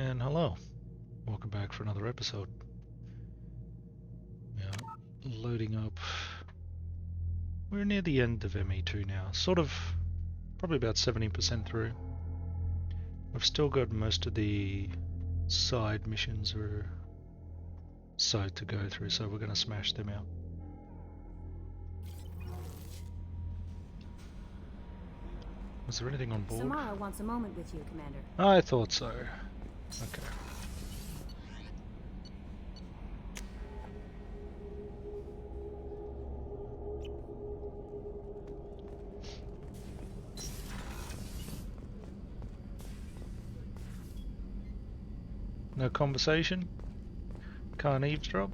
And hello, welcome back for another episode. Loading up. We're near the end of ME2 now, sort of, probably about 70% through. We've still got most of the side missions or side to go through, so we're going to smash them out. Was there anything on board? Samara wants a moment with you, Commander. I thought so. Okay. No conversation? Can't eavesdrop?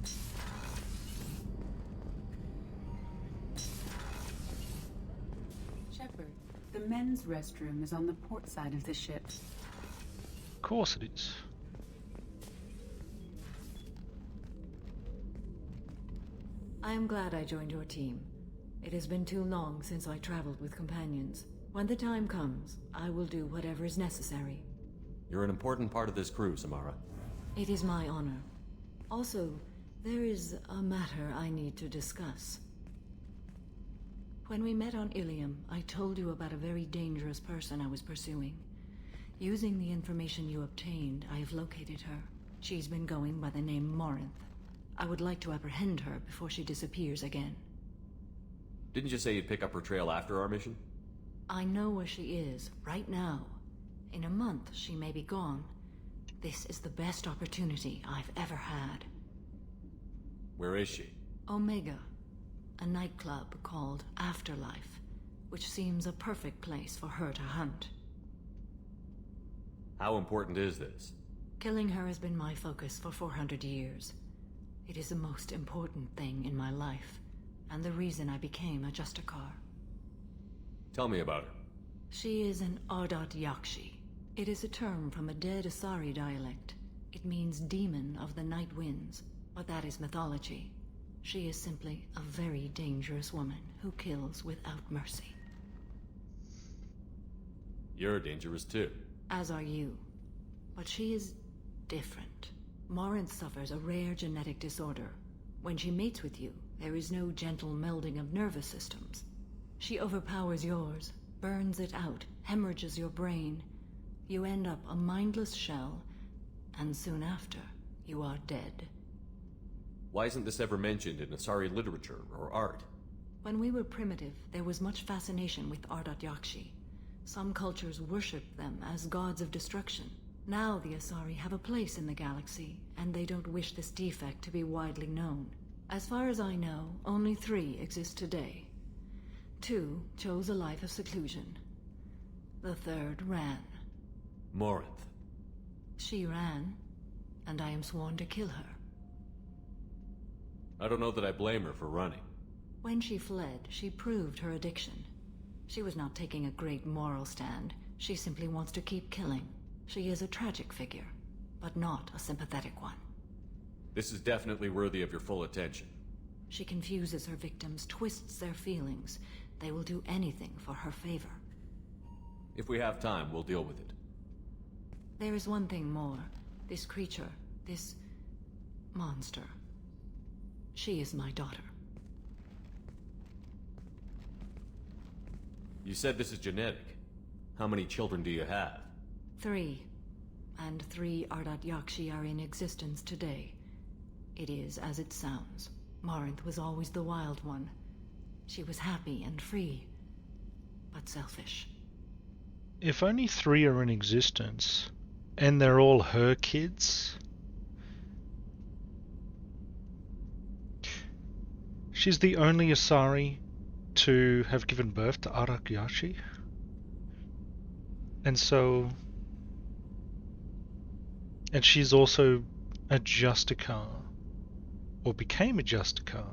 Shepard, the men's restroom is on the port side of the ship. Of course it is. I am glad I joined your team. It has been too long since I traveled with companions. When the time comes, I will do whatever is necessary. You're an important part of this crew, Samara. It is my honor. Also, there is a matter I need to discuss. When we met on Ilium, I told you about a very dangerous person I was pursuing. Using the information you obtained, I have located her. She's been going by the name Morinth. I would like to apprehend her before she disappears again. Didn't you say you'd pick up her trail after our mission? I know where she is, right now. In a month, she may be gone. This is the best opportunity I've ever had. Where is she? Omega, a nightclub called Afterlife, which seems a perfect place for her to hunt. How important is this? Killing her has been my focus for 400 years. It is the most important thing in my life, and the reason I became a Justicar. Tell me about her. She is an Ardat Yakshi. It is a term from a dead Asari dialect. It means demon of the night winds, but that is mythology. She is simply a very dangerous woman who kills without mercy. You're dangerous too. As are you. But she is different. Morinth suffers a rare genetic disorder. When she mates with you, there is no gentle melding of nervous systems. She overpowers yours, burns it out, hemorrhages your brain. You end up a mindless shell, and soon after, you are dead. Why isn't this ever mentioned in Asari literature or art? When we were primitive, there was much fascination with Ardat Yakshi. Some cultures worshipped them as gods of destruction. Now the Asari have a place in the galaxy, and they don't wish this defect to be widely known. As far as I know, only 3 exist today. 2 chose a life of seclusion. The 3rd ran. Morinth. She ran, and I am sworn to kill her. I don't know that I blame her for running. When she fled, she proved her addiction. She was not taking a great moral stand. She simply wants to keep killing. She is a tragic figure, but not a sympathetic one. This is definitely worthy of your full attention. She confuses her victims, twists their feelings. They will do anything for her favor. If we have time, we'll deal with it. There is one thing more. This creature, this monster. She is my daughter. You said this is genetic. How many children do you have? 3. And 3 Ardat Yakshi are in existence today. It is as it sounds. Morinth was always the wild one. She was happy and free, but selfish. If only 3 are in existence, and they're all her kids, she's the only Asari to have given birth to Ardat Yakshi. And she's also a Justicar, or became a Justicar.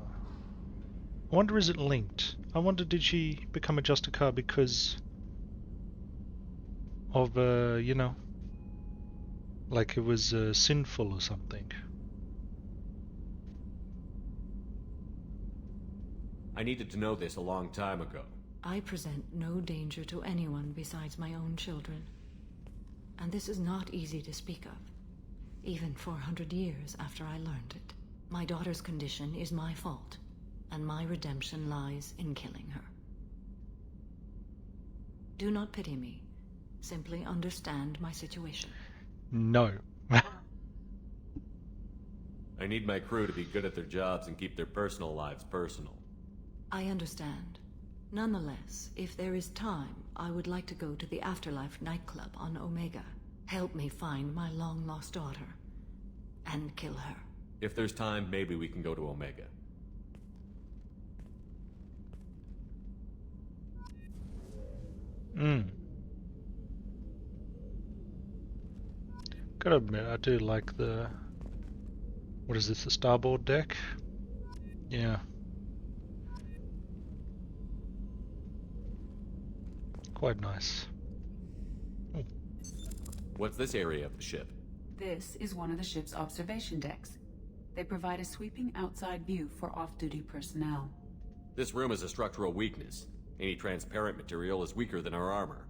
I wonder, is it linked? I wonder, did she become a Justicar because of, like it was sinful or something? I needed to know this a long time ago. I present no danger to anyone besides my own children. And this is not easy to speak of. even 400 years after I learned it. My daughter's condition is my fault, and my redemption lies in killing her. Do not pity me. Simply understand my situation. No. I need my crew to be good at their jobs and keep their personal lives personal. I understand. Nonetheless, if there is time, I would like to go to the Afterlife nightclub on Omega. Help me find my long-lost daughter, and kill her. If there's time, maybe we can go to Omega. Gotta admit, I do like the... What is this, the starboard deck? Yeah. Quite nice. Oh. What's this area of the ship? This is one of the ship's observation decks. They provide a sweeping outside view for off-duty personnel. This room is a structural weakness. Any transparent material is weaker than our armor.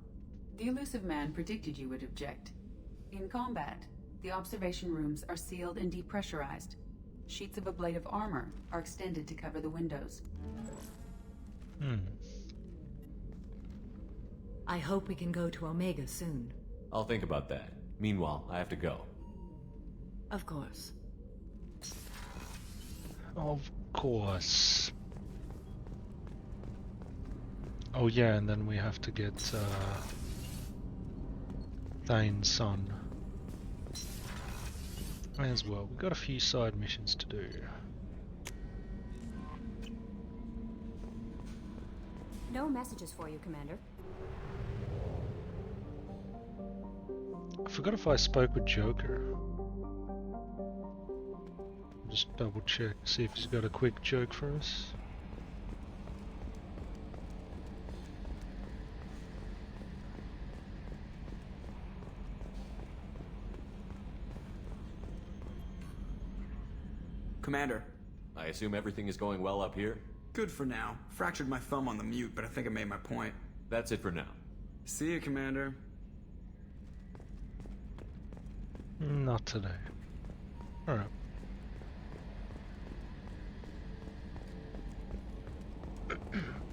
The elusive man predicted you would object. In combat, the observation rooms are sealed and depressurized. Sheets of ablative armor are extended to cover the windows. I hope we can go to Omega soon. I'll think about that. Meanwhile, I have to go. Of course. Of course. Oh yeah, and then we have to get Thane's son. As well. We've got a few side missions to do. No messages for you, Commander. I forgot if I spoke with Joker. Just double check, see if he's got a quick joke for us. Commander. I assume everything is going well up here? Good for now. Fractured my thumb on the mute, but I think I made my point. That's it for now. See you, Commander. Not today. Alright.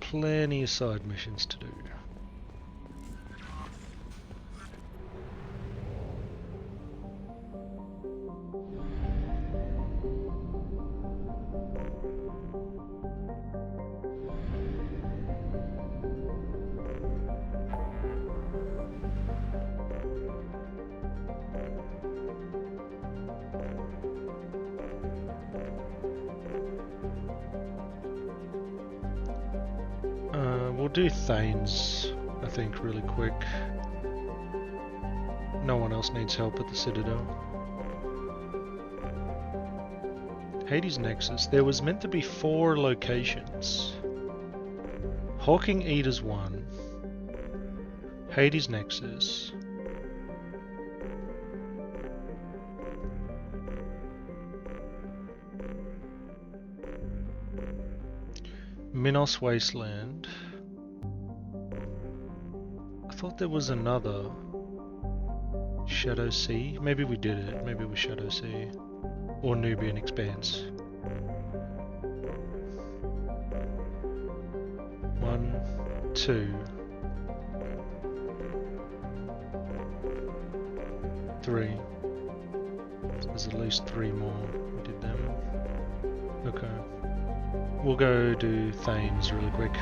Plenty of side missions to do. We'll do Thane's, I think, really quick. No one else needs help at the Citadel. Hades Nexus. There was meant to be 4 locations. Hawking Eater's 1. Hades Nexus. Minos Wasteland. I thought there was another Shadow Sea. Maybe we did it. Maybe it was Shadow Sea. Or Nubian Expanse. 1, 2, 3. There's at least 3 more. We did them. Okay. We'll go do Thane's really quick.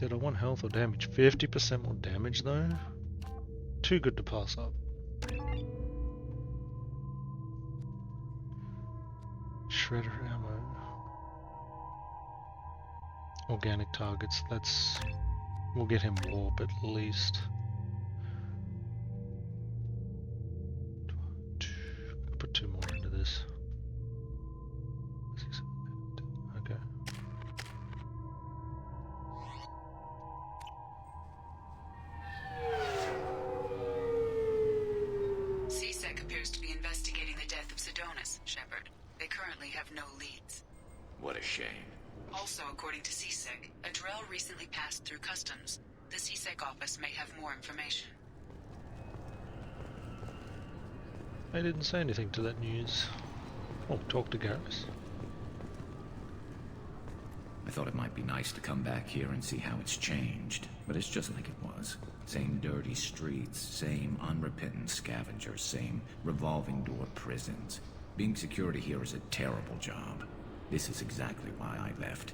Did I want health or damage? 50% more damage though? Too good to pass up. Shredder ammo. Organic targets, we'll get him warp at least. Put 2 more into this. Okay. CSEC appears to be investigating the death of Sidonis, Shepard. They currently have no leads. What a shame. Also, according to CSEC, a Drell recently passed through customs. The CSEC office may have more information. I didn't say anything to that news. Oh, talk to Garrus. I thought it might be nice to come back here and see how it's changed, but it's just like it was. Same dirty streets, same unrepentant scavengers, same revolving door prisons. Being security here is a terrible job. This is exactly why I left.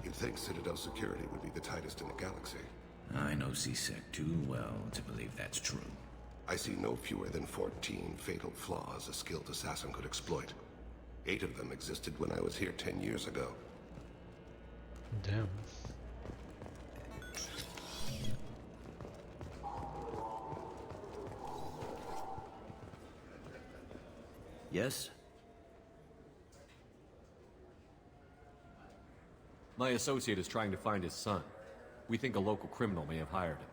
You'd think Citadel security would be the tightest in the galaxy. I know CSEC too well to believe that's true. I see no fewer than 14 fatal flaws a skilled assassin could exploit. 8 of them existed when I was here 10 years ago. Damn. Yes? My associate is trying to find his son. We think a local criminal may have hired him.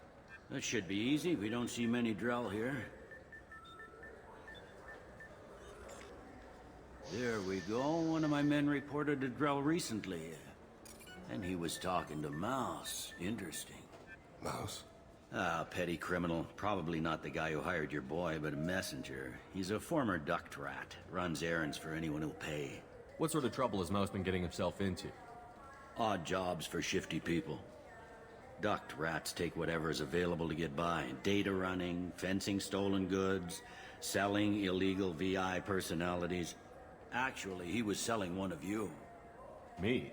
That should be easy. We don't see many Drell here. There we go. One of my men reported a Drell recently. And he was talking to Mouse. Interesting. Mouse? Ah, petty criminal. Probably not the guy who hired your boy, but a messenger. He's a former duct rat. Runs errands for anyone who'll pay. What sort of trouble has Mouse been getting himself into? Odd jobs for shifty people. Duct rats take whatever is available to get by. Data running, fencing stolen goods, selling illegal VI personalities. Actually, he was selling one of you. Me?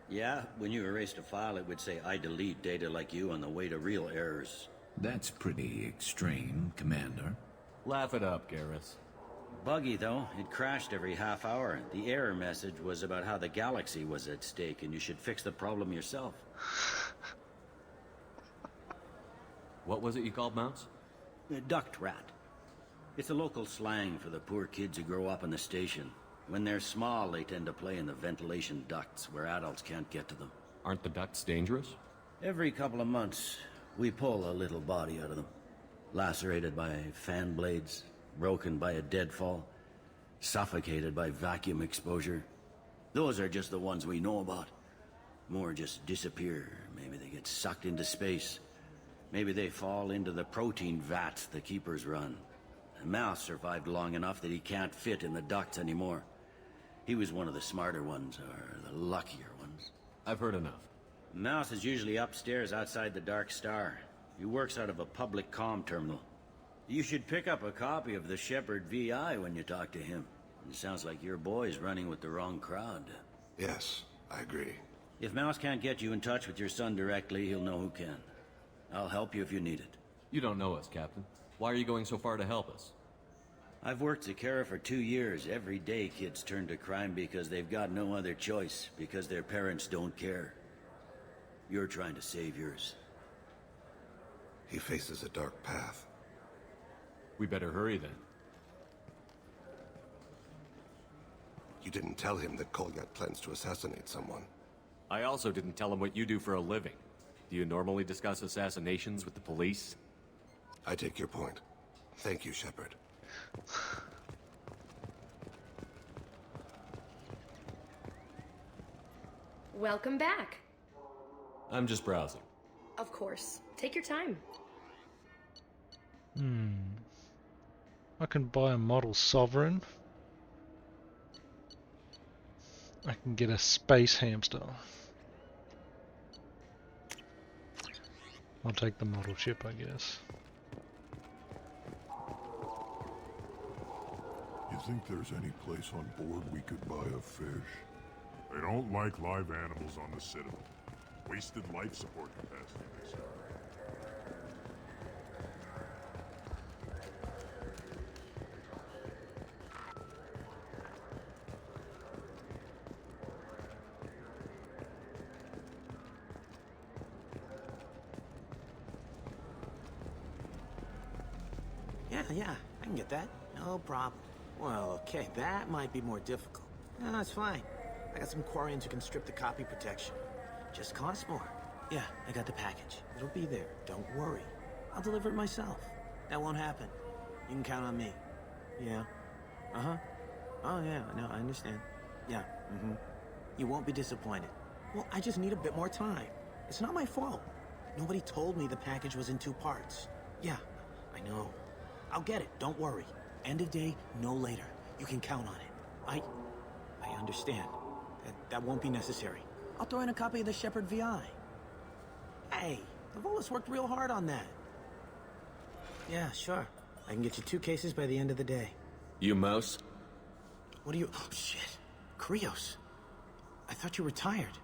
Yeah, when you erased a file, it would say, I delete data like you on the way to real errors. That's pretty extreme, Commander. Laugh it up, Garrus. Buggy, though. It crashed every half hour. The error message was about how the galaxy was at stake, and you should fix the problem yourself. What was it you called Mouse? A duct rat. It's a local slang for the poor kids who grow up in the station. When they're small, they tend to play in the ventilation ducts where adults can't get to them. Aren't the ducts dangerous? Every couple of months, we pull a little body out of them. Lacerated by fan blades, broken by a deadfall, suffocated by vacuum exposure. Those are just the ones we know about. More just disappear. Maybe they get sucked into space. Maybe they fall into the protein vats the Keepers run. Mouse survived long enough that he can't fit in the ducts anymore. He was one of the smarter ones, or the luckier ones. I've heard enough. Mouse is usually upstairs outside the Dark Star. He works out of a public comm terminal. You should pick up a copy of the Shepard VI when you talk to him. It sounds like your boy's running with the wrong crowd. Yes, I agree. If Mouse can't get you in touch with your son directly, he'll know who can. I'll help you if you need it. You don't know us, Captain. Why are you going so far to help us? I've worked Zakera for 2 years. Every day kids turn to crime because they've got no other choice, because their parents don't care. You're trying to save yours. He faces a dark path. We better hurry then. You didn't tell him that Kolyat plans to assassinate someone. I also didn't tell him what you do for a living. Do you normally discuss assassinations with the police? I take your point. Thank you, Shepard. Welcome back. I'm just browsing. Of course. Take your time. I can buy a model Sovereign. I can get a space hamster. I'll take the model ship, I guess. You've think there's any place on board we could buy a fish? They don't like live animals on the Citadel. Wasted life support capacity, they say. Yeah, I can get that. No problem. Well, okay, that might be more difficult. No, it's fine. I got some Quarians who can strip the copy protection. Just costs more. Yeah, I got the package. It'll be there. Don't worry. I'll deliver it myself. That won't happen. You can count on me. Yeah. Uh-huh. Oh, yeah, no, I understand. Yeah, You won't be disappointed. Well, I just need a bit more time. It's not my fault. Nobody told me the package was in 2 parts. Yeah, I know. I'll get it, don't worry. End of day, no later. You can count on it. I understand. That won't be necessary. I'll throw in a copy of the Shepherd VI. Hey, the Volus worked real hard on that. Yeah, sure. I can get you 2 cases by the end of the day. You mouse? What are you... Oh, shit. Krios. I thought you retired.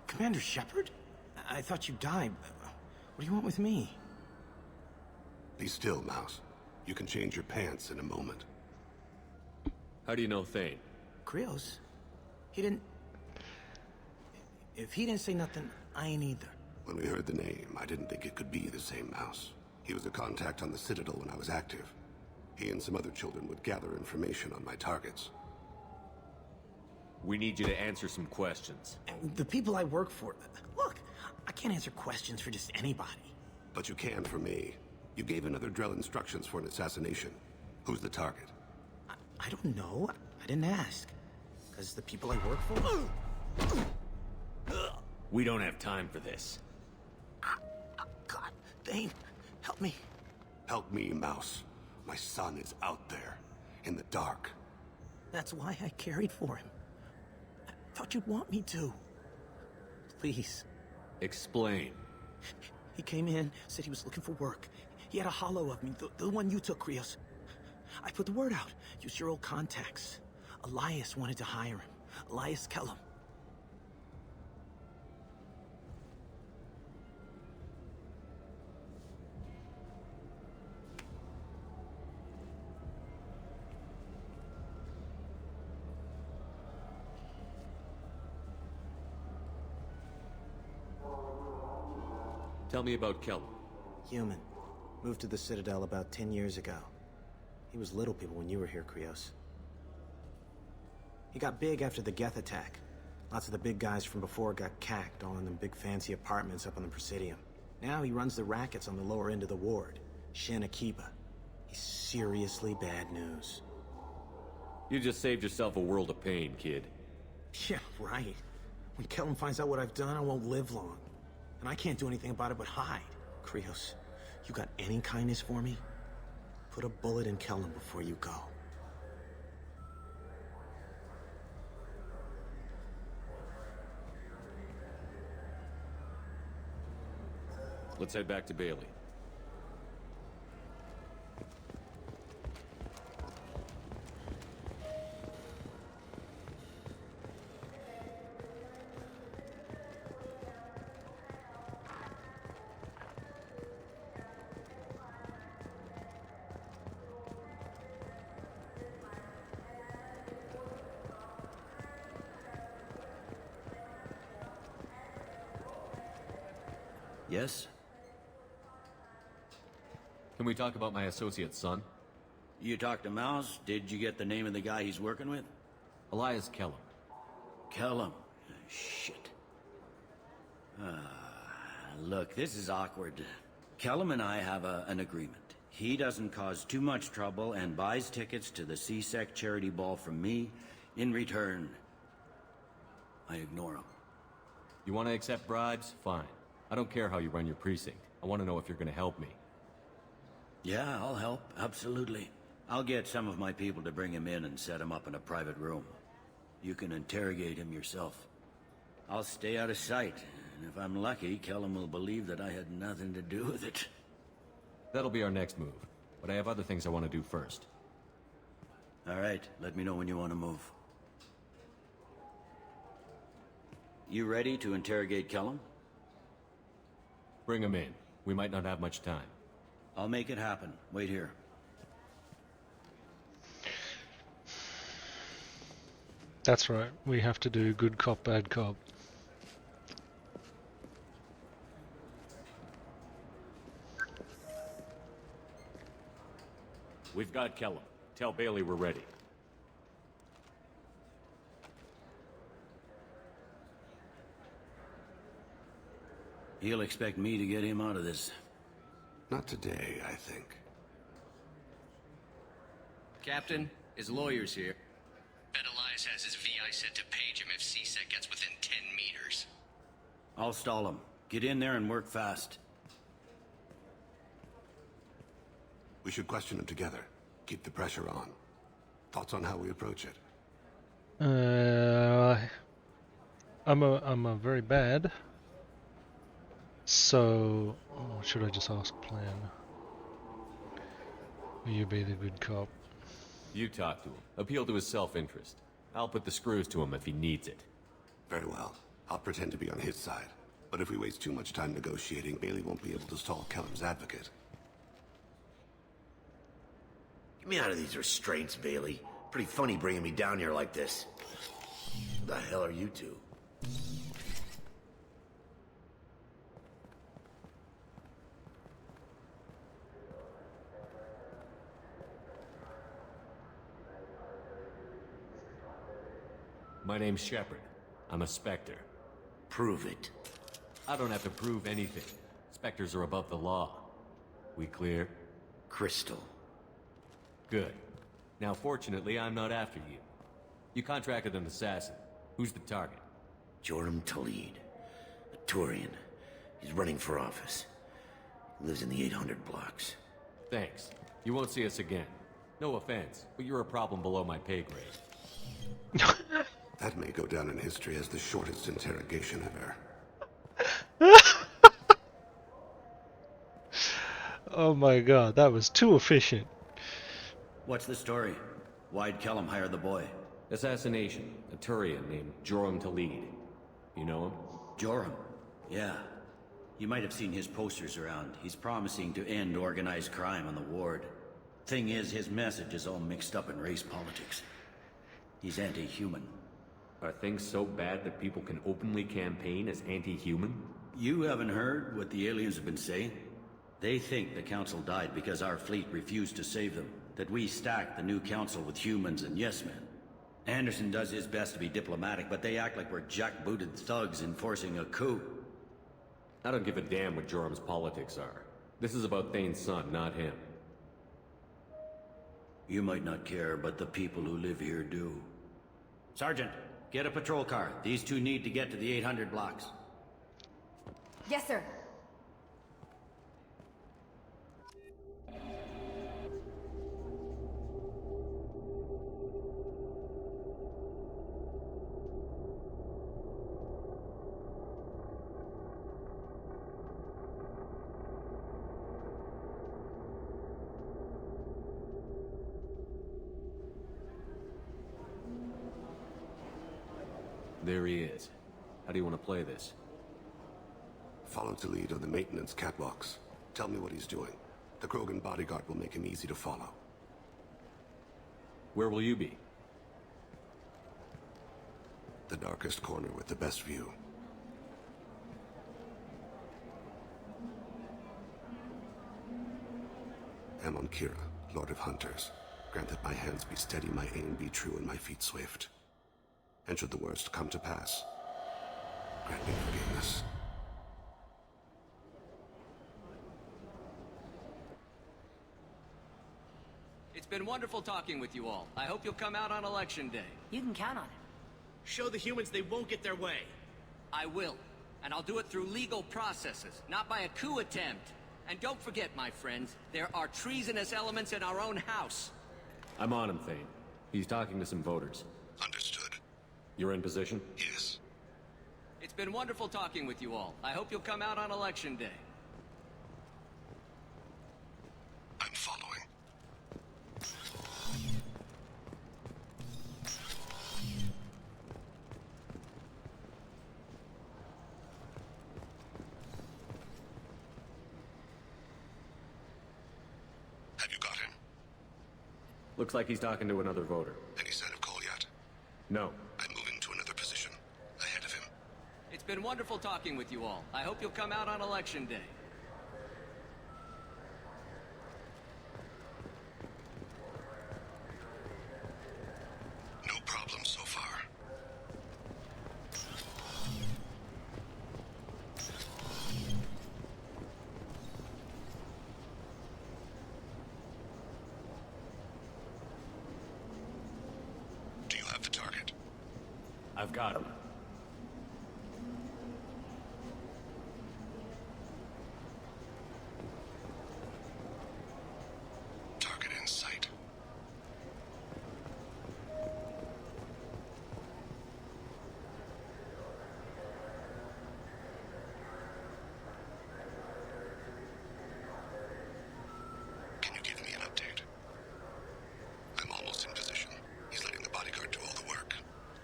Commander Shepherd? I thought you died. What do you want with me? Be still, Mouse. You can change your pants in a moment. How do you know Thane? Krios? He didn't... If he didn't say nothing, I ain't either. When we heard the name, I didn't think it could be the same Mouse. He was a contact on the Citadel when I was active. He and some other children would gather information on my targets. We need you to answer some questions. And the people I work for... Look, I can't answer questions for just anybody. But you can for me. You gave another Drell instructions for an assassination. Who's the target? I don't know. I didn't ask. Because the people I work for... We don't have time for this. God, Thane, help me. Help me, Mouse. My son is out there, in the dark. That's why I carried for him. I thought you'd want me to. Please. Explain. He came in, said he was looking for work. He had a hollow of me, the one you took, Krios. I put the word out. Use your old contacts. Elias wanted to hire him. Elias Kellum. Tell me about Kellum. Human. Moved to the Citadel about 10 years ago. He was little people when you were here, Krios. He got big after the Geth attack. Lots of the big guys from before got cacked, all in them big fancy apartments up on the Presidium. Now he runs the rackets on the lower end of the ward. Shin Akiba. He's seriously bad news. You just saved yourself a world of pain, kid. Yeah, right. When Kellum finds out what I've done, I won't live long. And I can't do anything about it but hide. Krios, you got any kindness for me? Put a bullet in Kellum before you go. Let's head back to Bailey. Yes? Can we talk about my associate's son? You talked to Mouse? Did you get the name of the guy he's working with? Elias Kellum. Kellum. Shit. Look, this is awkward. Kellum and I have an agreement. He doesn't cause too much trouble and buys tickets to the C-Sec charity ball from me. In return, I ignore him. You want to accept bribes? Fine. I don't care how you run your precinct. I want to know if you're going to help me. Yeah, I'll help. Absolutely. I'll get some of my people to bring him in and set him up in a private room. You can interrogate him yourself. I'll stay out of sight, and if I'm lucky, Kellum will believe that I had nothing to do with it. That'll be our next move, but I have other things I want to do first. All right, let me know when you want to move. You ready to interrogate Kellum? Bring him in. We might not have much time. I'll make it happen. Wait here. That's right. We have to do good cop, bad cop. We've got Kellum. Tell Bailey we're ready. He'll expect me to get him out of this. Not today, I think. Captain, his lawyer's here. Bet Elias has his VI set to page him if CSEC gets within 10 meters. I'll stall him. Get in there and work fast. We should question him together. Keep the pressure on. Thoughts on how we approach it? I'm a very bad. So, should I just ask plan? Will you be the good cop? You talk to him. Appeal to his self-interest. I'll put the screws to him if he needs it. Very well. I'll pretend to be on his side. But if we waste too much time negotiating, Bailey won't be able to stall Kellum's advocate. Get me out of these restraints, Bailey. Pretty funny bringing me down here like this. Who the hell are you two? My name's Shepard. I'm a Spectre. Prove it. I don't have to prove anything. Spectres are above the law. We clear? Crystal. Good. Now, fortunately, I'm not after you. You contracted an assassin. Who's the target? Joram Talid. A Turian. He's running for office. Lives in the 800 blocks. Thanks. You won't see us again. No offense, but you're a problem below my pay grade. That may go down in history as the shortest interrogation ever. Oh my god, that was too efficient. What's the story? Why'd Kellum hire the boy? Assassination. A Turian named Joram Talid. You know him? Joram? Yeah. You might have seen his posters around. He's promising to end organized crime on the ward. Thing is, his message is all mixed up in race politics. He's anti-human. Are things so bad that people can openly campaign as anti-human? You haven't heard what the aliens have been saying? They think the council died because our fleet refused to save them. That we stacked the new council with humans and yes-men. Anderson does his best to be diplomatic, but they act like we're jackbooted thugs enforcing a coup. I don't give a damn what Joram's politics are. This is about Thane's son, not him. You might not care, but the people who live here do. Sergeant, get a patrol car. These two need to get to the 800 blocks. Yes, sir. There he is. How do you want to play this? Follow the lead of the maintenance catwalks. Tell me what he's doing. The Krogan bodyguard will make him easy to follow. Where will you be? The darkest corner with the best view. Amon Kira, Lord of Hunters. Grant that my hands be steady, my aim be true, and my feet swift. And should the worst come to pass, grant me forgiveness. It's been wonderful talking with you all. I hope you'll come out on Election Day. You can count on it. Show the humans they won't get their way. I will. And I'll do it through legal processes, not by a coup attempt. And don't forget, my friends, there are treasonous elements in our own house. I'm on him, Thane. He's talking to some voters. Understood. You're in position? Yes. It's been wonderful talking with you all. I hope you'll come out on Election Day. I'm following. Looks like he's talking to another voter. Any sign of Kolyat? No. I'm moving to another position. Ahead of him. It's been wonderful talking with you all. I hope you'll come out on Election Day. No problem so far. Do you have the target? I've got him. Target in sight. Can you give me an update? I'm almost in position. He's letting the bodyguard do all the work.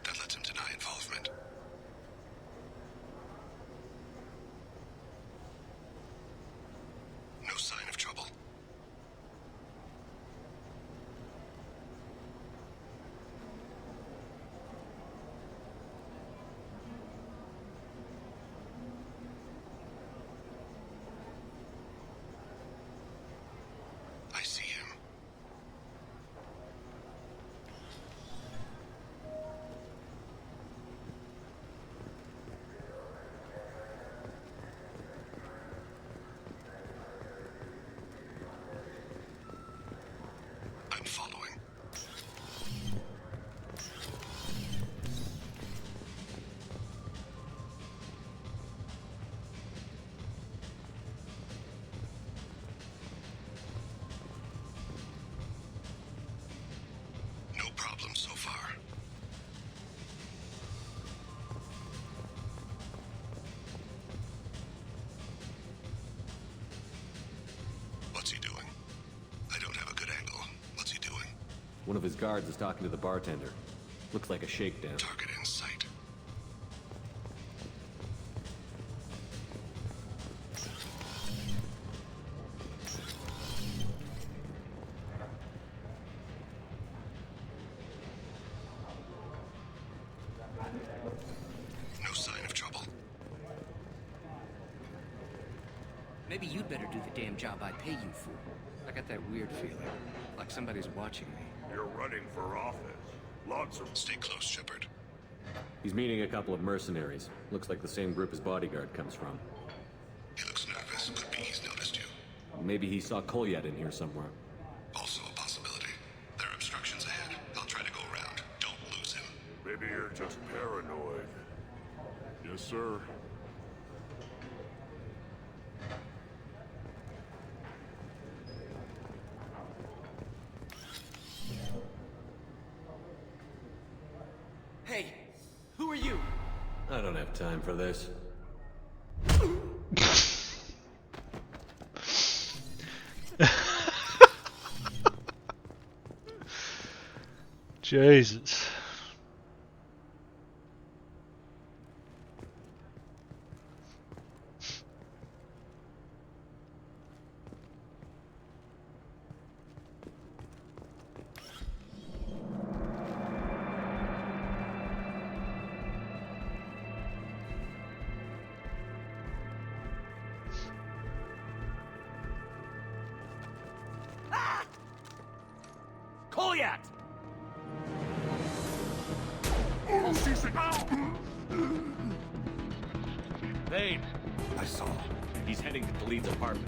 That lets him deny involvement. No sign of trouble. I see him. I'm following. No problem so far. What's he doing? I don't have a good angle. What's he doing? One of his guards is talking to the bartender. Looks like a shakedown. Target in sight. No sign of trouble. Maybe you'd better do the damn job I pay you for. I got that weird feeling, like somebody's watching me. You're running for office. Lots of... Stay close, Shepard. He's meeting a couple of mercenaries. Looks like the same group his bodyguard comes from. He looks nervous. Could be he's noticed you. Maybe he saw Kolyat in here somewhere. Also a possibility. There are obstructions ahead. I'll try to go around. Don't lose him. Maybe you're just paranoid. Yes, sir. Hey, who are you? I don't have time for this. Jesus. Kolyat! Vane! I saw. He's heading to Khalid's apartment.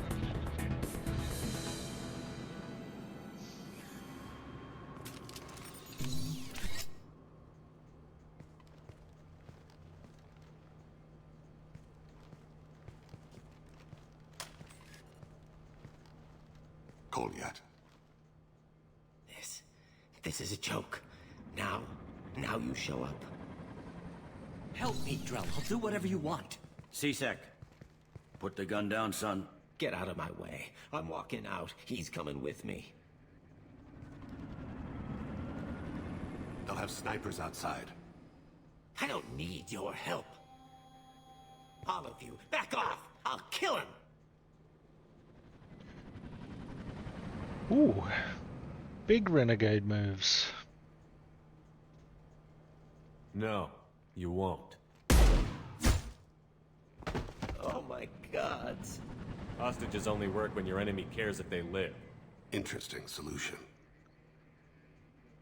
Kolyat. This is a joke. Now you show up. Help me, Drell. I'll do whatever you want. C-Sec, put the gun down, son. Get out of my way. I'm walking out. He's coming with me. They'll have snipers outside. I don't need your help. All of you, back off! I'll kill him! Ooh. Big renegade moves. No, you won't. Oh my god. Hostages only work when your enemy cares if they live. Interesting solution.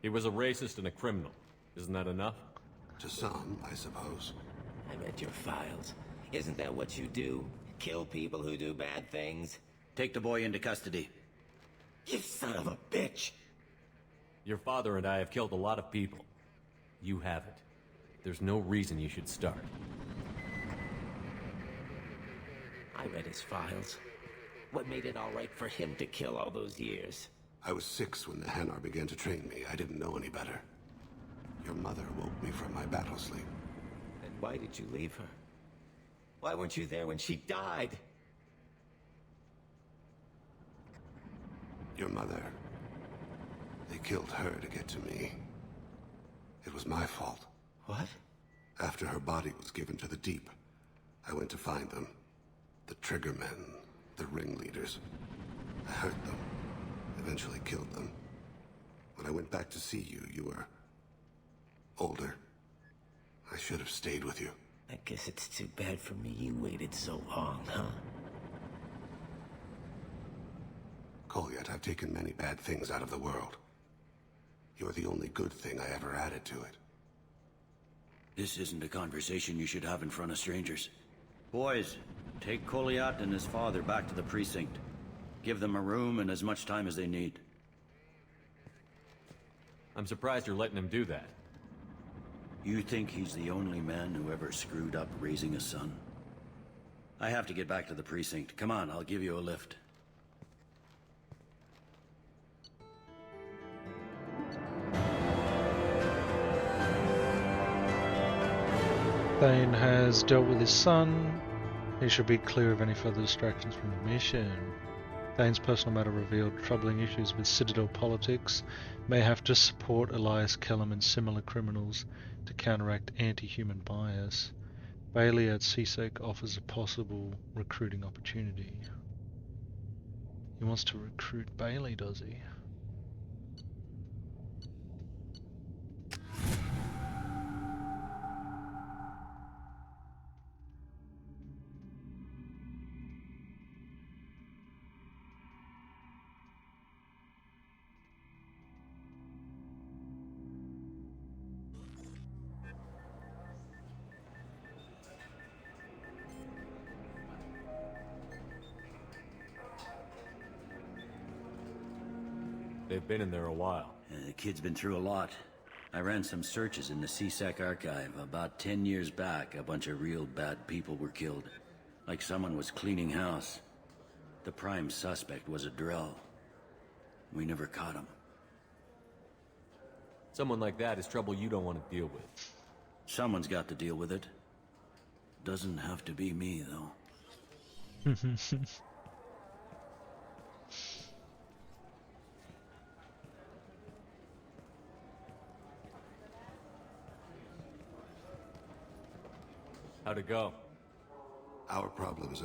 He was a racist and a criminal. Isn't that enough? To some, I suppose. I read your files. Isn't that what you do? Kill people who do bad things? Take the boy into custody. You son of a bitch! Your father and I have killed a lot of people. You haven't. There's no reason you should start. I read his files. What made it all right for him to kill all those years? I was 6 when the Hanar began to train me. I didn't know any better. Your mother woke me from my battle sleep. Then why did you leave her? Why weren't you there when she died? Your mother. They killed her to get to me. It was my fault. What? After her body was given to the Deep, I went to find them. The Triggermen, the ringleaders. I hurt them. Eventually killed them. When I went back to see you, you were older. I should have stayed with you. I guess it's too bad for me you waited so long, huh? Kolyat, I've taken many bad things out of the world. You're the only good thing I ever added to it. This isn't a conversation you should have in front of strangers. Boys, take Kolyat and his father back to the precinct. Give them a room and as much time as they need. I'm surprised you're letting him do that. You think he's the only man who ever screwed up raising a son? I have to get back to the precinct. Come on, I'll give you a lift. Thane has dealt with his son. He should be clear of any further distractions from the mission. Thane's personal matter revealed troubling issues with Citadel politics. May have to support Elias Kellum and similar criminals to counteract anti-human bias. Bailey at CSEC offers a possible recruiting opportunity. He wants to recruit Bailey, does he? They've been in there a while. The kid's been through a lot. I ran some searches in the CSEC archive. About 10 years back, a bunch of real bad people were killed. Like someone was cleaning house. The prime suspect was a Drell. We never caught him. Someone like that is trouble you don't want to deal with. Someone's got to deal with it. Doesn't have to be me, though. How'd it go? Our problems,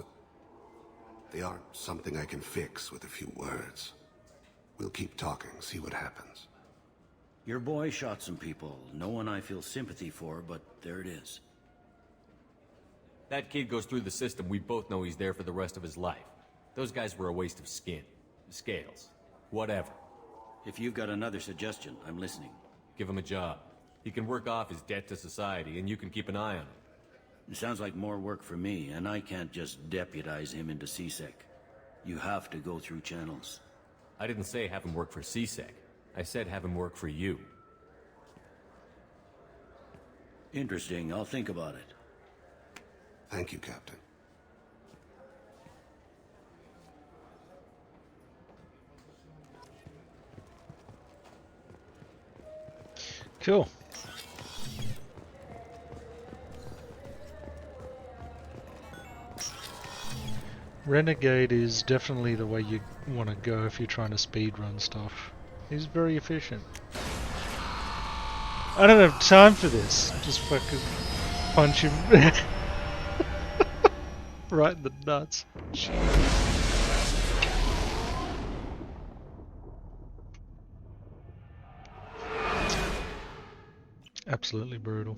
they aren't something I can fix with a few words. We'll keep talking, see what happens. Your boy shot some people. No one I feel sympathy for, but there it is. That kid goes through the system, we both know he's there for the rest of his life. Those guys were a waste of skin. Scales. Whatever. If you've got another suggestion, I'm listening. Give him a job. He can work off his debt to society, and you can keep an eye on him. It sounds like more work for me, and I can't just deputize him into CSEC. You have to go through channels. I didn't say have him work for CSEC. I said have him work for you. Interesting. I'll think about it. Thank you, Captain. Cool. Renegade is definitely the way you want to go if you're trying to speedrun stuff. He's very efficient. I don't have time for this. Just fucking punch him right in the nuts. Jeez. Absolutely brutal.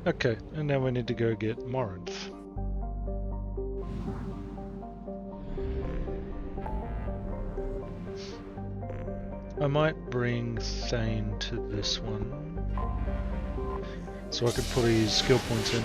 Okay, and now we need to go get Morinth. I might bring Thane to this one, so I could put his skill points in.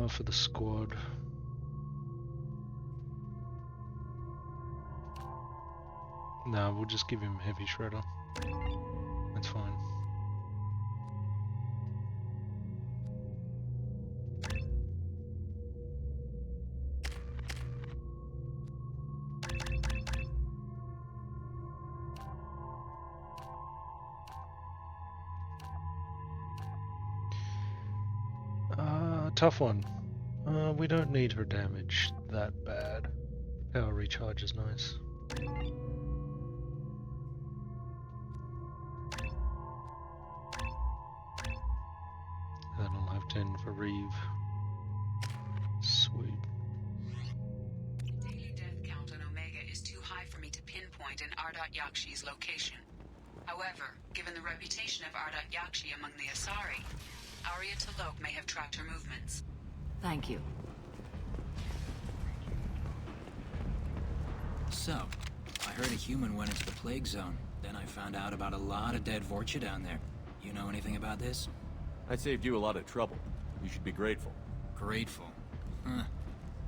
For the squad. No, we'll just give him heavy shredder. That's fine. Tough one. We don't need her damage that bad. Power recharge is nice. And I'll have 10 for Reeve. Sweet. The daily death count on Omega is too high for me to pinpoint an Ardat Yakshi's location. However, given the reputation of Ardat Yakshi among the Asari, Arya T'Loak may have tracked her movements. Thank you. So, I heard a human went into the plague zone. Then I found out about a lot of dead Vorcha down there. You know anything about this? I saved you a lot of trouble. You should be grateful. Grateful? Huh.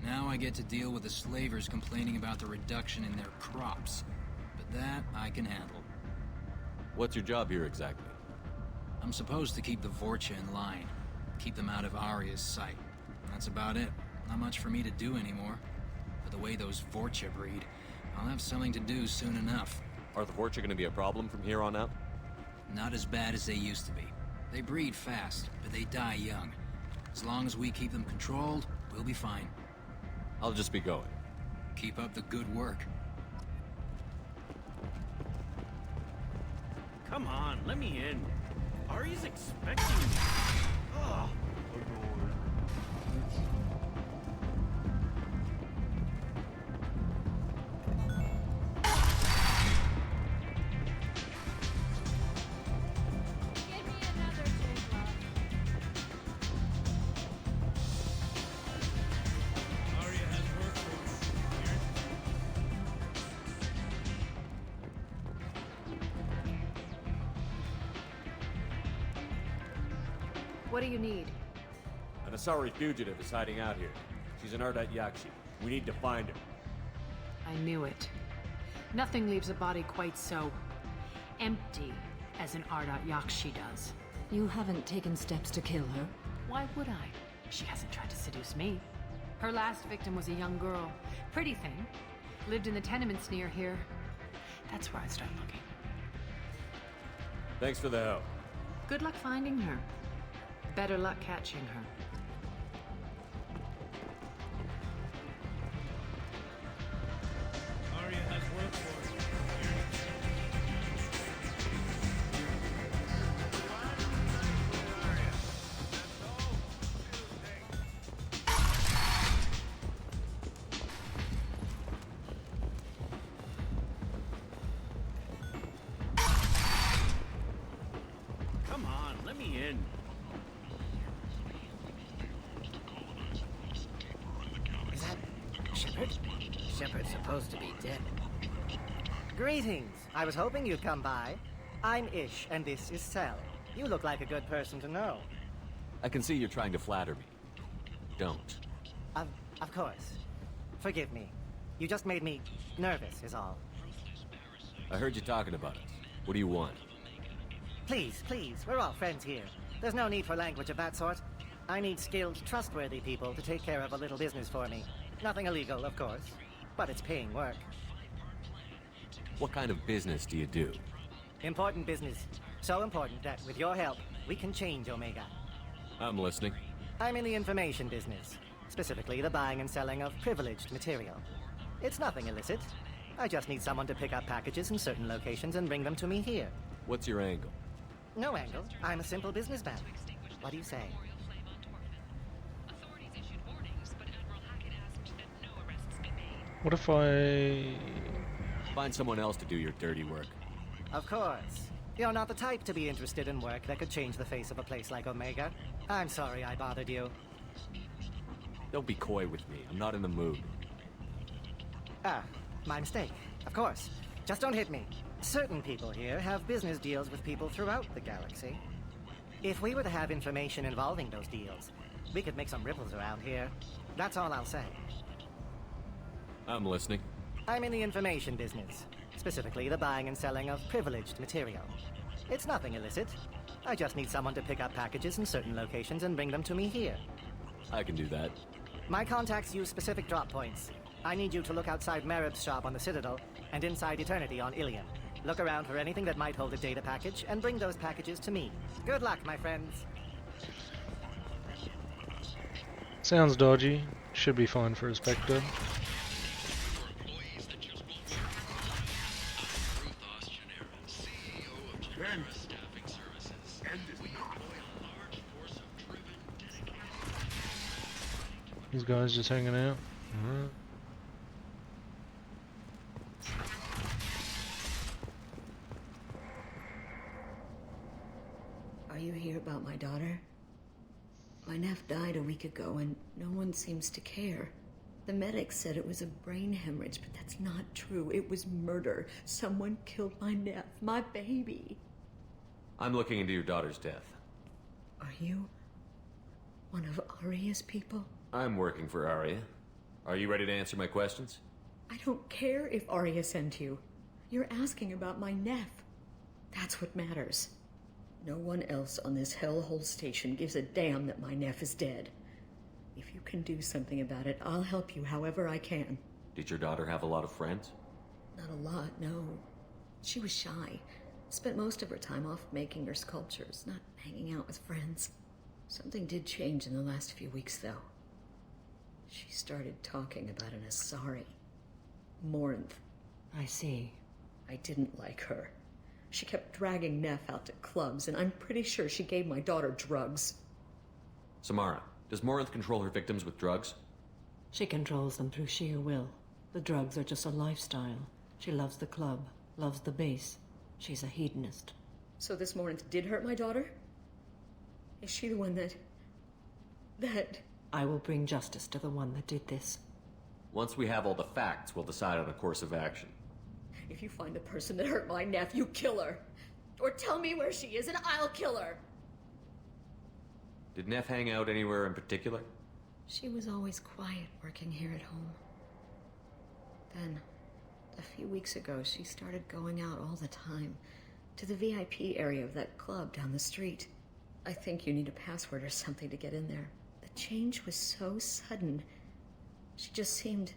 Now I get to deal with the slavers complaining about the reduction in their crops. But that I can handle. What's your job here exactly? I'm supposed to keep the Vorcha in line. Keep them out of Arya's sight. That's about it. Not much for me to do anymore. But the way those Vorcha breed, I'll have something to do soon enough. Are the Vorcha going to be a problem from here on out? Not as bad as they used to be. They breed fast, but they die young. As long as we keep them controlled, we'll be fine. I'll just be going. Keep up the good work. Come on, let me in. Arya's expecting me. Ugh. What do you need? An Asari fugitive is hiding out here. She's an Ardat Yakshi. We need to find her. I knew it. Nothing leaves a body quite so empty as an Ardat Yakshi does. You haven't taken steps to kill her? Why would I? She hasn't tried to seduce me. Her last victim was a young girl. Pretty thing. Lived in the tenements near here. That's where I start looking. Thanks for the help. Good luck finding her. Better luck catching her. Shepard's supposed to be dead. Greetings. I was hoping you'd come by. I'm Ish, and this is Cell. You look like a good person to know. I can see you're trying to flatter me. Don't. Of course. Forgive me. You just made me nervous, is all. I heard you talking about us. What do you want? Please, we're all friends here. There's no need for language of that sort. I need skilled, trustworthy people to take care of a little business for me. Nothing illegal, of course, but it's paying work. What kind of business do you do? Important business. So important that, with your help, we can change Omega. I'm listening. I'm in the information business. Specifically, the buying and selling of privileged material. It's nothing illicit. I just need someone to pick up packages in certain locations and bring them to me here. What's your angle? No angle. I'm a simple businessman. What do you say? What if I... Find someone else to do your dirty work. Of course. You're not the type to be interested in work that could change the face of a place like Omega. I'm sorry I bothered you. Don't be coy with me. I'm not in the mood. Ah, my mistake. Of course. Just don't hit me. Certain people here have business deals with people throughout the galaxy. If we were to have information involving those deals, we could make some ripples around here. That's all I'll say. I'm listening. I'm in the information business. Specifically, the buying and selling of privileged material. It's nothing illicit. I just need someone to pick up packages in certain locations and bring them to me here. I can do that. My contacts use specific drop points. I need you to look outside Merib's shop on the Citadel and inside Eternity on Ilium. Look around for anything that might hold a data package and bring those packages to me. Good luck, my friends. Sounds dodgy. Should be fine for a Spectre. These guys just hanging out. Alright. Are you here about my daughter? My nephew died a week ago and no one seems to care. The medics said it was a brain hemorrhage, but that's not true. It was murder. Someone killed my nephew, my baby. I'm looking into your daughter's death. Are you one of Aria's people? I'm working for Aria. Are you ready to answer my questions? I don't care if Aria sent you. You're asking about my nephew. That's what matters. No one else on this hellhole station gives a damn that my nephew is dead. If you can do something about it, I'll help you however I can. Did your daughter have a lot of friends? Not a lot, no. She was shy. Spent most of her time off making her sculptures, not hanging out with friends. Something did change in the last few weeks, though. She started talking about an Asari. Morinth. I see. I didn't like her. She kept dragging Neff out to clubs, and I'm pretty sure she gave my daughter drugs. Samara, does Morinth control her victims with drugs? She controls them through sheer will. The drugs are just a lifestyle. She loves the club, loves the base. She's a hedonist. So this Morinth did hurt my daughter? Is she the one that... I will bring justice to the one that did this. Once we have all the facts, we'll decide on a course of action. If you find the person that hurt my nephew, kill her. Or tell me where she is and I'll kill her. Did Neff hang out anywhere in particular? She was always quiet working here at home. Then, a few weeks ago, she started going out all the time. To the VIP area of that club down the street. I think you need a password or something to get in there. The change was so sudden. She just seemed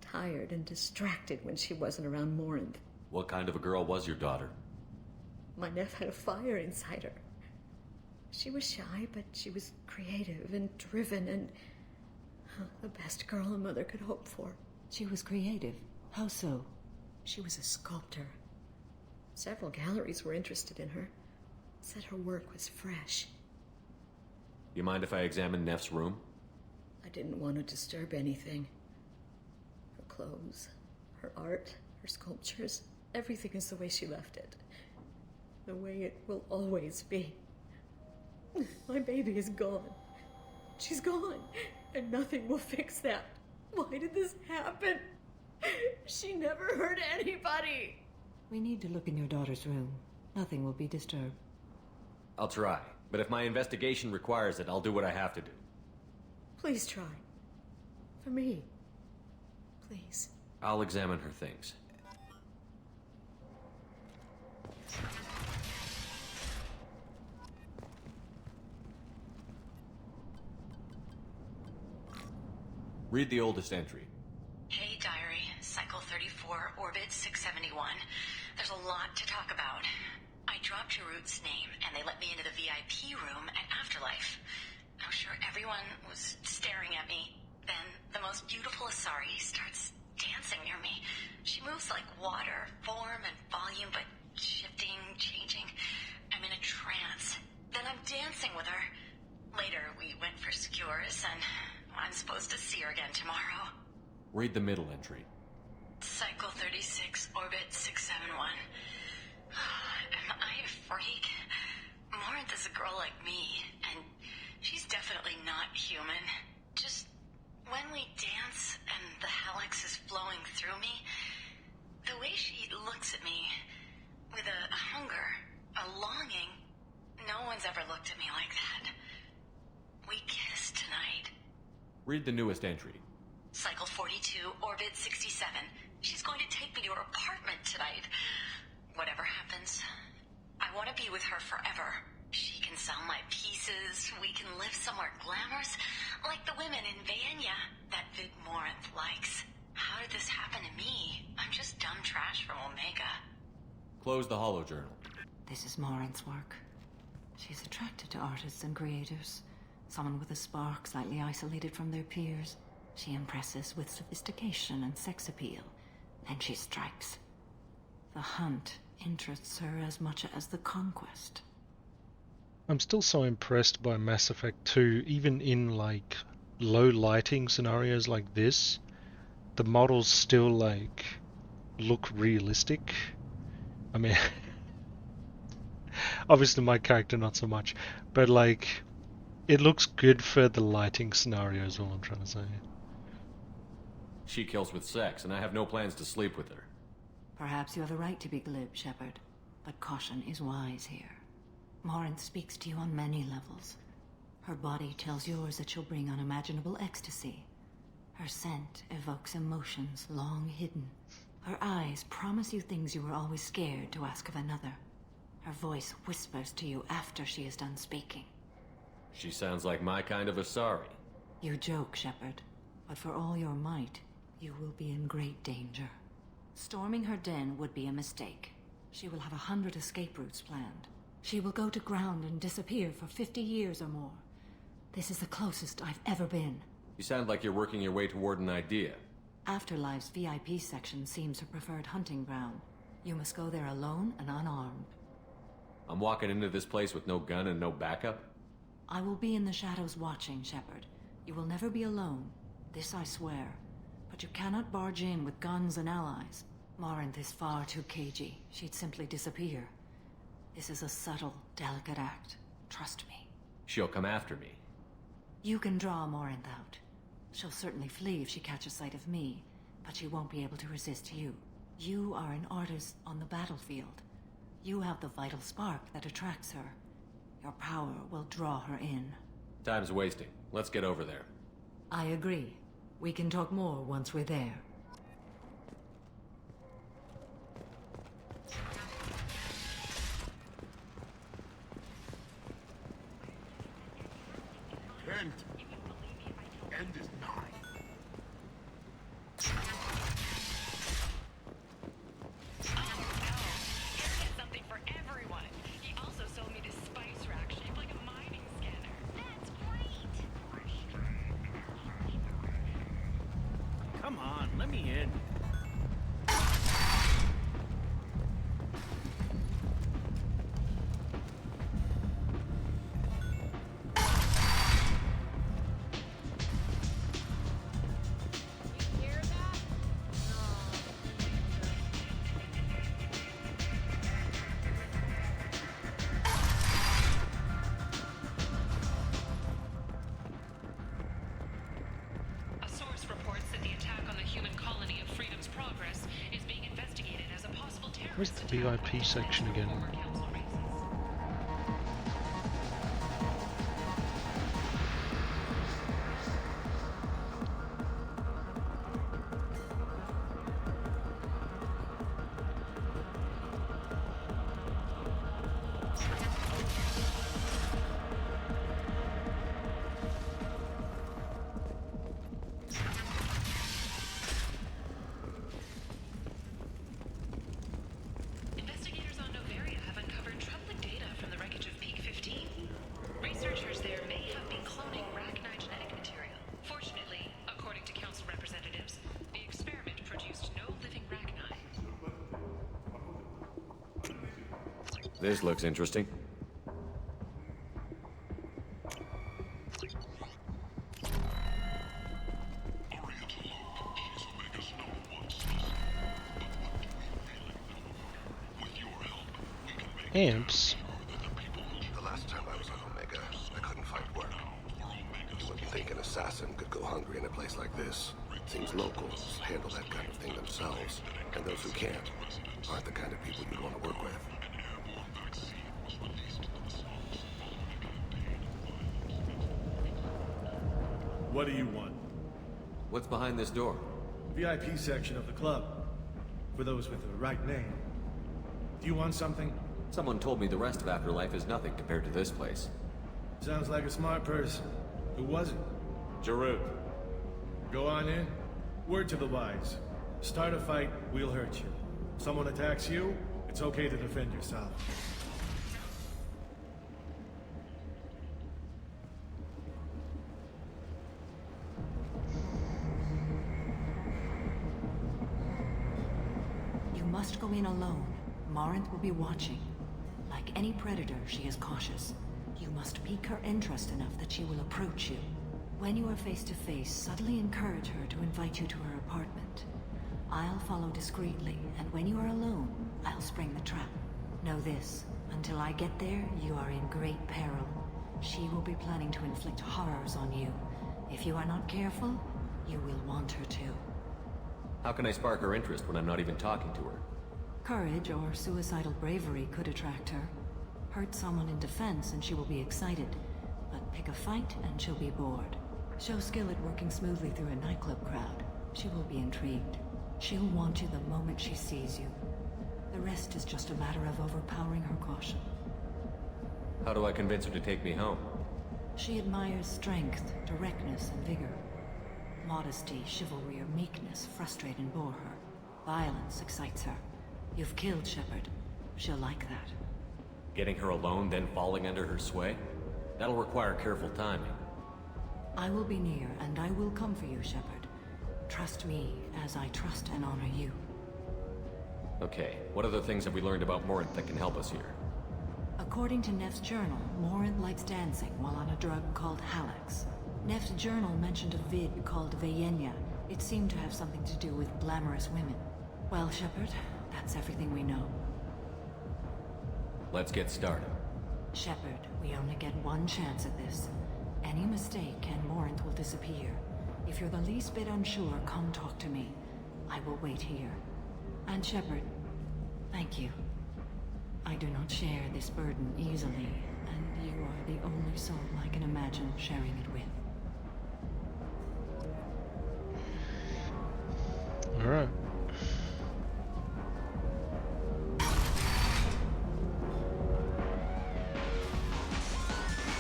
tired and distracted when she wasn't around Morinth. What kind of a girl was your daughter? My nephew had a fire inside her. She was shy, but she was creative and driven and the best girl a mother could hope for. She was creative. How so? She was a sculptor. Several galleries were interested in her. Said her work was fresh. You mind if I examine Neff's room? I didn't want to disturb anything. Her clothes, her art, her sculptures, everything is the way she left it. The way it will always be. My baby is gone. She's gone, and nothing will fix that. Why did this happen? She never hurt anybody. We need to look in your daughter's room. Nothing will be disturbed. I'll try, but if my investigation requires it, I'll do what I have to do. Please try. For me. Please. I'll examine her things. Read the oldest entry. Hey, Diary. Cycle 34, Orbit 671. There's a lot to talk about. I dropped your root's name, and they let me into the VIP room at Afterlife. I'm sure everyone was staring at me. Then, the most beautiful Asari starts dancing near me. She moves like water, form and volume, but shifting, changing. I'm in a trance. Then I'm dancing with her. Later, we went for skewers, and I'm supposed to see her again tomorrow. Read the middle entry. Cycle 36, Orbit 671. Am I a freak? Morinth is a girl like me, and she's definitely not human. Just when we dance and the helix is flowing through me, the way she looks at me with a hunger, a longing, no one's ever looked at me like that. We kiss tonight. Read the newest entry. Cycle 42, Orbit 67. She's going to take me to her apartment tonight. Whatever happens, I want to be with her forever. She can sell my pieces, we can live somewhere glamorous, like the women in Vanya that Vid Morinth likes. How did this happen to me? I'm just dumb trash from Omega. Close the holojournal. This is Morinth's work. She's attracted to artists and creators. Someone with a spark, slightly isolated from their peers. She impresses with sophistication and sex appeal. Then she strikes. The hunt interests her as much as the conquest. I'm still so impressed by Mass Effect 2, even in like low lighting scenarios like this, the models still like look realistic. I mean, obviously my character not so much, but like it looks good for the lighting scenario is all I'm trying to say. She kills with sex, and I have no plans to sleep with her. Perhaps you have a right to be glib, Shepard, but caution is wise here. Morinth speaks to you on many levels. Her body tells yours that she'll bring unimaginable ecstasy. Her scent evokes emotions long hidden. Her eyes promise you things you were always scared to ask of another. Her voice whispers to you after she is done speaking. She sounds like my kind of Asari. You joke, Shepard, but for all your might, you will be in great danger. Storming her den would be a mistake. She will have 100 escape routes planned. She will go to ground and disappear for 50 years or more. This is the closest I've ever been. You sound like you're working your way toward an idea. Afterlife's VIP section seems her preferred hunting ground. You must go there alone and unarmed. I'm walking into this place with no gun and no backup? I will be in the shadows watching, Shepard. You will never be alone. This I swear. But you cannot barge in with guns and allies. Morinth is far too cagey. She'd simply disappear. This is a subtle, delicate act. Trust me. She'll come after me. You can draw Morinth out. She'll certainly flee if she catches sight of me, but she won't be able to resist you. You are an artist on the battlefield. You have the vital spark that attracts her. Your power will draw her in. Time's wasting. Let's get over there. I agree. We can talk more once we're there. End. End is nigh. Something for everyone. He also sold me this spice rack shaped like a mining scanner. That's great. Come on, let Where's the VIP section again? This looks interesting. Amps? The last time I was on Omega, I couldn't find work. You wouldn't think an assassin could go hungry in a place like this. Seems locals handle that kind of thing themselves, and those who can't aren't the kind of people you'd want to work with. What do you want? What's behind this door? VIP section of the club. For those with the right name. Do you want something? Someone told me the rest of Afterlife is nothing compared to this place. Sounds like a smart person. Who was it? Jarut. Go on in. Word to the wise. Start a fight, we'll hurt you. Someone attacks you, it's okay to defend yourself. You must go in alone. Morinth will be watching. Like any predator, she is cautious. You must pique her interest enough that she will approach you. When you are face to face, subtly encourage her to invite you to her apartment. I'll follow discreetly, and when you are alone, I'll spring the trap. Know this, until I get there, you are in great peril. She will be planning to inflict horrors on you. If you are not careful, you will want her to. How can I spark her interest when I'm not even talking to her? Courage or suicidal bravery could attract her. Hurt someone in defense and she will be excited. But pick a fight and she'll be bored. Show skill at working smoothly through a nightclub crowd. She will be intrigued. She'll want you the moment she sees you. The rest is just a matter of overpowering her caution. How do I convince her to take me home? She admires strength, directness, and vigor. Modesty, chivalry, or meekness frustrate and bore her. Violence excites her. You've killed Shepard. She'll like that. Getting her alone, then falling under her sway? That'll require careful timing. I will be near, and I will come for you, Shepard. Trust me, as I trust and honor you. Okay, what other things have we learned about Morinth that can help us here? According to Neff's journal, Morinth likes dancing while on a drug called Halax. Neff's journal mentioned a vid called Vayenya. It seemed to have something to do with glamorous women. Well, Shepard, that's everything we know. Let's get started. Shepard, we only get one chance at this. Any mistake and Morinth will disappear. If you're the least bit unsure, come talk to me. I will wait here. And Shepard, thank you. I do not share this burden easily, and you are the only soul I can imagine sharing it with. All right.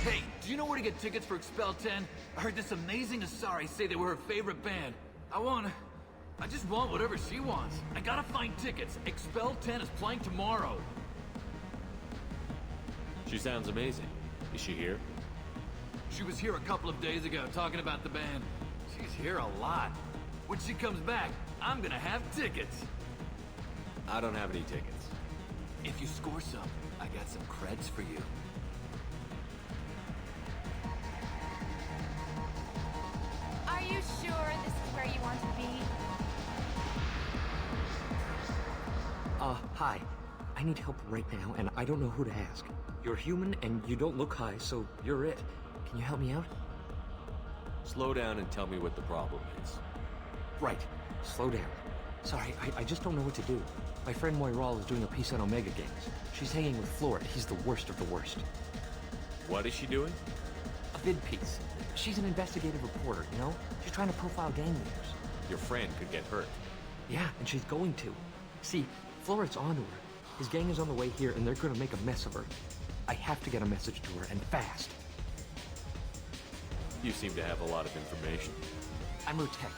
Hey, do you know where to get tickets for Expel 10? I heard this amazing Asari say they were her favorite band. I just want whatever she wants. I gotta find tickets. Expel 10 is playing tomorrow. She sounds amazing. Is she here? She was here a couple of days ago talking about the band. She's here a lot. When she comes back, I'm gonna have tickets. I don't have any tickets. If you score some, I got some creds for you. Are you sure this is where you want to be? Hi. I need help right now, and I don't know who to ask. You're human, and you don't look high, so you're it. Can you help me out? Slow down and tell me what the problem is. Right. Slow down. Sorry, I just don't know what to do. My friend Moiral is doing a piece on Omega gangs. She's hanging with Florid. He's the worst of the worst. What is she doing? A vid piece. She's an investigative reporter, you know? She's trying to profile gang leaders. Your friend could get hurt. Yeah, and she's going to. See, Florid's onto her. His gang is on the way here, and they're gonna make a mess of her. I have to get a message to her, and fast. You seem to have a lot of information. I'm her tech.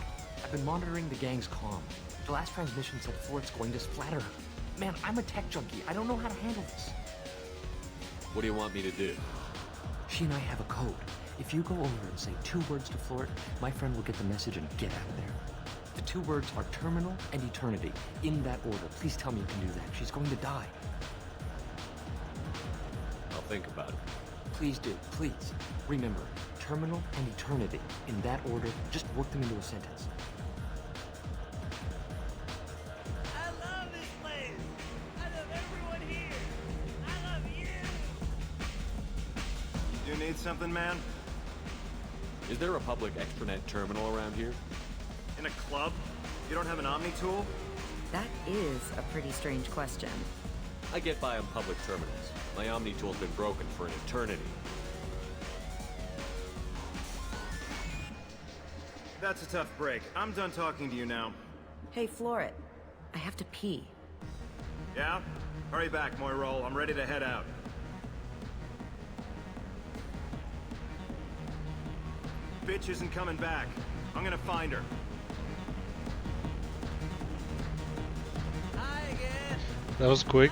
I've been monitoring the gang's comm. The last transmission said Florid's going to splatter her. Man, I'm a tech junkie. I don't know how to handle this. What do you want me to do? She and I have a code. If you go over and say 2 words to Florid, my friend will get the message and get out of there. The 2 words are terminal and eternity. In that order. Please tell me you can do that. She's going to die. I'll think about it. Please do. Please. Remember, terminal and eternity. In that order, just work them into a sentence. I love this place. I love everyone here. I love you. You need something, man? Is there a public extranet terminal around here? In a club? You don't have an Omni tool? That is a pretty strange question. I get by on public terminals. My Omni tool's been broken for an eternity. That's a tough break. I'm done talking to you now. Hey, Florid. I have to pee. Yeah? Hurry back, Moiral. I'm ready to head out. Bitch isn't coming back. I'm gonna find her. Hi again. That was quick.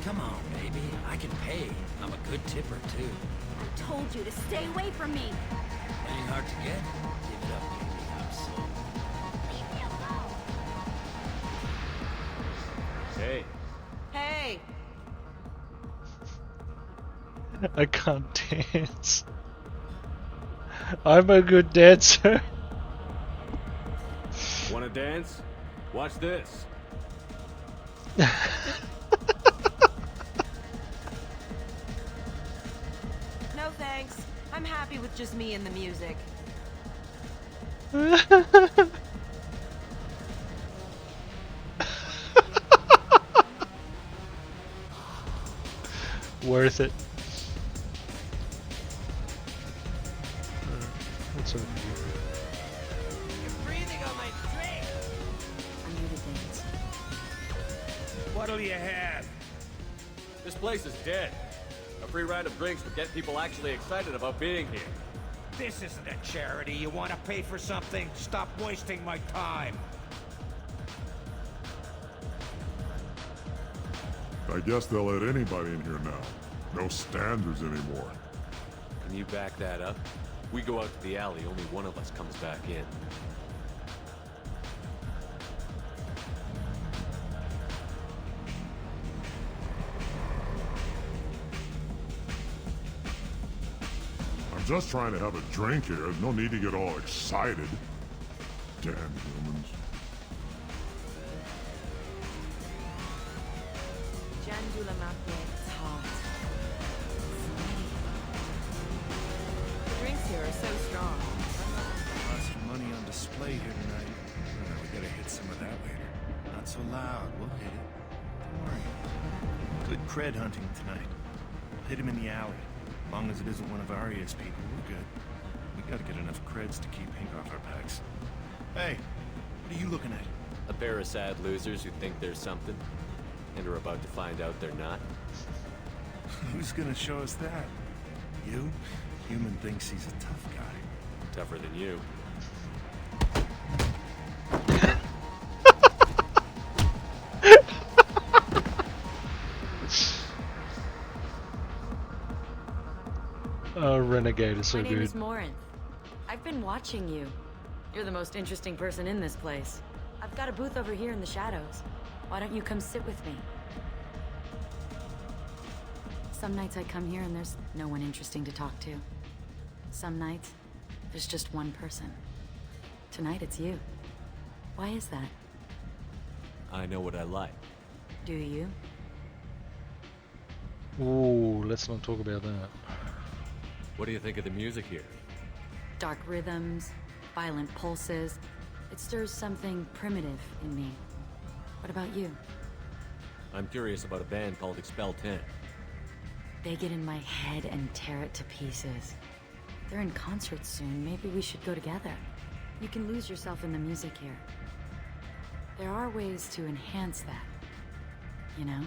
Come on, baby. I can pay. I'm a good tipper, too. I told you to stay away from me. Ain't hard to get. Give it up, baby. I'm slow. Hey. Hey! I can't dance. I'm a good dancer. Wanna dance? Watch this. No thanks. I'm happy with just me and the music. Worth it. What's over here? You're breathing on my drink. I'm here to dance. What'll you have? This place is dead. A free round of drinks would get people actually excited about being here. This isn't a charity. You want to pay for something? Stop wasting my time. I guess they'll let anybody in here now. No standards anymore. Can you back that up? We go out to the alley, only one of us comes back in. I'm just trying to have a drink here. No need to get all excited. Damn humans. Jandula Mapne, it's hot. The drinks here are so strong. Lots of money on display here tonight. We gotta hit some of that later. Not so loud. We'll hit it. Don't worry. Good cred hunting tonight. We'll hit him in the alley. As long as it isn't one of Arya's people, we're good. We gotta get enough creds to keep Hank off our backs. Hey, what are you looking at? A pair of sad losers who think they're something, and are about to find out they're not. Who's gonna show us that? You? Human thinks he's a tough guy. Tougher than you. Oh, Renegade is so My name good. is Morin. I've been watching you. You're the most interesting person in this place. I've got a booth over here in the shadows. Why don't you come sit with me? Some nights I come here and there's no one interesting to talk to. Some nights, there's just one person. Tonight it's you. Why is that? I know what I like. Do you? Ooh, let's not talk about that. What do you think of the music here? Dark rhythms, violent pulses. It stirs something primitive in me. What about you? I'm curious about a band called Expel 10. They get in my head and tear it to pieces. They're in concert soon. Maybe we should go together. You can lose yourself in the music here. There are ways to enhance that. You know?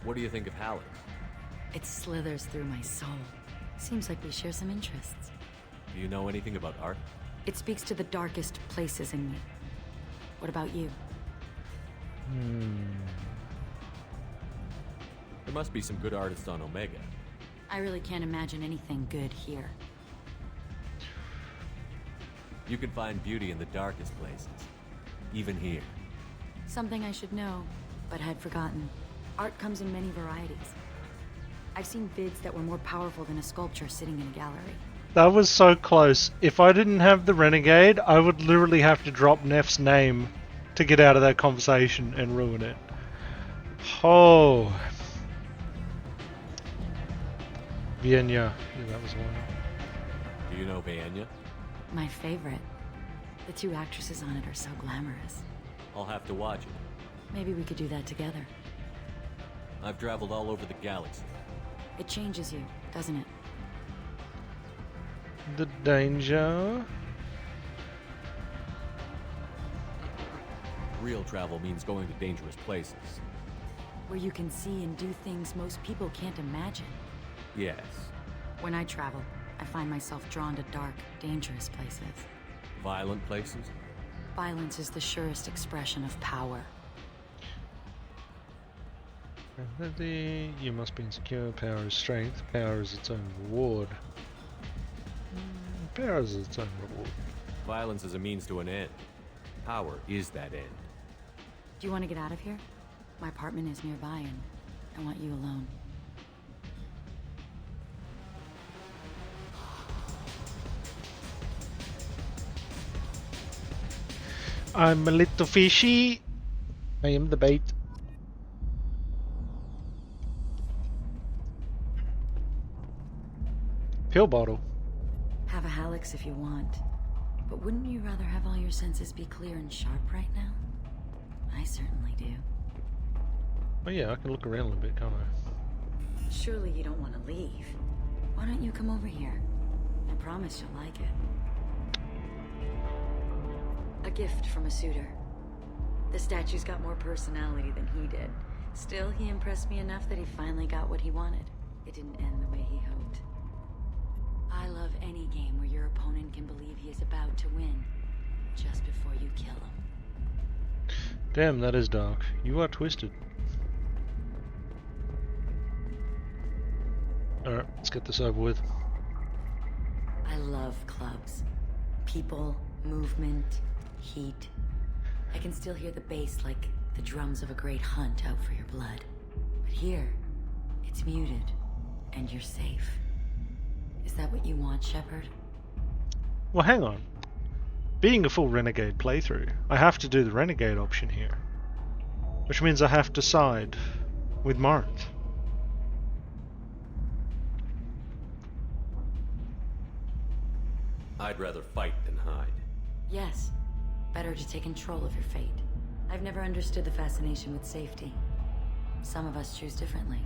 What do you think of Halleck? It slithers through my soul. Seems like we share some interests. Do you know anything about art? It speaks to the darkest places in me. What about you? There must be some good artists on Omega. I really can't imagine anything good here. You can find beauty in the darkest places. Even here. Something I should know, but had forgotten. Art comes in many varieties. I've seen vids that were more powerful than a sculpture sitting in a gallery. That was so close. If I didn't have the Renegade, I would literally have to drop Neff's name to get out of that conversation and ruin it. Oh. Vienna. Yeah, that was one. Do you know Vienna? My favorite. The two actresses on it are so glamorous. I'll have to watch it. Maybe we could do that together. I've traveled all over the galaxy. It changes you, doesn't it? The danger. Real travel means going to dangerous places. Where you can see and do things most people can't imagine. Yes. When I travel, I find myself drawn to dark, dangerous places. Violent places? Violence is the surest expression of power. You must be insecure. Power is strength. Power is its own reward. Power is its own reward. Violence is a means to an end. Power is that end. Do you want to get out of here? My apartment is nearby and I want you alone. I'm a little fishy. I am the bait. Pill bottle. Have a Hallex if you want. But wouldn't you rather have all your senses be clear and sharp right now? I certainly do. Oh yeah, I can look around a little bit, can't I? Surely you don't want to leave. Why don't you come over here? I promise you'll like it. A gift from a suitor. The statue's got more personality than he did. Still, he impressed me enough that he finally got what he wanted. It didn't end the way he hoped. I love any game where your opponent can believe he is about to win, just before you kill him. Damn, that is dark. You are twisted. Alright, let's get this over with. I love clubs. People, movement, heat. I can still hear the bass like the drums of a great hunt out for your blood. But here, it's muted, and you're safe. Is that what you want, Shepard? Well, hang on. Being a full Renegade playthrough, I have to do the Renegade option here. Which means I have to side with Marth. I'd rather fight than hide. Yes. Better to take control of your fate. I've never understood the fascination with safety. Some of us choose differently.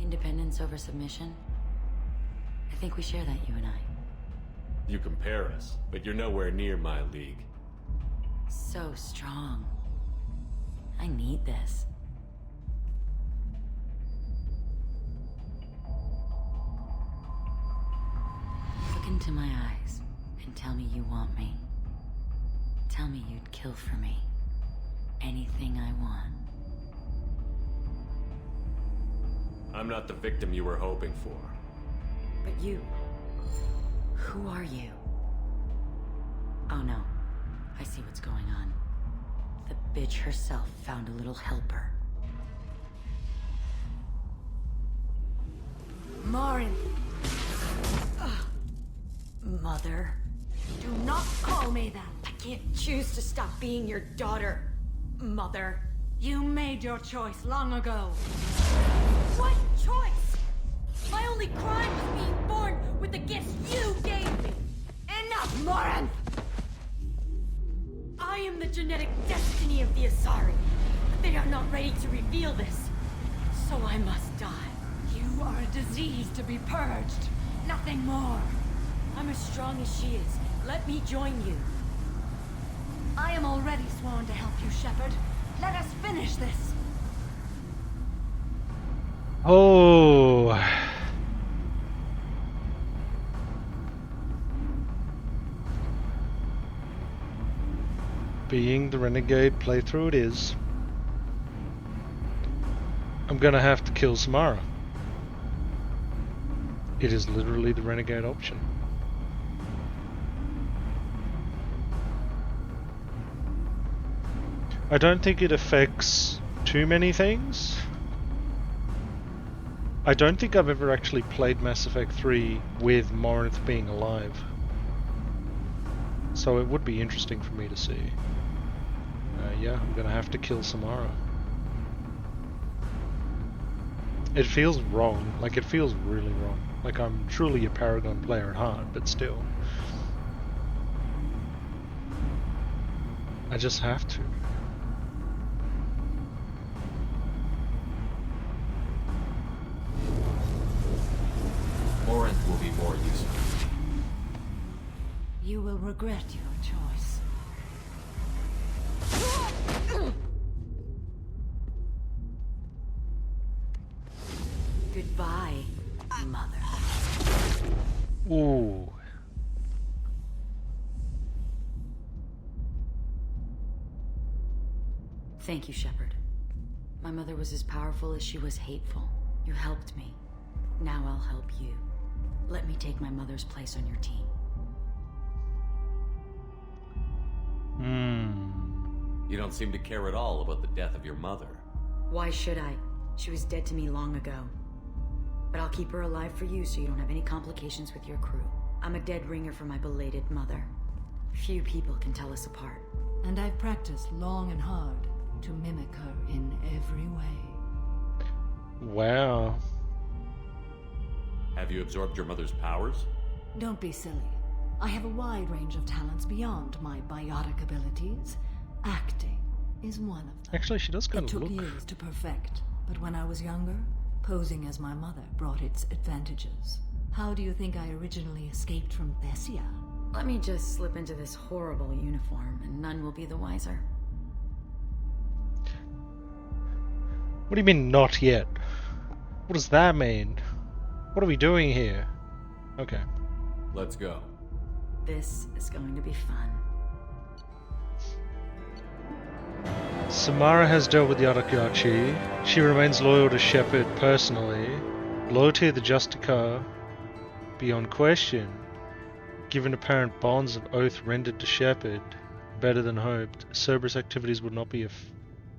Independence over submission? I think we share that, you and I. You compare us, but you're nowhere near my league. So strong. I need this. Look into my eyes and tell me you want me. Tell me you'd kill for me. Anything I want. I'm not the victim you were hoping for. But you... Who are you? Oh no. I see what's going on. The bitch herself found a little helper. Marin! Mother. Do not call me that! I can't choose to stop being your daughter, Mother. You made your choice long ago. What choice? My only crime was being born with the gifts you gave me. Enough, Morin! genetic destiny of the Asari. But they are not ready to reveal this. So I must die. You are a disease to be purged. Nothing more. I'm as strong as she is. Let me join you. I am already sworn to help you, Shepard. Let us finish this. Oh. Being the Renegade playthrough it is. I'm gonna have to kill Samara. It is literally the Renegade option. I don't think it affects too many things. I don't think I've ever actually played Mass Effect 3 with Morinth being alive. So it would be interesting for me to see. Yeah, I'm gonna have to kill Samara. It feels wrong. Like, it feels really wrong. Like, I'm truly a Paragon player at heart, but still. I just have to. Morinth will be more useful. You will regret your choice. Goodbye, Mother. Ooh. Thank you, Shepard. My mother was as powerful as she was hateful. You helped me. Now I'll help you. Let me take my mother's place on your team. You don't seem to care at all about the death of your mother. Why should I? She was dead to me long ago. But I'll keep her alive for you so you don't have any complications with your crew. I'm a dead ringer for my belated mother. Few people can tell us apart. And I've practiced long and hard to mimic her in every way. Wow. Have you absorbed your mother's powers? Don't be silly. I have a wide range of talents beyond my biotic abilities. Acting is one of them. Actually, she does kind of look... It took years to perfect, but when I was younger, posing as my mother brought its advantages. How do you think I originally escaped from Thessia? Let me just slip into this horrible uniform, and none will be the wiser. What do you mean, not yet? What does that mean? What are we doing here? Okay. Let's go. This is going to be fun. Samara has dealt with the Arakachi. She remains loyal to Shepard personally. Loyalty of the Justicar beyond question. Given apparent bonds of oath rendered to Shepard, better than hoped, Cerberus activities would not be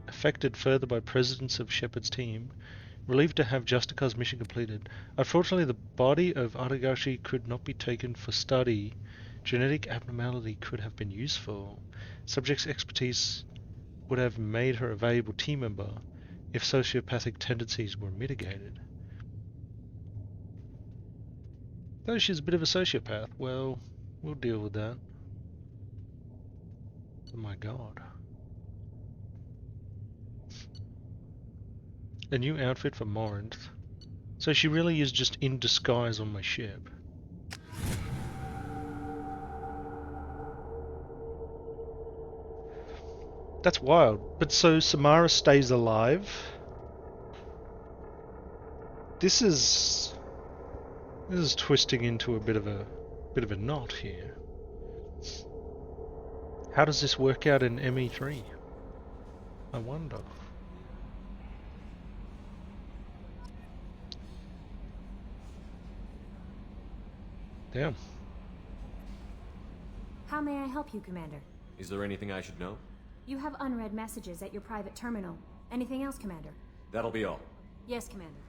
affected further by presence of Shepard's team. Relieved to have Justicar's mission completed. Unfortunately, the body of Aragashi could not be taken for study. Genetic abnormality could have been useful. Subject's expertise would have made her a valuable team member if sociopathic tendencies were mitigated. Though she's a bit of a sociopath, well, we'll deal with that. Oh my god. A new outfit for Morinth. So she really is just in disguise on my ship. That's wild. But so Samara stays alive? This is twisting into a bit of a knot here. How does this work out in ME3? I wonder. Damn. How may I help you, Commander? Is there anything I should know? You have unread messages at your private terminal. Anything else, Commander? That'll be all. Yes, Commander.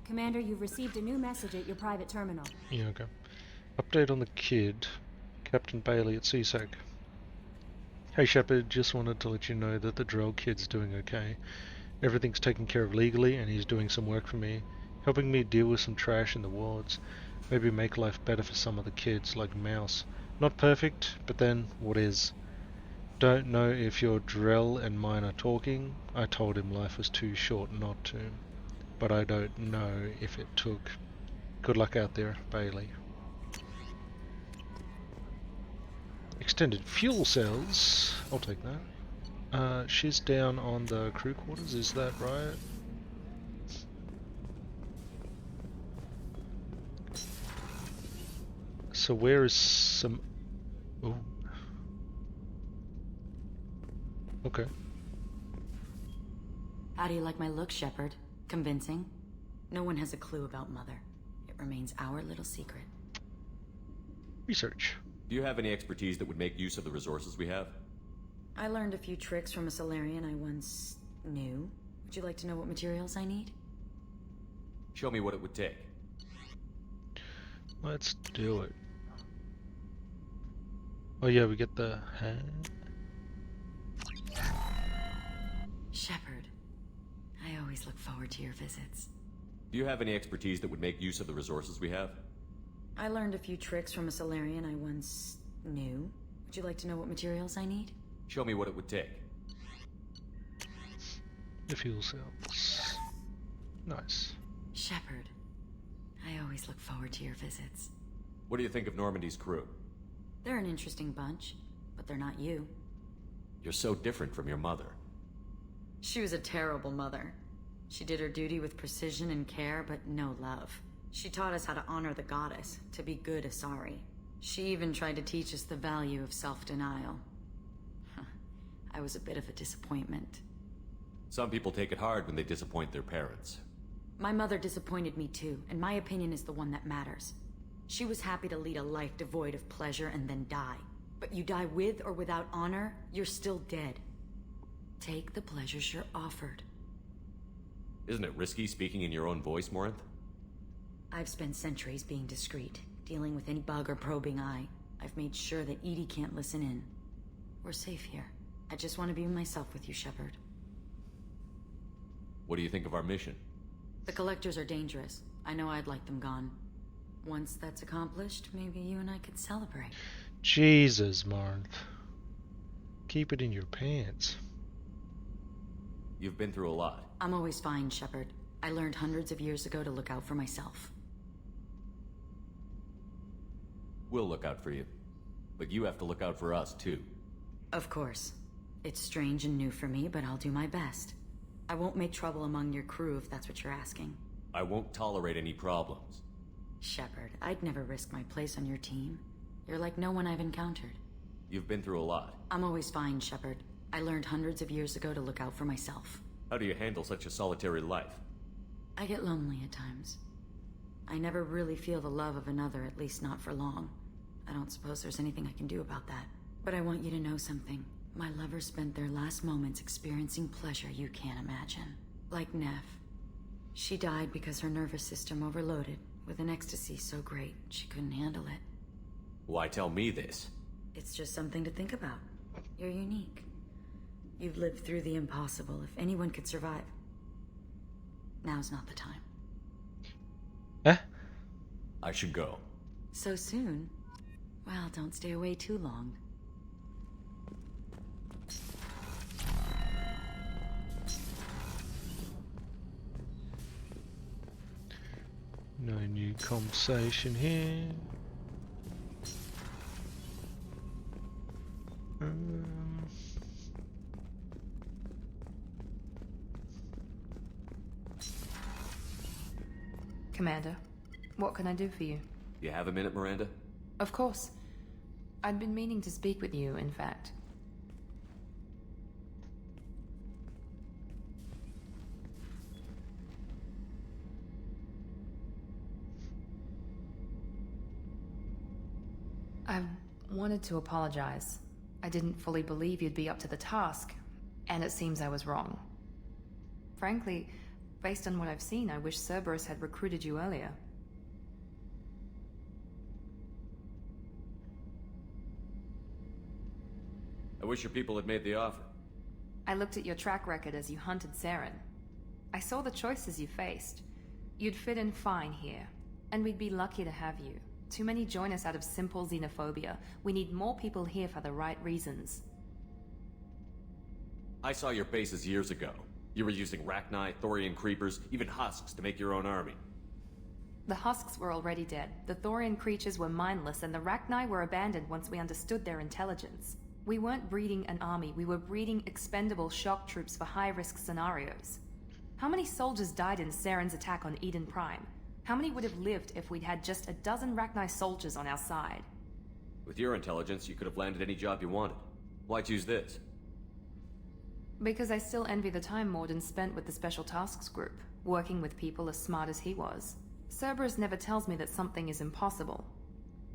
Commander, you've received a new message at your private terminal. Yeah, okay. Update on the kid. Captain Bailey at CSEC. Hey Shepard, just wanted to let you know that the Drell kid's doing okay. Everything's taken care of legally and he's doing some work for me, helping me deal with some trash in the wards. Maybe make life better for some of the kids, like Mouse. Not perfect, but then, what is? Don't know if your Drell and mine are talking. I told him life was too short not to. But I don't know if it took. Good luck out there, Bailey. Extended fuel cells. I'll take that. She's down on the crew quarters, is that right? So where is some... Oh. Okay. How do you like my look, Shepard? Convincing? No one has a clue about Mother. It remains our little secret. Research. Do you have any expertise that would make use of the resources we have? I learned a few tricks from a Solarian I once knew. Would you like to know what materials I need? Show me what it would take. Let's do it. Oh yeah, we get the hand. Shepard, I always look forward to your visits. Do you have any expertise that would make use of the resources we have? I learned a few tricks from a Solarian I once knew. Would you like to know what materials I need? Show me what it would take. The fuel cells. Nice. Shepard, I always look forward to your visits. What do you think of Normandy's crew? They're an interesting bunch, but they're not you. You're so different from your mother. She was a terrible mother. She did her duty with precision and care, but no love. She taught us how to honor the goddess, to be good Asari. She even tried to teach us the value of self-denial. I was a bit of a disappointment. Some people take it hard when they disappoint their parents. My mother disappointed me too, and my opinion is the one that matters. She was happy to lead a life devoid of pleasure and then die. But you die with or without honor, you're still dead. Take the pleasures you're offered. Isn't it risky speaking in your own voice, Morinth? I've spent centuries being discreet, dealing with any bug or probing eye. I've made sure that Edie can't listen in. We're safe here. I just want to be myself with you, Shepard. What do you think of our mission? The Collectors are dangerous. I know I'd like them gone. Once that's accomplished, maybe you and I could celebrate. Jesus, Marth. Keep it in your pants. You've been through a lot. I'm always fine, Shepard. I learned hundreds of years ago to look out for myself. We'll look out for you. But you have to look out for us, too. Of course. It's strange and new for me, but I'll do my best. I won't make trouble among your crew if that's what you're asking. I won't tolerate any problems. Shepard, I'd never risk my place on your team. You're like no one I've encountered. You've been through a lot. I'm always fine, Shepard. I learned hundreds of years ago to look out for myself. How do you handle such a solitary life? I get lonely at times. I never really feel the love of another, at least not for long. I don't suppose there's anything I can do about that. But I want you to know something. My lovers spent their last moments experiencing pleasure you can't imagine. Like Neff. She died because her nervous system overloaded, with an ecstasy so great she couldn't handle it. Why tell me this? It's just something to think about. You're unique. You've lived through the impossible. If anyone could survive, now's not the time. I should go. So soon? Well, don't stay away too long. No new conversation here. Commander, what can I do for you? You have a minute, Miranda? Of course. I'd been meaning to speak with you, in fact. I wanted to apologize. I didn't fully believe you'd be up to the task, and it seems I was wrong. Frankly, based on what I've seen, I wish Cerberus had recruited you earlier. I wish your people had made the offer. I looked at your track record as you hunted Saren. I saw the choices you faced. You'd fit in fine here, and we'd be lucky to have you. Too many join us out of simple xenophobia. We need more people here for the right reasons. I saw your bases years ago. You were using Rachni, Thorian creepers, even husks to make your own army. The husks were already dead, the Thorian creatures were mindless, and the Rachni were abandoned once we understood their intelligence. We weren't breeding an army, we were breeding expendable shock troops for high-risk scenarios. How many soldiers died in Saren's attack on Eden Prime? How many would have lived if we'd had just a dozen Rachni soldiers on our side? With your intelligence, you could have landed any job you wanted. Why choose this? Because I still envy the time Morden spent with the Special Tasks Group, working with people as smart as he was. Cerberus never tells me that something is impossible.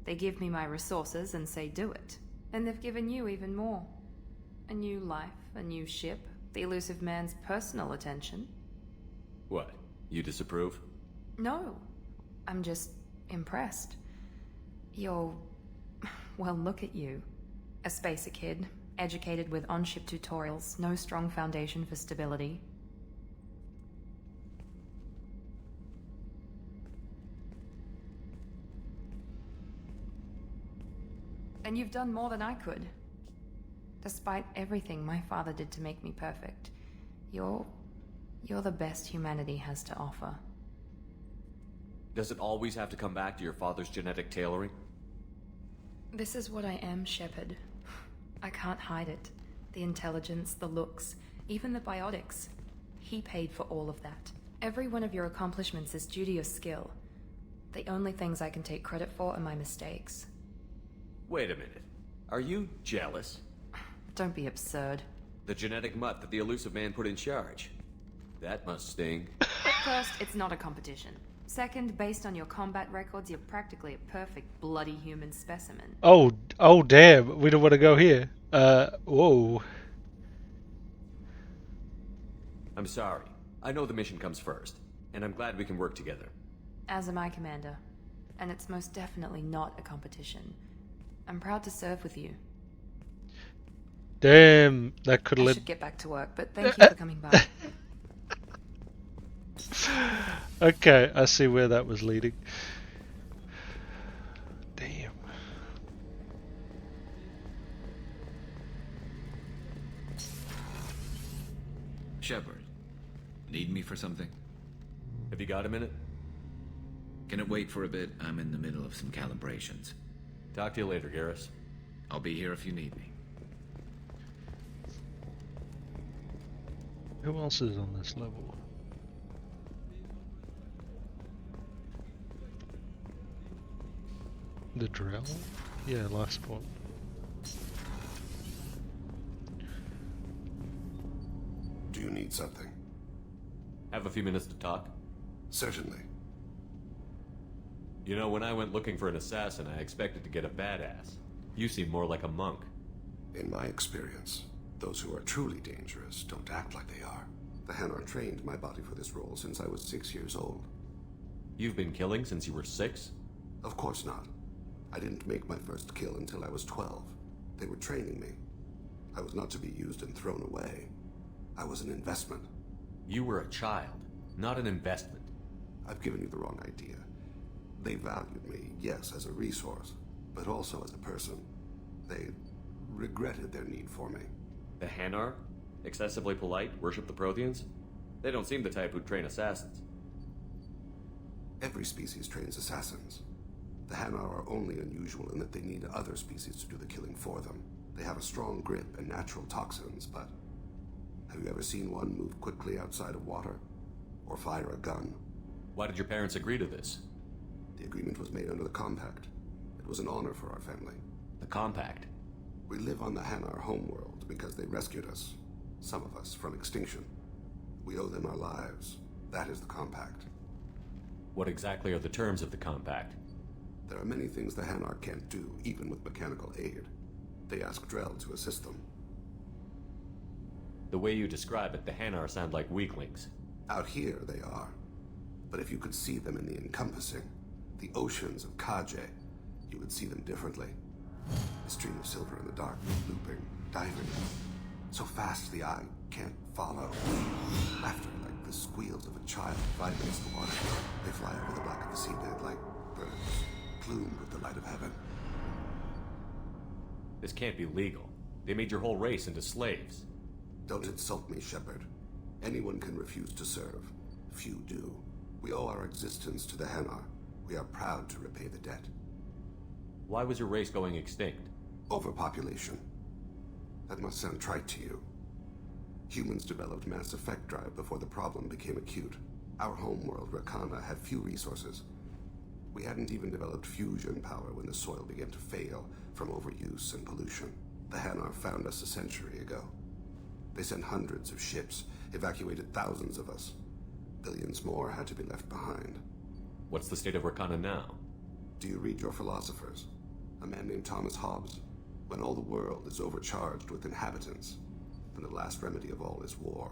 They give me my resources and say do it. And they've given you even more. A new life, a new ship, the elusive man's personal attention. What? You disapprove? No. I'm just impressed. You're... well, look at you. A spacer kid, educated with on-ship tutorials, no strong foundation for stability. And you've done more than I could. Despite everything my father did to make me perfect, you're the best humanity has to offer. Does it always have to come back to your father's genetic tailoring? This is what I am, Shepard. I can't hide it. The intelligence, the looks, even the biotics. He paid for all of that. Every one of your accomplishments is due to your skill. The only things I can take credit for are my mistakes. Wait a minute. Are you jealous? Don't be absurd. The genetic mutt that the elusive man put in charge. That must sting. First, it's not a competition. Second, based on your combat records, you're practically a perfect bloody human specimen. Oh damn, we don't want to go here. Whoa. I'm sorry. I know the mission comes first, and I'm glad we can work together. As am I, Commander. And it's most definitely not a competition. I'm proud to serve with you. Damn, that could have I led... should get back to work, but thank you for coming by. Okay, I see where that was leading. Damn. Shepard, need me for something? Have you got a minute? Can it wait for a bit? I'm in the middle of some calibrations. Talk to you later, Garrus. I'll be here if you need me. Who else is on this level? The Drow? Yeah, last one. Do you need something? Have a few minutes to talk? Certainly. You know, when I went looking for an assassin, I expected to get a badass. You seem more like a monk. In my experience, those who are truly dangerous don't act like they are. The Hanar trained my body for this role since I was 6 years old. You've been killing since you were 6? Of course not. I didn't make my first kill until I was 12. They were training me. I was not to be used and thrown away. I was an investment. You were a child, not an investment. I've given you the wrong idea. They valued me, yes, as a resource, but also as a person. They regretted their need for me. The Hanar? Excessively polite, worship the Protheans? They don't seem the type who'd train assassins. Every species trains assassins. The Hanar are only unusual in that they need other species to do the killing for them. They have a strong grip and natural toxins, but have you ever seen one move quickly outside of water? Or fire a gun? Why did your parents agree to this? The agreement was made under the Compact. It was an honor for our family. The Compact? We live on the Hanar homeworld because they rescued us. Some of us from extinction. We owe them our lives. That is the Compact. What exactly are the terms of the Compact? There are many things the Hanar can't do, even with mechanical aid. They ask Drell to assist them. The way you describe it, the Hanar sound like weaklings. Out here, they are. But if you could see them in the encompassing, the oceans of Kaje, you would see them differently. A stream of silver in the dark, looping, diving. So fast the eye can't follow. Laughter like the squeals of a child vibrates the water. They fly over the black of the seabed like birds, plumed with the light of heaven. This can't be legal. They made your whole race into slaves. Don't insult me, Shepard. Anyone can refuse to serve. Few do. We owe our existence to the Hanar. We are proud to repay the debt. Why was your race going extinct? Overpopulation. That must sound trite to you. Humans developed mass effect drive before the problem became acute. Our homeworld, Rakana, had few resources. We hadn't even developed fusion power when the soil began to fail from overuse and pollution. The Hanar found us a century ago. They sent hundreds of ships, evacuated thousands of us. Billions more had to be left behind. What's the state of Rakana now? Do you read your philosophers? A man named Thomas Hobbes? When all the world is overcharged with inhabitants, then the last remedy of all is war,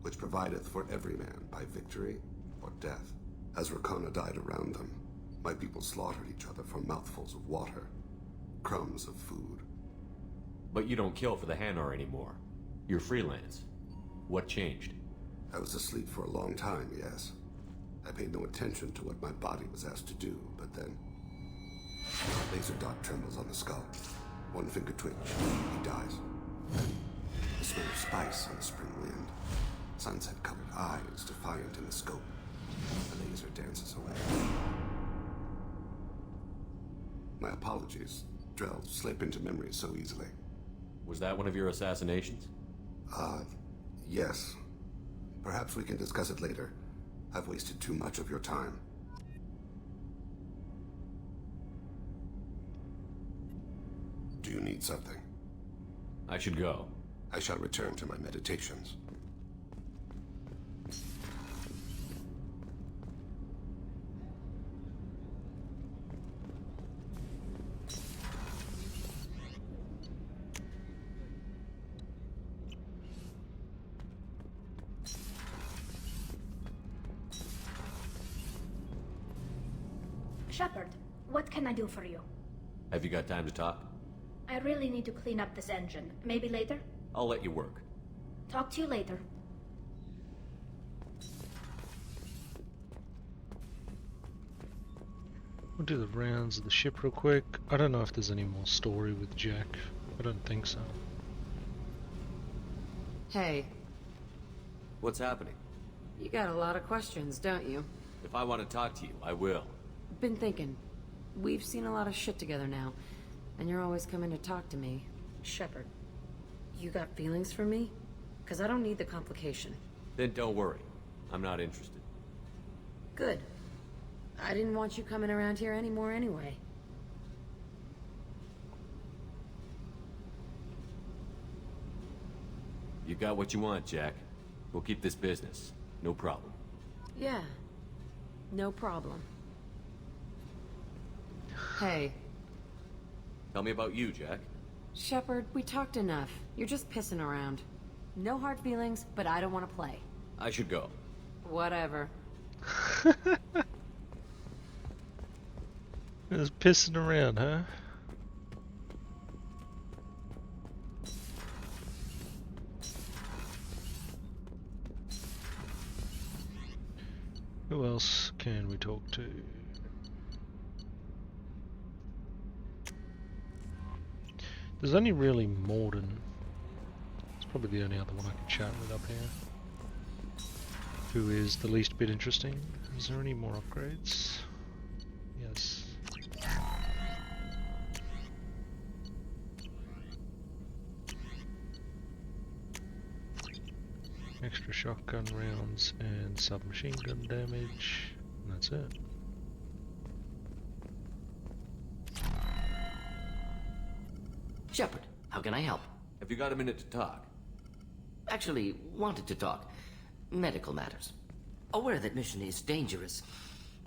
which provideth for every man by victory or death. As Rakana died around them, my people slaughtered each other for mouthfuls of water, crumbs of food. But you don't kill for the Hanar anymore. You're freelance. What changed? I was asleep for a long time, yes. I paid no attention to what my body was asked to do, but then... a laser dot trembles on the skull. One finger twitch, he dies. Then, the smell of spice on the spring wind. Sunset-colored eyes defiant in the scope. The laser dances away. My apologies. Drell slip into memory so easily. Was that one of your assassinations? Yes. Perhaps we can discuss it later. I've wasted too much of your time. Do you need something? I should go. I shall return to my meditations. Shepard, what can I do for you? Have you got time to talk? I really need to clean up this engine. Maybe later? I'll let you work. Talk to you later. We'll do the rounds of the ship real quick. I don't know if there's any more story with Jack. I don't think so. Hey. What's happening? You got a lot of questions, don't you? If I want to talk to you, I will. Been thinking. We've seen a lot of shit together now, and you're always coming to talk to me. Shepard, you got feelings for me? Because I don't need the complication. Then don't worry. I'm not interested. Good. I didn't want you coming around here anymore anyway. You got what you want, Jack. We'll keep this business. No problem. Yeah. No problem. Hey. Tell me about you, Jack. Shepard, we talked enough. You're just pissing around. No hard feelings, but I don't want to play. I should go. Whatever. Just pissing around, huh? Who else can we talk to? There's only really Morden. It's probably the only other one I can chat with up here. Who is the least bit interesting. Is there any more upgrades? Yes. Extra shotgun rounds and submachine gun damage. And that's it. Shepard, how can I help? Have you got a minute to talk? Actually, wanted to talk. Medical matters. Aware that mission is dangerous.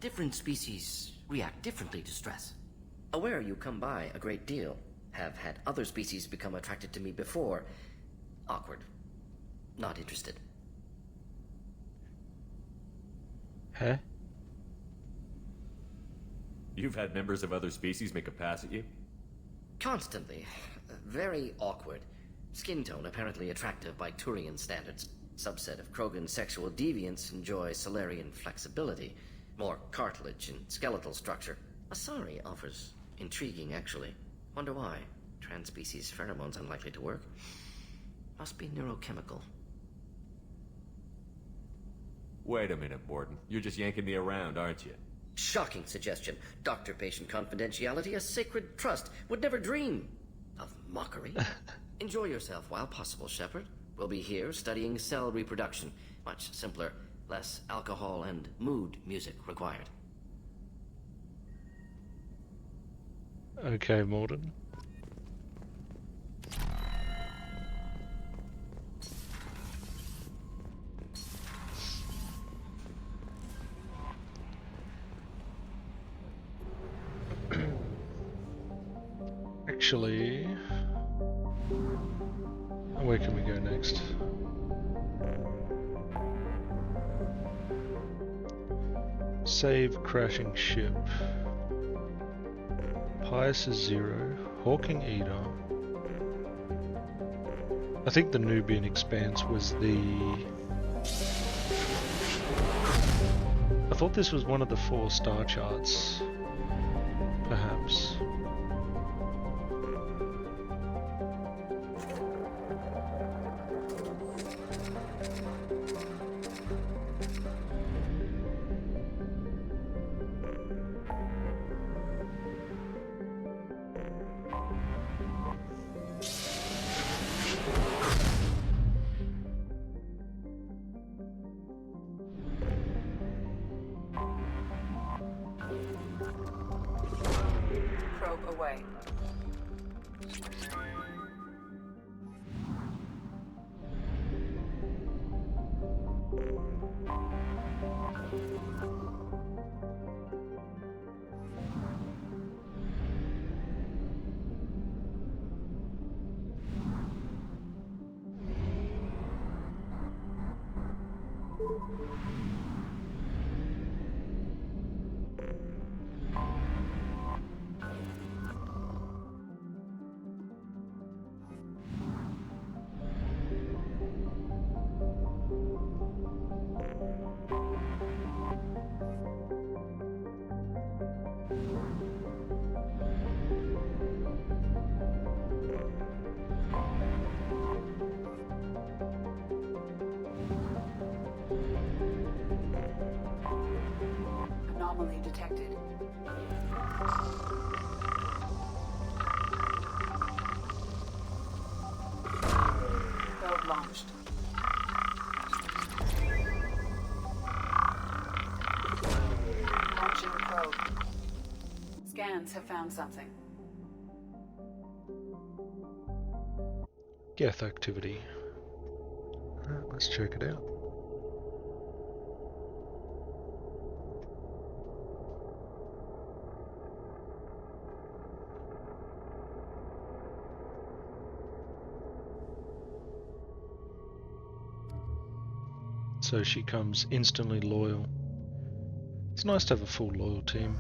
Different species react differently to stress. Aware you come by a great deal. Have had other species become attracted to me before. Awkward. Not interested. Huh? You've had members of other species make a pass at you? Constantly. Very awkward. Skin tone apparently attractive by Turian standards. Subset of Krogan sexual deviants enjoy Solarian flexibility. More cartilage and skeletal structure. Asari offers intriguing, actually. Wonder why. Trans-species pheromones unlikely to work. Must be neurochemical. Wait a minute, Morden. You're just yanking me around, aren't you? Shocking suggestion. Doctor-patient confidentiality, a sacred trust. Would never dream of mockery. Enjoy yourself while possible, Shepard. We'll be here studying cell reproduction. Much simpler, less alcohol and mood music required. Okay, Morden. Actually, where can we go next? Save crashing ship. Pius is 0. Hawking Eater. I think the Nubian Expanse was the... I thought this was one of the 4 star charts. Perhaps. Away. Anomaly detected. Probe launched. Launching probe. Scans have found something. Geth activity. Let's check it out. So she comes instantly loyal. It's nice to have a full loyal team.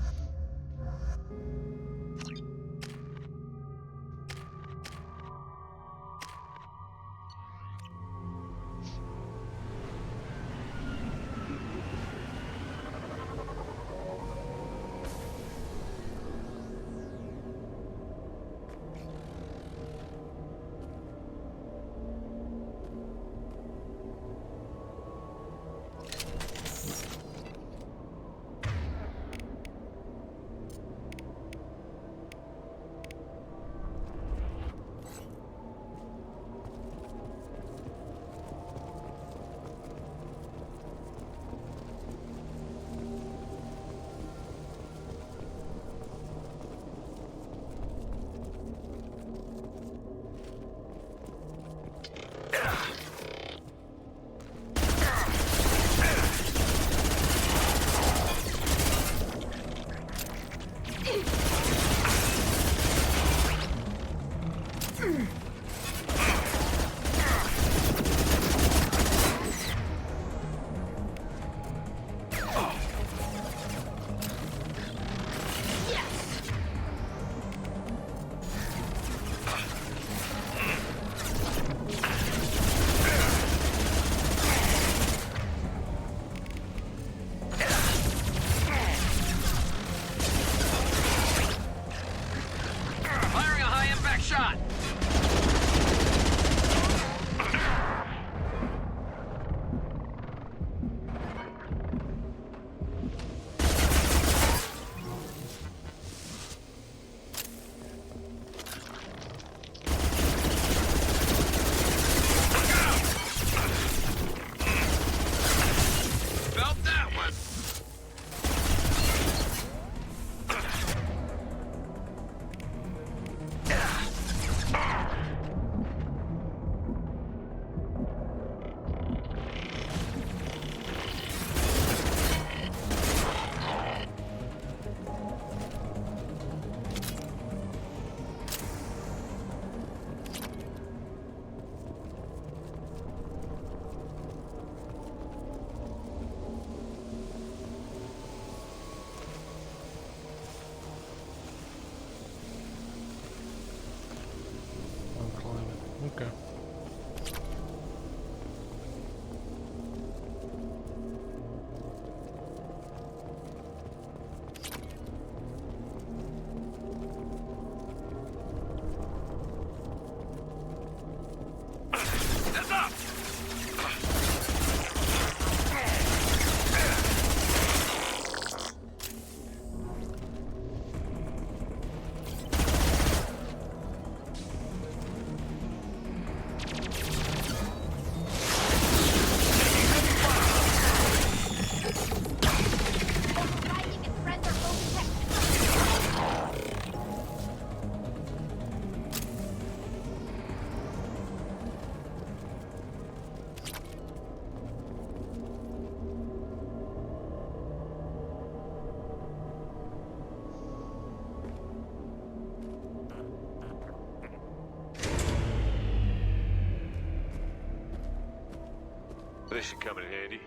This should come in handy.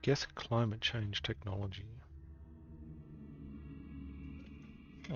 Guess climate change technology. Oh.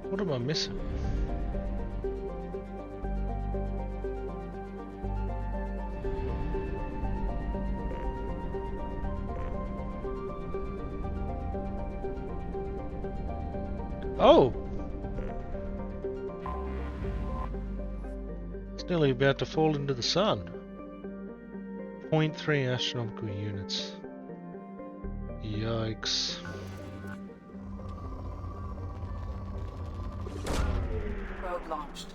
What am I missing? Oh! It's nearly about to fall into the sun. 0.3 astronomical units. Yikes. Probe launched.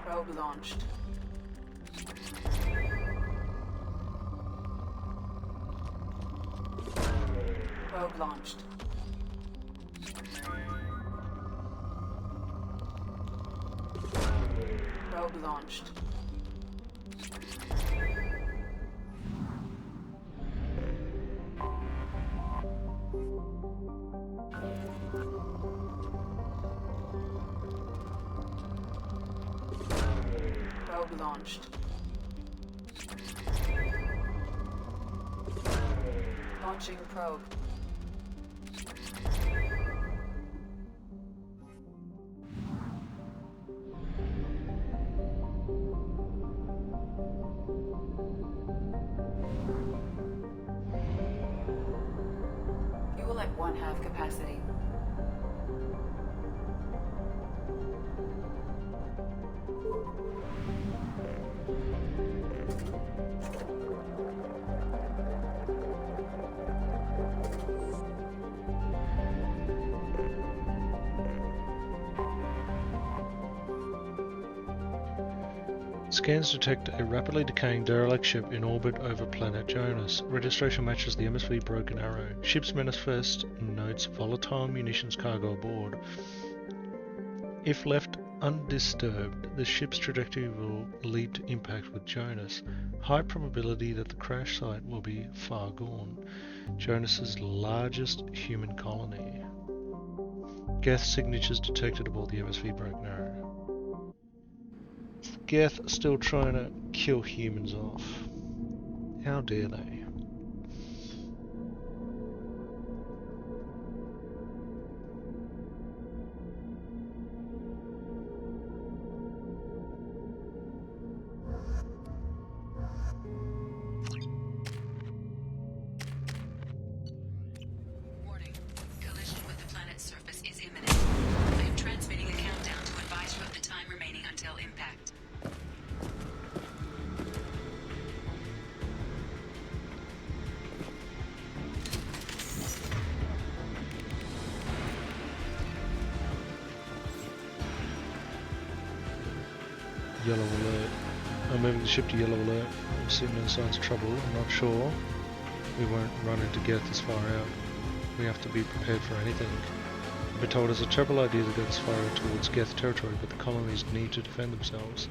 Probe launched. Probe launched. Probe launched. Probe launched. Launching probe. Fuel at 1/2 capacity. Scans detect a rapidly decaying derelict ship in orbit over planet Jonas. Registration matches the MSV Broken Arrow. Ship's manifest notes volatile munitions cargo aboard. If left undisturbed, the ship's trajectory will lead to impact with Jonas. High probability that the crash site will be far gone. Jonas's largest human colony. Geth signatures detected aboard the MSV Broken Arrow. Geth still trying to kill humans off. How dare they? Yellow alert. I'm moving the ship to yellow alert. I'm seeing no signs of trouble. I'm not sure we won't run into Geth this far out. We have to be prepared for anything. I've been told it's a terrible idea to go this far out towards Geth territory, but the colonies need to defend themselves.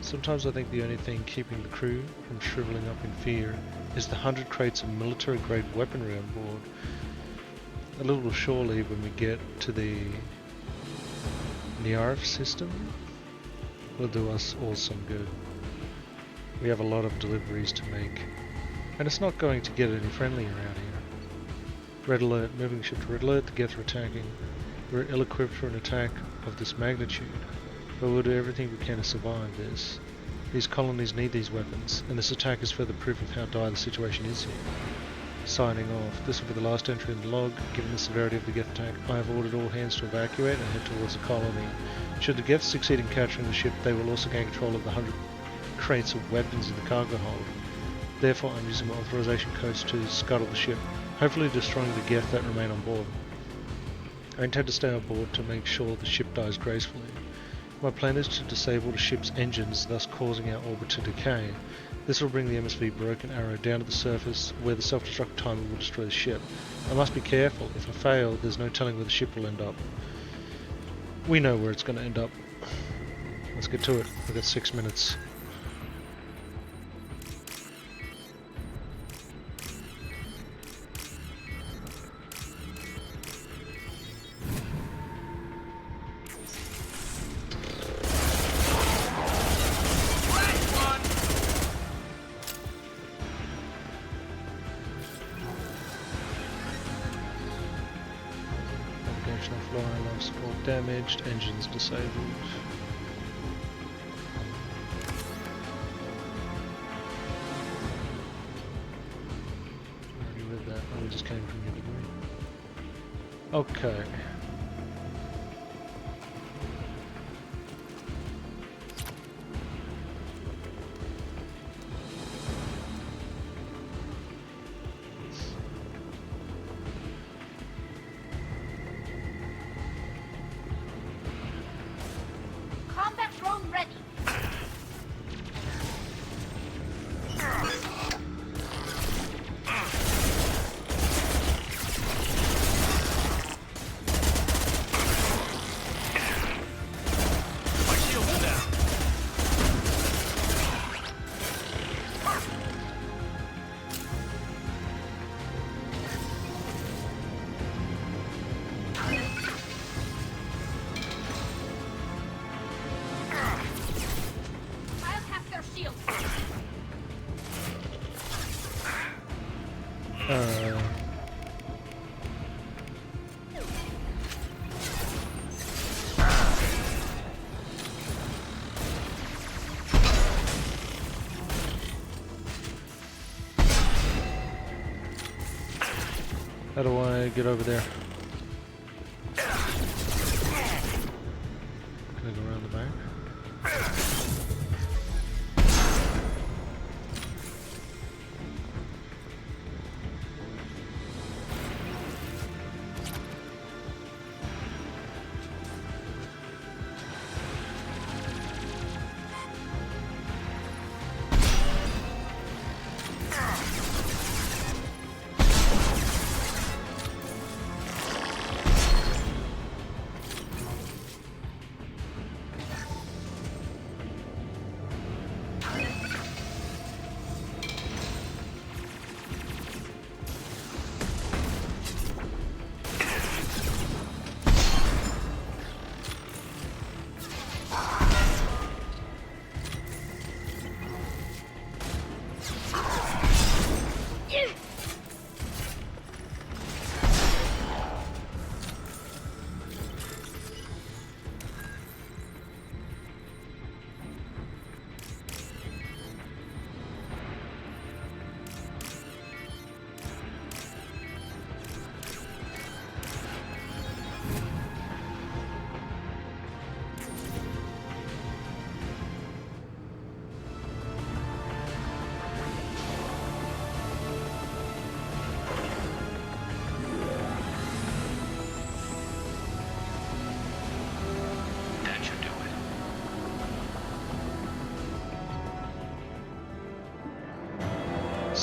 Sometimes I think the only thing keeping the crew from shriveling up in fear is the 100 crates of military-grade weaponry on board. A little shore leave when we get to the Niarv system will do us all some good. We have a lot of deliveries to make, and it's not going to get any friendlier out here. Red alert, moving ship to red alert, the Geth are attacking. We're ill-equipped for an attack of this magnitude, but we'll do everything we can to survive this. These colonies need these weapons, and this attack is further proof of how dire the situation is here. Signing off. This will be the last entry in the log. Given the severity of the Geth attack, I have ordered all hands to evacuate and head towards the colony. Should the Geth succeed in capturing the ship, they will also gain control of the 100 crates of weapons in the cargo hold. Therefore, I'm using my authorization codes to scuttle the ship, hopefully destroying the Geth that remain on board. I intend to stay on board to make sure the ship dies gracefully. My plan is to disable the ship's engines, thus causing our orbit to decay. This will bring the MSV Broken Arrow down to the surface, where the self-destruct timer will destroy the ship. I must be careful. If I fail, there's no telling where the ship will end up. We know where it's going to end up. Let's get to it. We've got 6 minutes. Damaged, engines disabled. I already read that. Oh, we just came from your degree. Okay. How do I get over there? Can I go around the back?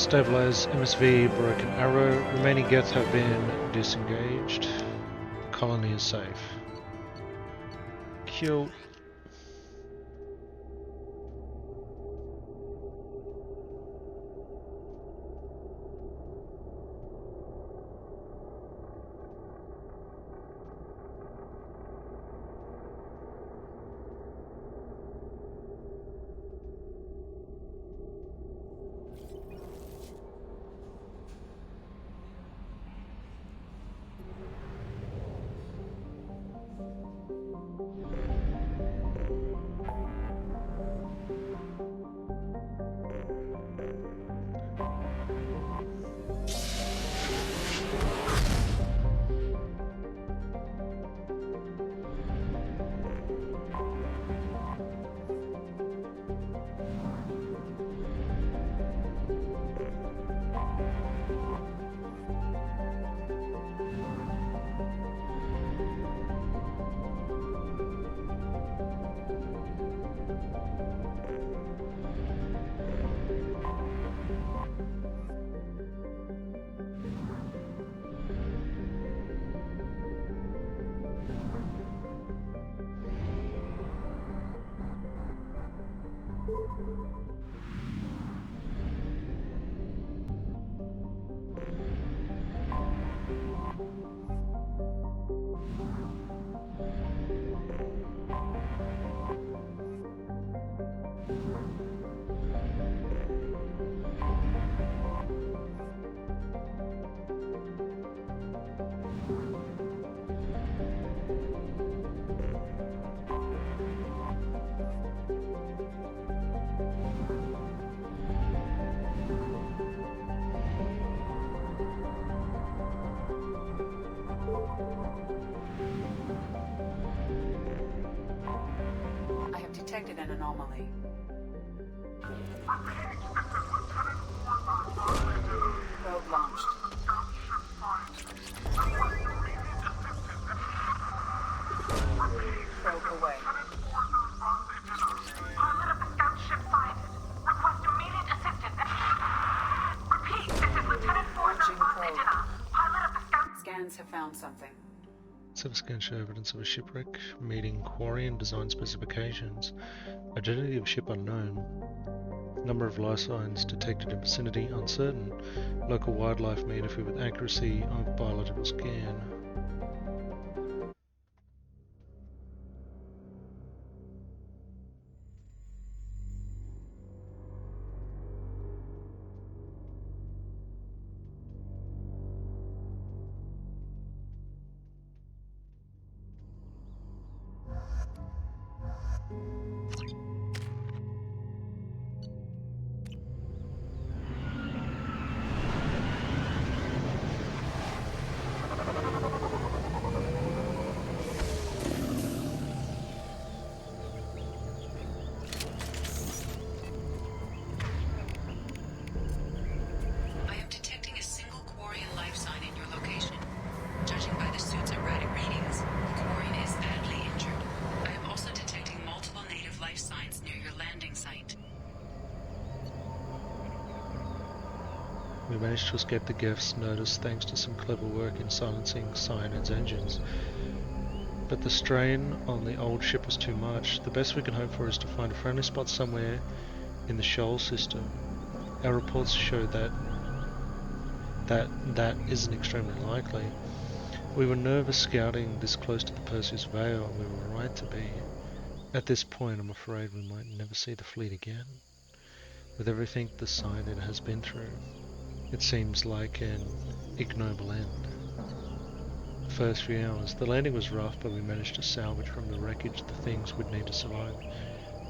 Stabilize MSV Broken Arrow. Remaining Geth have been disengaged. Colony is safe. Kill. I have detected an anomaly. Probe launched. Probe away. Launching probe. Scans have found something. Several scans show evidence of a shipwreck, meeting quarry and design specifications. Identity of ship unknown. Number of life signs detected in vicinity uncertain. Local wildlife may interfere with accuracy of biological scan. I am detecting a single Quarian life sign in your location. Judging by the suit's erratic readings, the Quarian is badly injured. I am also detecting multiple native life signs near your landing site. We managed to escape the Geth's notice thanks to some clever work in silencing Cyanide's engines. But the strain on the old ship was too much. The best we can hope for is to find a friendly spot somewhere in the shoal system. Our reports show that isn't extremely likely. We were nervous scouting this close to the Perseus Vale, and we were right to be. At this point, I'm afraid we might never see the fleet again. With everything the Cyanide has been through, it seems like an ignoble end. The first few hours, the landing was rough, but we managed to salvage from the wreckage the things we'd need to survive.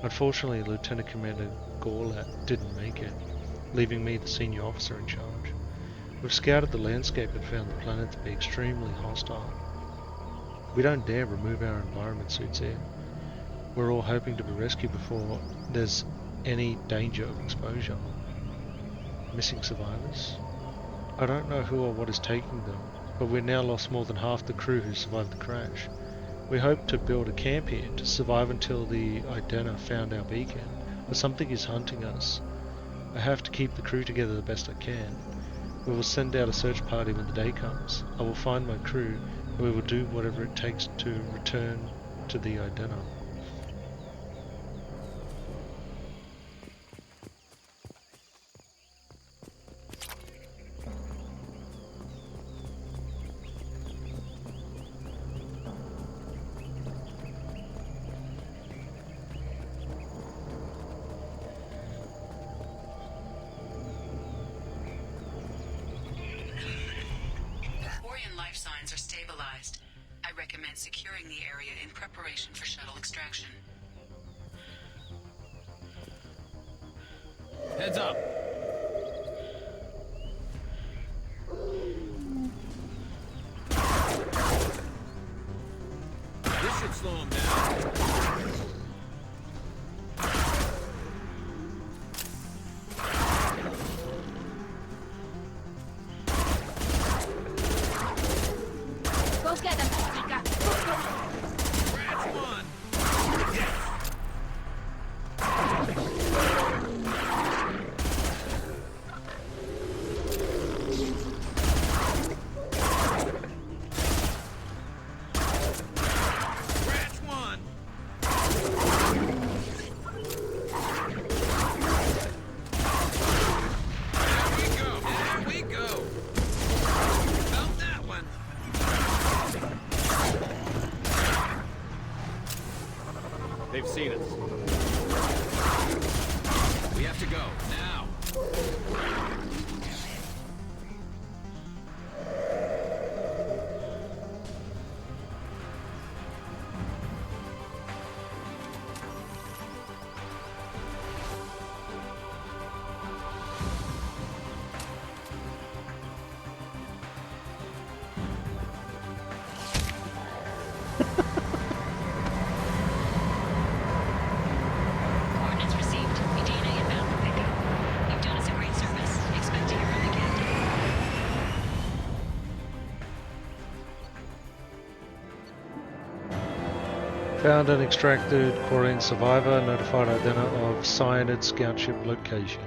Unfortunately, Lieutenant Commander Gorlat didn't make it, leaving me the senior officer in charge. We've scouted the landscape and found the planet to be extremely hostile. We don't dare remove our environment suits here. We're all hoping to be rescued before there's any danger of exposure. Missing survivors? I don't know who or what is taking them, but we've now lost more than half the crew who survived the crash. We hope to build a camp here to survive until the Idena found our beacon, but something is hunting us. I have to keep the crew together the best I can. We will send out a search party when the day comes. I will find my crew, and we will do whatever it takes to return to the Idena. Orion life signs are stabilized. I recommend securing the area in preparation for shuttle extraction. Heads up! This should slow him down. Go get them, Chica. Scratch one! Scratch one! There we go! Felt that one! They've seen us. We have to go, now! Coordinates received. Medina inbound for pickup. You've done us a great service. Expect to hear from again. Found and extracted Quarine survivor, notified Idena of cyanid scout ship location.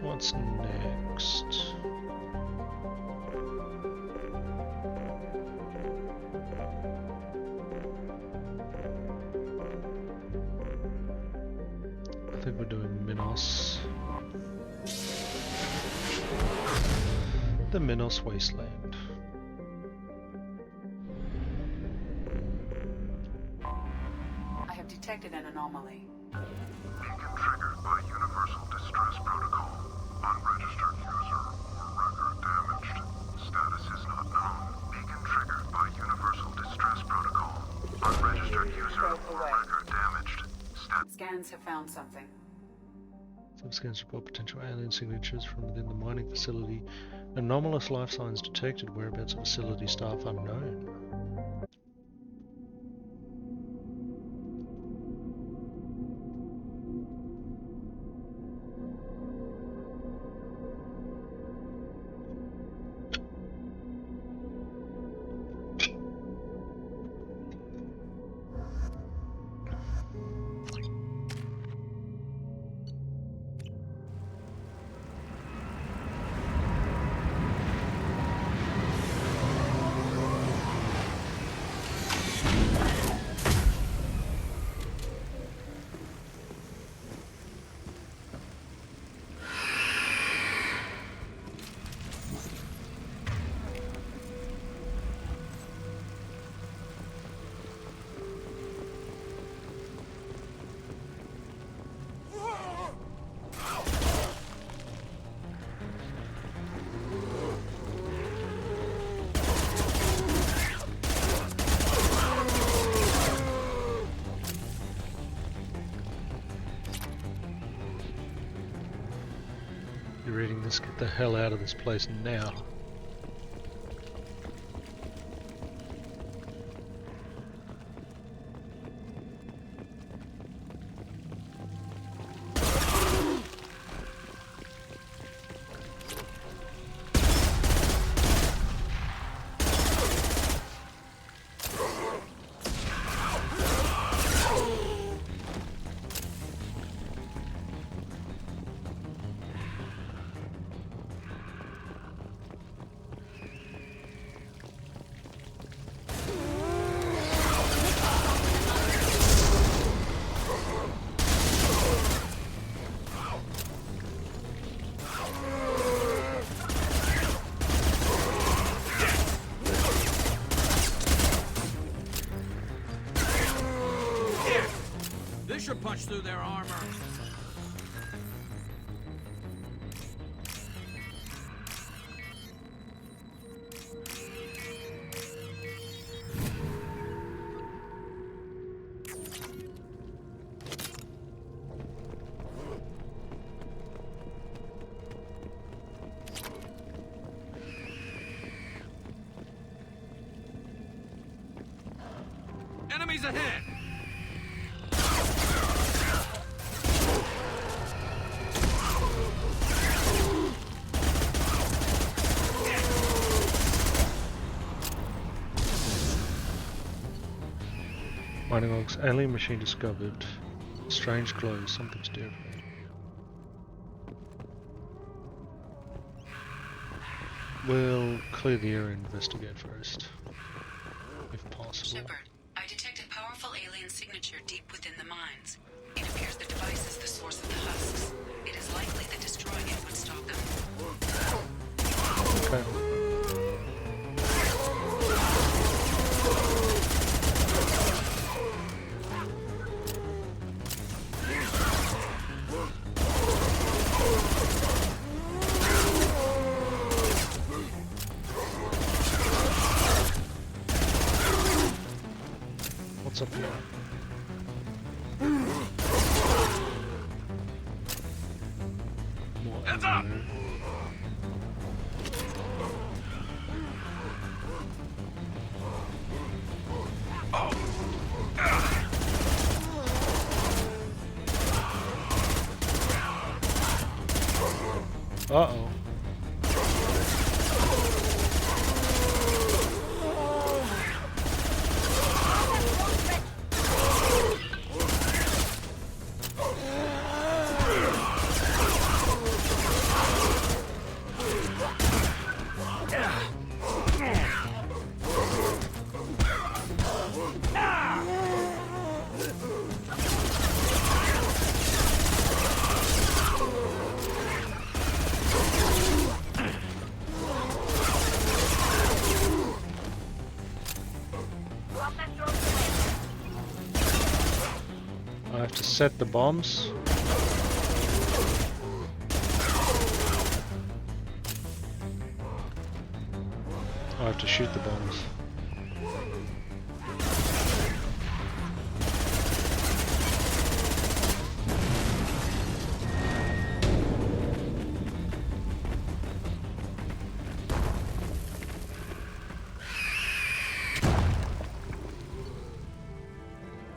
What's next? I think we're doing Minos. The Minos Wasteland. I have detected an anomaly. Beacon triggered by Universal Distress Protocol. Unregistered user or record damaged. Status is not known. Beacon triggered by Universal Distress Protocol. Unregistered user or record damaged. Scans have found something. Some scans report potential alien signatures from within the mining facility. Anomalous life signs detected. Whereabouts of facility staff unknown. You're reading this, get the hell out of this place now. This should punch through their armor. Enemies ahead! Mining logs, alien machine discovered. Strange glow, something's different. We'll clear the area and investigate first, if possible. Shepard, I detected powerful alien signature deep within the mines. It appears the device is the source of the husks. It is likely that destroying it would stop them. Okay. What's up here? More Heads up! ammo. Uh-oh. I have to set the bombs. I have to shoot the bombs.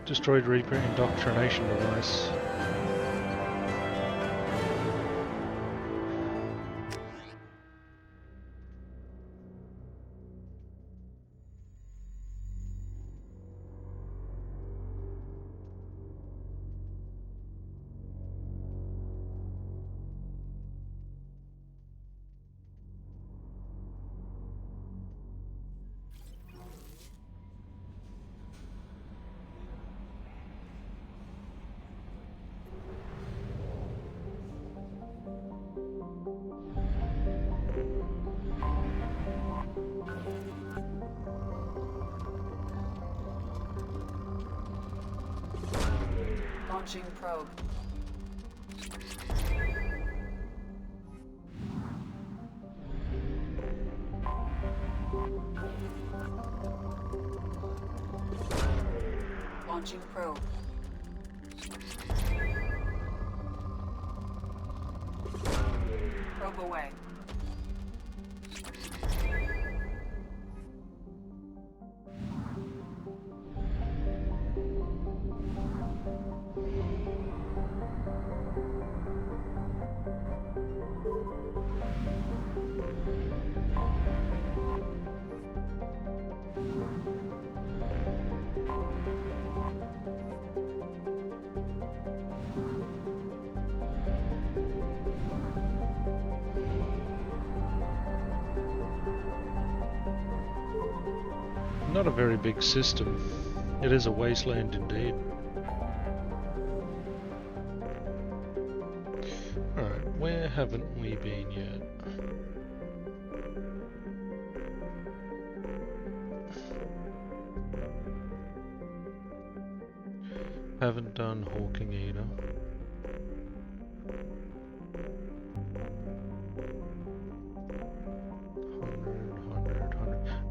Destroyed Reaper indoctrination device. Launching probe. Launching probe. Probe away. Not a very big system. It is a wasteland indeed. Alright, where haven't we been yet? Haven't done Hawking either.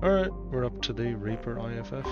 Alright, we're up to the Reaper IFF.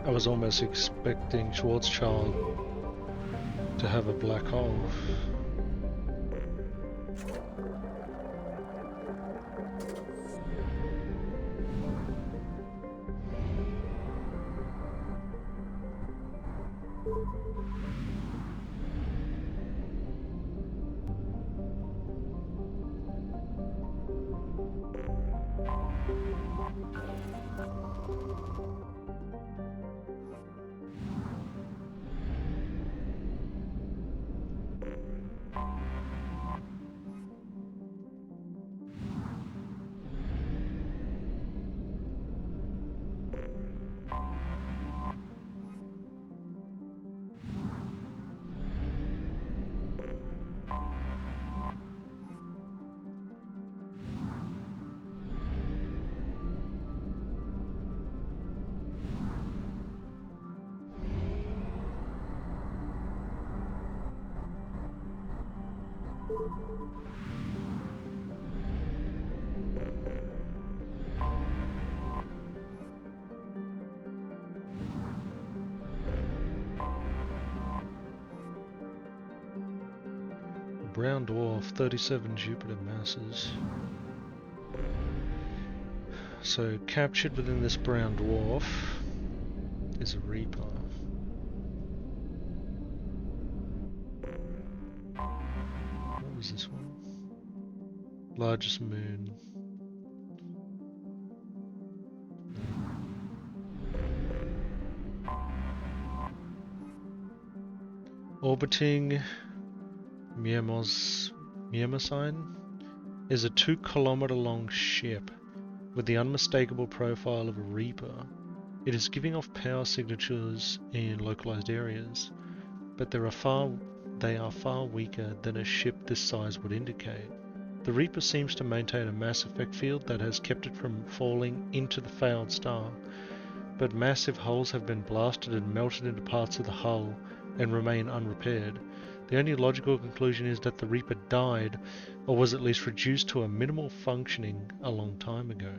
I was almost expecting Schwarzschild to have a black hole. Brown dwarf, 37 Jupiter masses. So captured within this brown dwarf is a Reaper. What was this one? Largest moon. Orbiting Myrmosine is a 2-kilometer long ship with the unmistakable profile of a Reaper. It is giving off power signatures in localized areas, but they are far weaker than a ship this size would indicate. The Reaper seems to maintain a mass effect field that has kept it from falling into the failed star, but massive holes have been blasted and melted into parts of the hull and remain unrepaired. The only logical conclusion is that the Reaper died, or was at least reduced to a minimal functioning a long time ago.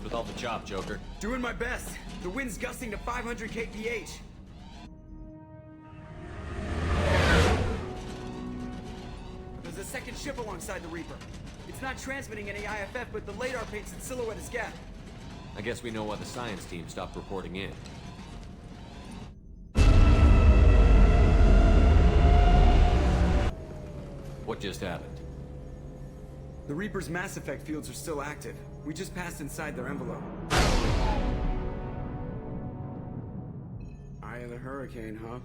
What's with all the chop, Joker? Doing my best. The wind's gusting to 500 kph. There's a second ship alongside the Reaper. It's not transmitting any IFF, but the radar paints its silhouette as Geth. I guess we know why the science team stopped reporting in. What just happened? The Reaper's Mass Effect fields are still active. We just passed inside their envelope. Eye of the Hurricane, huh?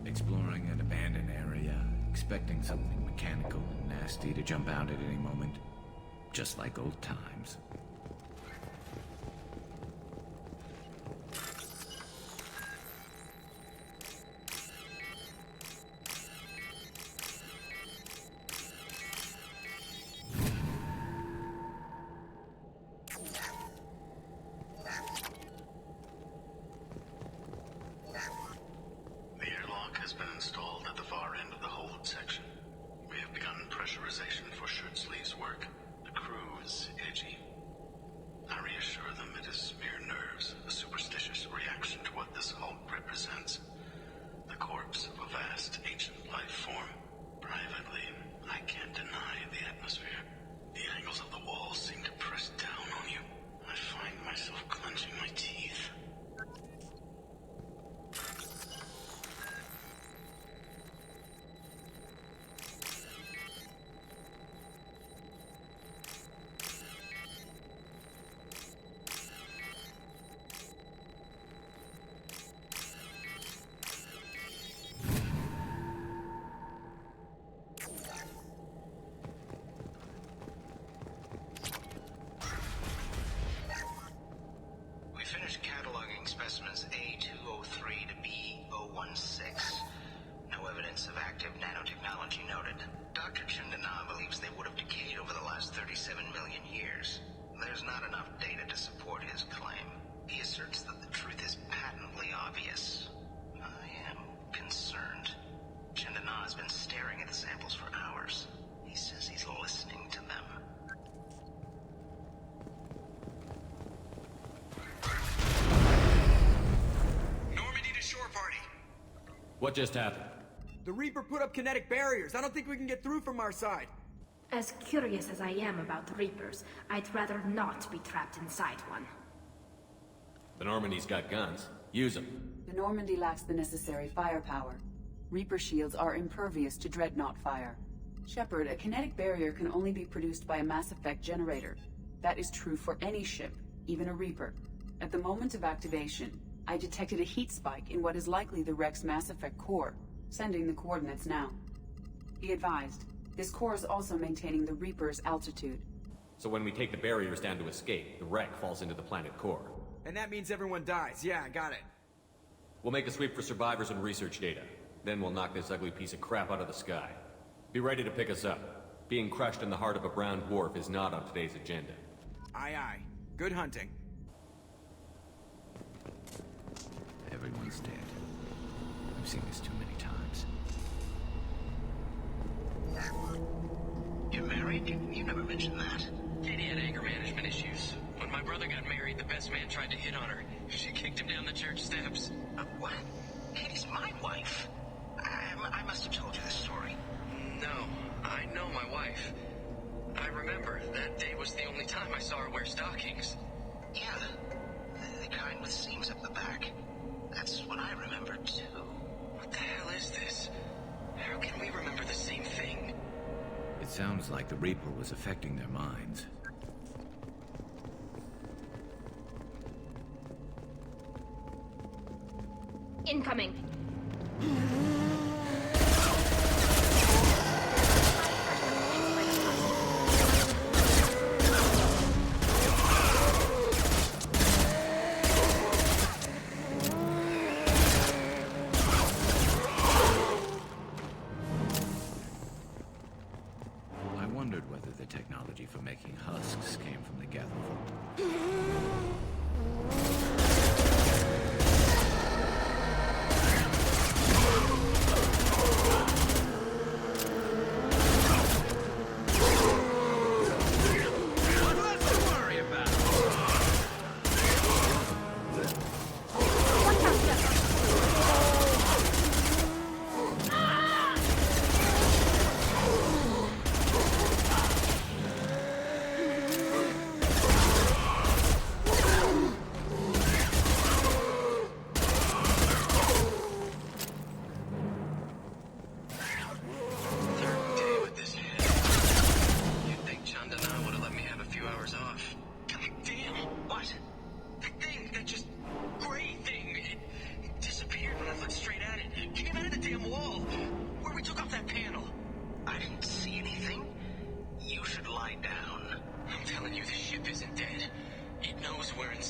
Exploring an abandoned area, expecting something mechanical and nasty to jump out at any moment. Just like old times. The airlock has been installed at the far end of the hold section. We have begun pressurization for shirt sleeves work. The crew is edgy. I reassure them it is mere nerves, a superstitious reaction to what this hulk represents. The corpse of a vast ancient life form. Privately, I can't deny the atmosphere. The angles of the walls seem to press down on you. I find myself clenching my teeth. We finished cataloging specimens A203 to B016. No evidence of active nanotechnology noted. Dr. Chandana believes they would have decayed over the last 37 million years. There's not enough data to support his claim. He asserts that the truth is patently obvious. I am concerned. Chandana has been staring at the samples for hours. He says he's listening to them. Normandy to shore party. What just happened? The Reaper put up kinetic barriers. I don't think we can get through from our side. As curious as I am about the Reapers, I'd rather not be trapped inside one. The Normandy's got guns. Use them. The Normandy lacks the necessary firepower. Reaper shields are impervious to dreadnought fire. Shepard, a kinetic barrier can only be produced by a Mass Effect generator. That is true for any ship, even a Reaper. At the moment of activation, I detected a heat spike in what is likely the wreck's Mass Effect core, sending the coordinates now. Be advised, this core is also maintaining the Reaper's altitude. So when we take the barriers down to escape, the wreck falls into the planet core. And that means everyone dies. Yeah, I got it. We'll make a sweep for survivors and research data. Then we'll knock this ugly piece of crap out of the sky. Be ready to pick us up. Being crushed in the heart of a brown dwarf is not on today's agenda. Aye, aye. Good hunting. Everyone's dead. I've seen this too many times. You're married? You never mentioned that. Katie had anger management issues. When my brother got married, the best man tried to hit on her. She kicked him down the church steps. What? Katie's my wife. I must have told you this story. No, I know my wife. I remember that day was the only time I saw her wear stockings. Yeah, the kind with seams up the back. That's what I remember, too. What the hell is this? How can we remember the same thing? It sounds like the Reaper was affecting their minds. Incoming. I wondered whether the technology for making husks came from the Geth vault.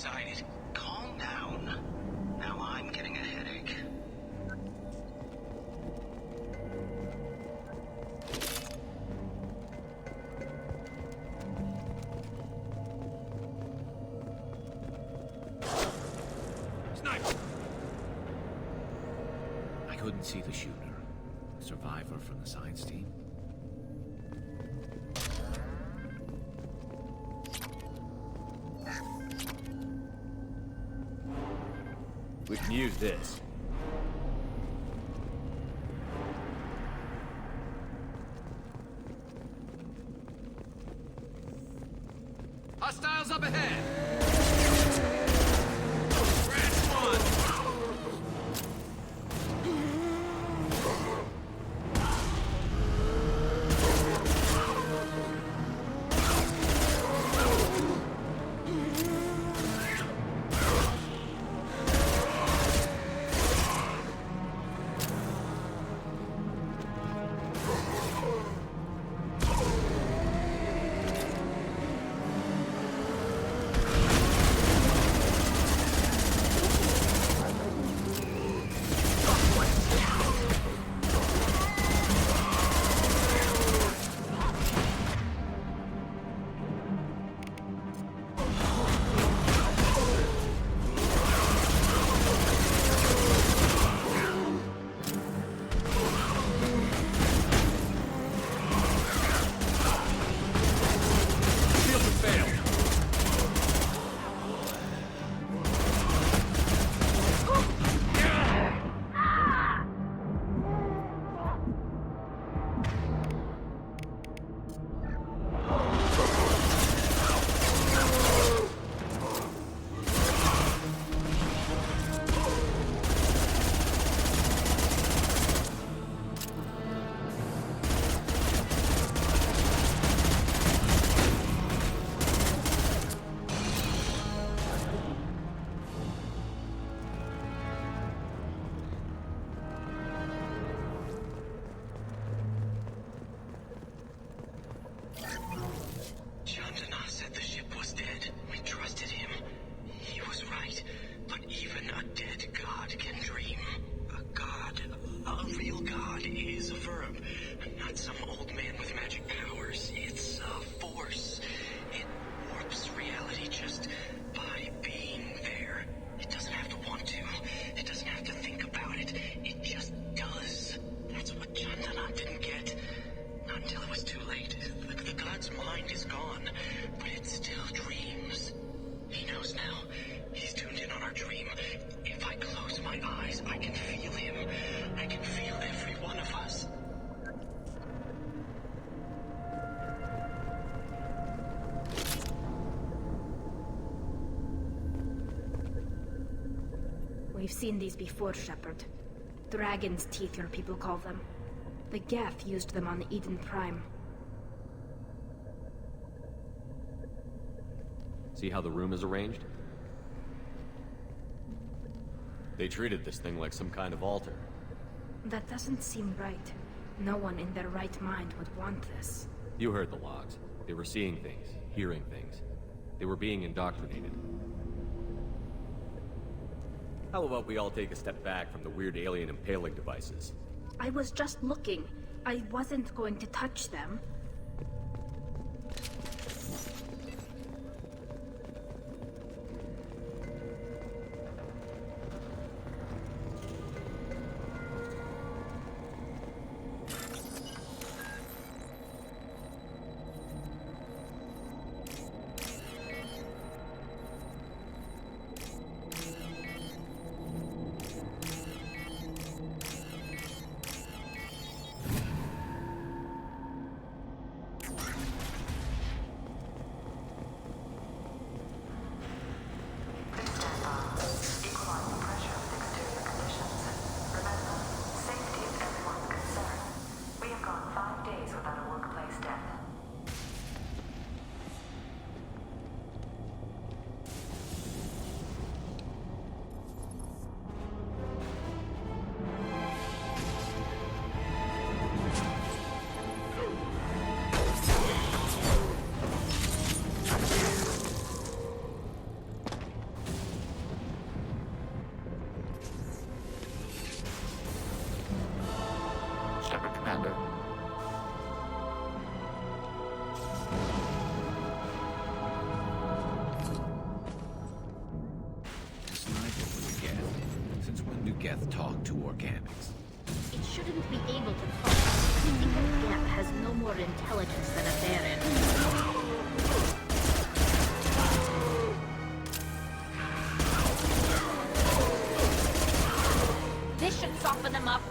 excited. Calm down. Now I'm getting a headache. Sniper! I couldn't see the shooter. Survivor from the science team. We can use this. Hostiles up ahead! Branch one! We've seen these before, Shepard. Dragon's teeth, your people call them. The Geth used them on Eden Prime. See how the room is arranged? They treated this thing like some kind of altar. That doesn't seem right. No one in their right mind would want this. You heard the logs. They were seeing things, hearing things. They were being indoctrinated. How about we all take a step back from the weird alien impaling devices? I was just looking. I wasn't going to touch them. Geth talk to organics? It shouldn't be able to talk. I think a Geth has no more intelligence than a Baron. This should soften them up.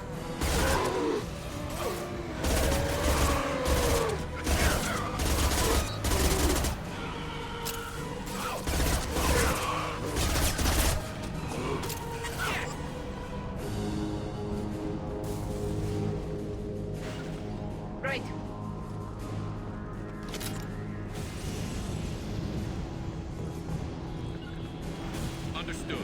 Right. Understood.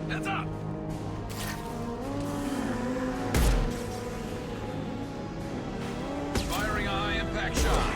Heads up! Firing a high-impact shot.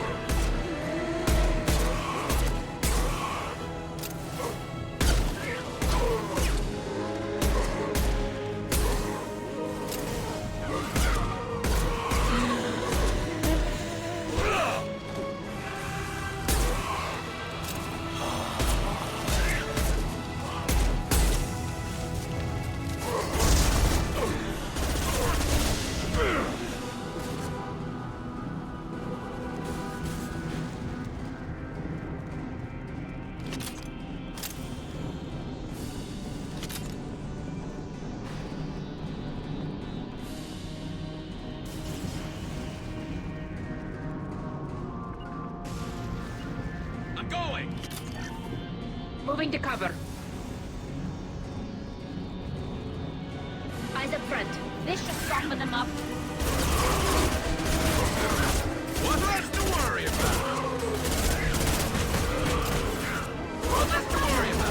I'm going! Moving to cover. Eyes up front. This should soften them up. What's left to worry about? What's left to worry about?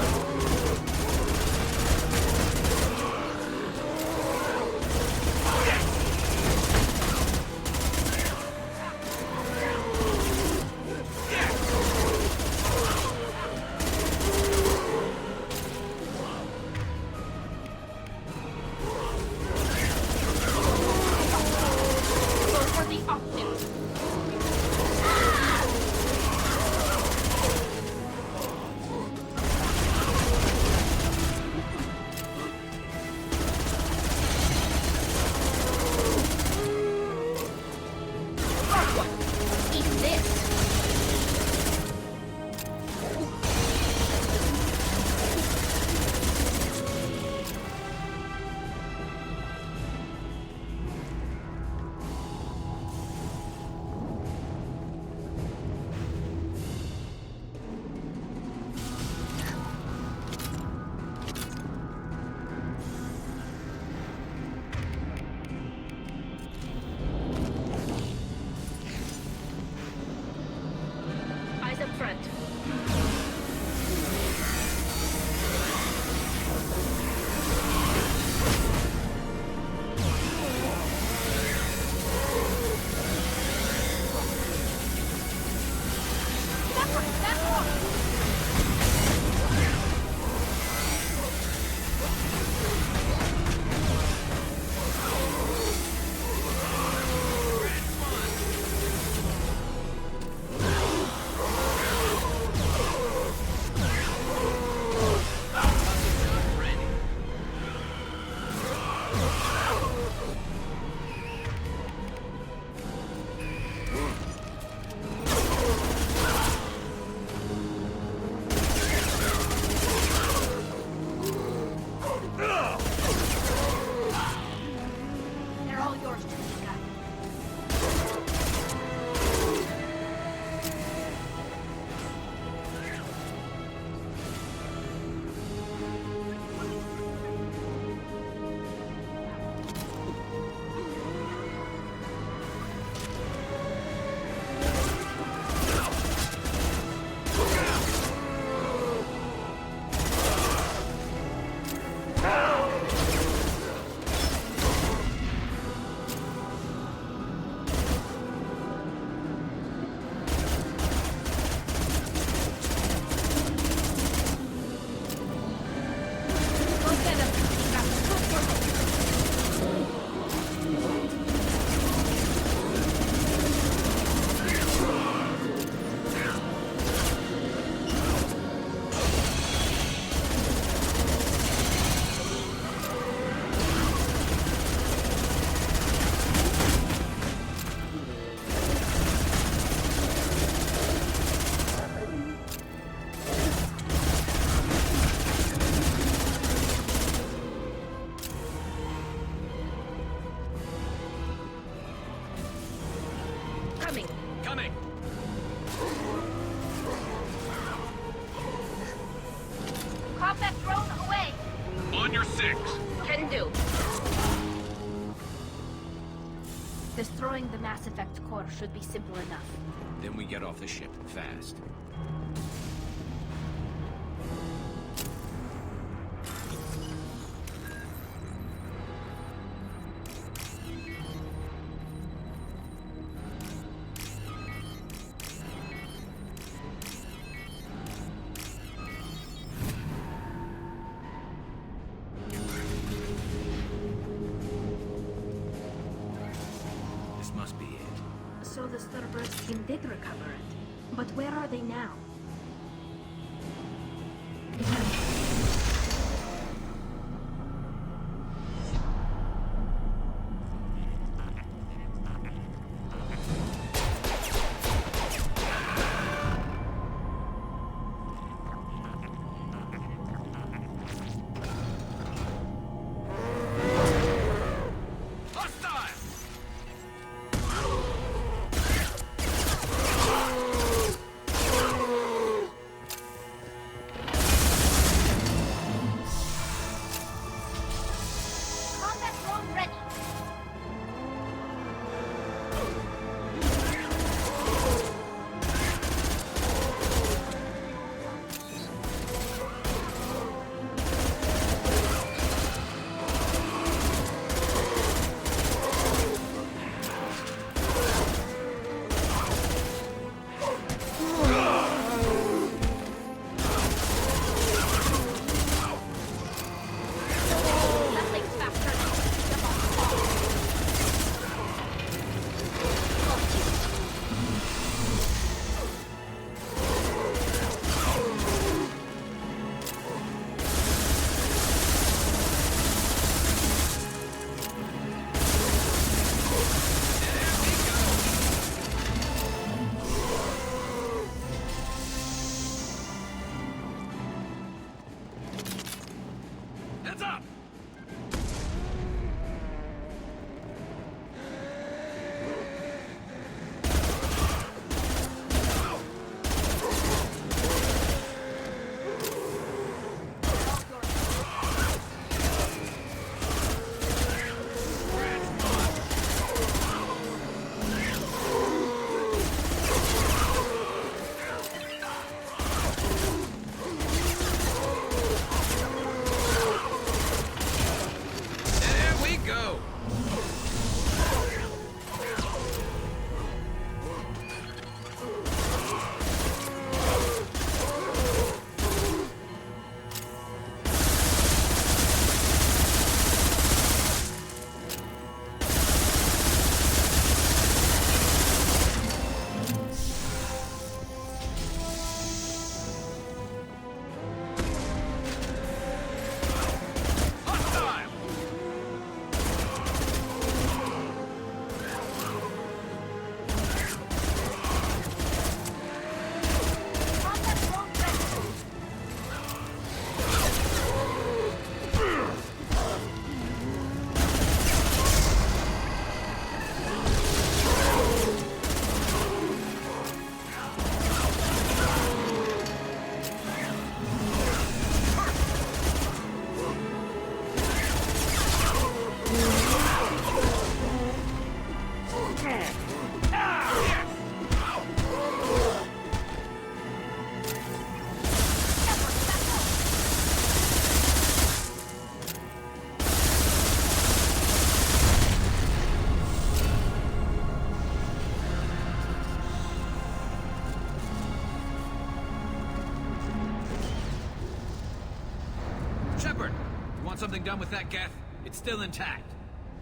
6. Can do. Destroying the Mass Effect core should be simple enough. Then we get off the ship, fast. This must be it. So the Starburst team did recover it. But where are they now? Combat drone ready. Nothing's faster than the Heads up! There we go! Hostile! combat drone ready. Shepard, you want something done with that Geth? It's still intact.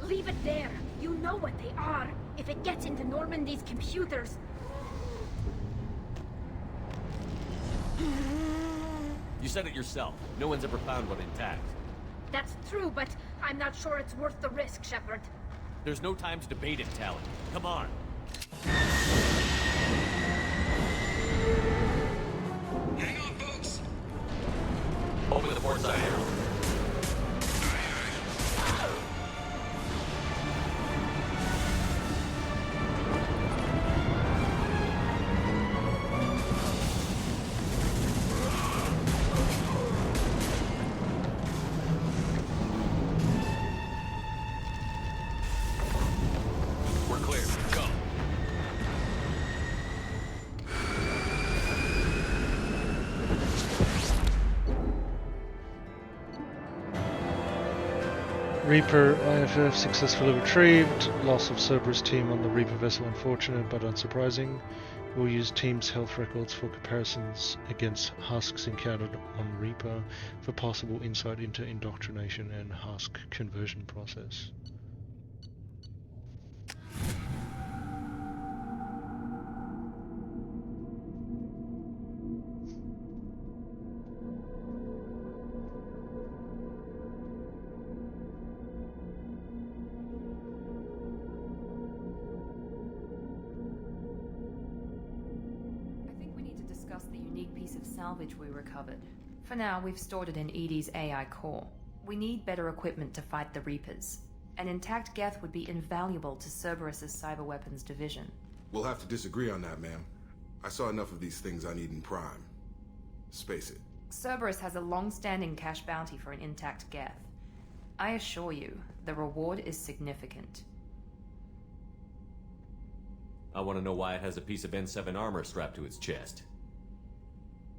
Leave it there. You know what they are. If it gets into Normandy's computers. You said it yourself. No one's ever found one intact. That's true, but I'm not sure it's worth the risk, Shepard. There's no time to debate it, Talon. Come on. Hang on, folks. Open the port side arrow. Reaper IFF successfully retrieved. Loss of Cerberus team on the Reaper vessel unfortunate but unsurprising. We'll use team's health records for comparisons against husks encountered on Reaper for possible insight into indoctrination and husk conversion process. The unique piece of salvage we recovered. For now, we've stored it in Edie's AI core. We need better equipment to fight the Reapers. An intact Geth would be invaluable to Cerberus's cyber weapons division. We'll have to disagree on that, ma'am. I saw enough of these things I need in Prime. Space it. Cerberus has a long-standing cash bounty for an intact Geth. I assure you, the reward is significant. I want to know why it has a piece of N7 armor strapped to its chest.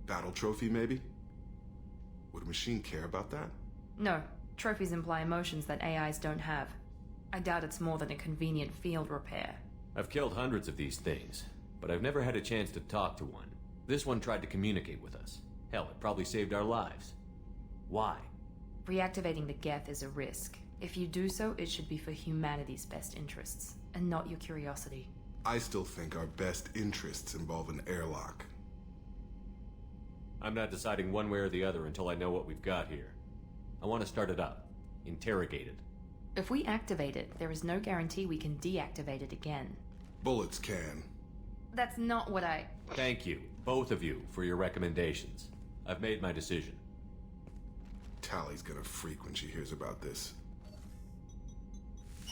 Battle trophy, maybe? Would a machine care about that? No. Trophies imply emotions that AIs don't have. I doubt it's more than a convenient field repair. I've killed hundreds of these things, but I've never had a chance to talk to one. This one tried to communicate with us. Hell, it probably saved our lives. Why? Reactivating the Geth is a risk. If you do so, it should be for humanity's best interests, and not your curiosity. I still think our best interests involve an airlock. I'm not deciding one way or the other until I know what we've got here. I want to start it up. Interrogate it. If we activate it, there is no guarantee we can deactivate it again. Bullets can. That's not what I... Thank you, both of you, for your recommendations. I've made my decision. Tally's gonna freak when she hears about this.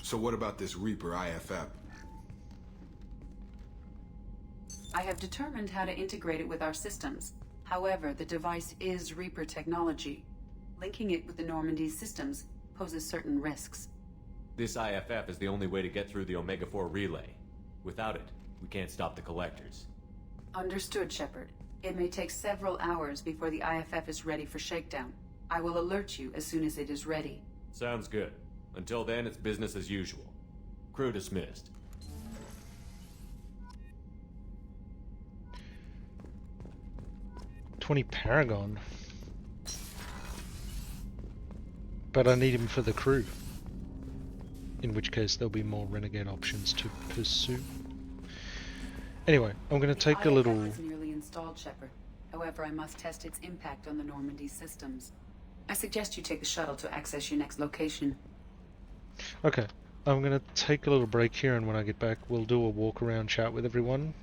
So what about this Reaper IFF? I have determined how to integrate it with our systems. However, the device is Reaper technology. Linking it with the Normandy's systems poses certain risks. This IFF is the only way to get through the Omega-4 relay. Without it, we can't stop the collectors. Understood, Shepard. It may take several hours before the IFF is ready for shakedown. I will alert you as soon as it is ready. Sounds good. Until then, it's business as usual. Crew dismissed. $20 Paragon. But I need him for the crew. In which case there'll be more Renegade options to pursue. Anyway, I'm going to take a little... The IFF is nearly installed, Shepard. However, I must test its impact on the Normandy systems. I suggest you take the shuttle to access your next location. Okay, I'm going to take a little break here, and when I get back we'll do a walk around chat with everyone.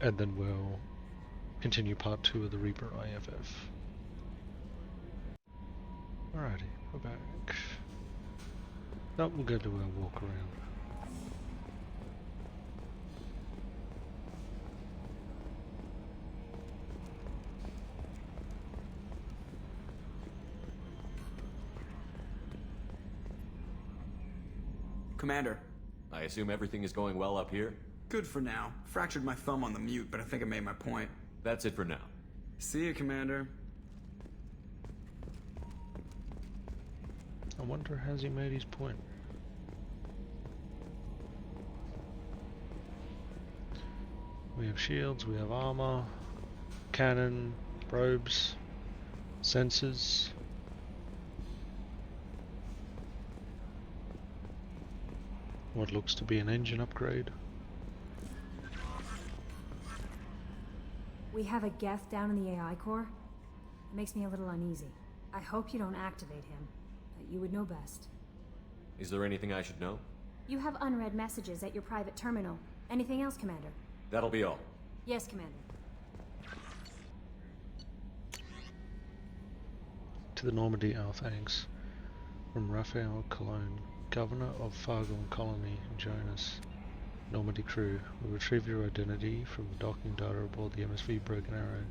And then we'll continue part 2 of the Reaper IFF. Alrighty, we're back. No, we'll go do a walk around. Commander. I assume everything is going well up here? Good for now. Fractured my thumb on the mute, but I think I made my point. That's it for now. See you, Commander. I wonder, has he made his point? We have shields, we have armor, cannon, probes, sensors. What looks to be an engine upgrade. We have a Geth down in the AI core. It makes me a little uneasy. I hope you don't activate him. You would know best. Is there anything I should know? You have unread messages at your private terminal. Anything else, Commander? That'll be all. Yes, Commander. To the Normandy, our thanks. From Raphael Cologne, Governor of Fargon Colony, Jonas. Normandy crew, we retrieved your identity from the docking data aboard the MSV Broken Arrow.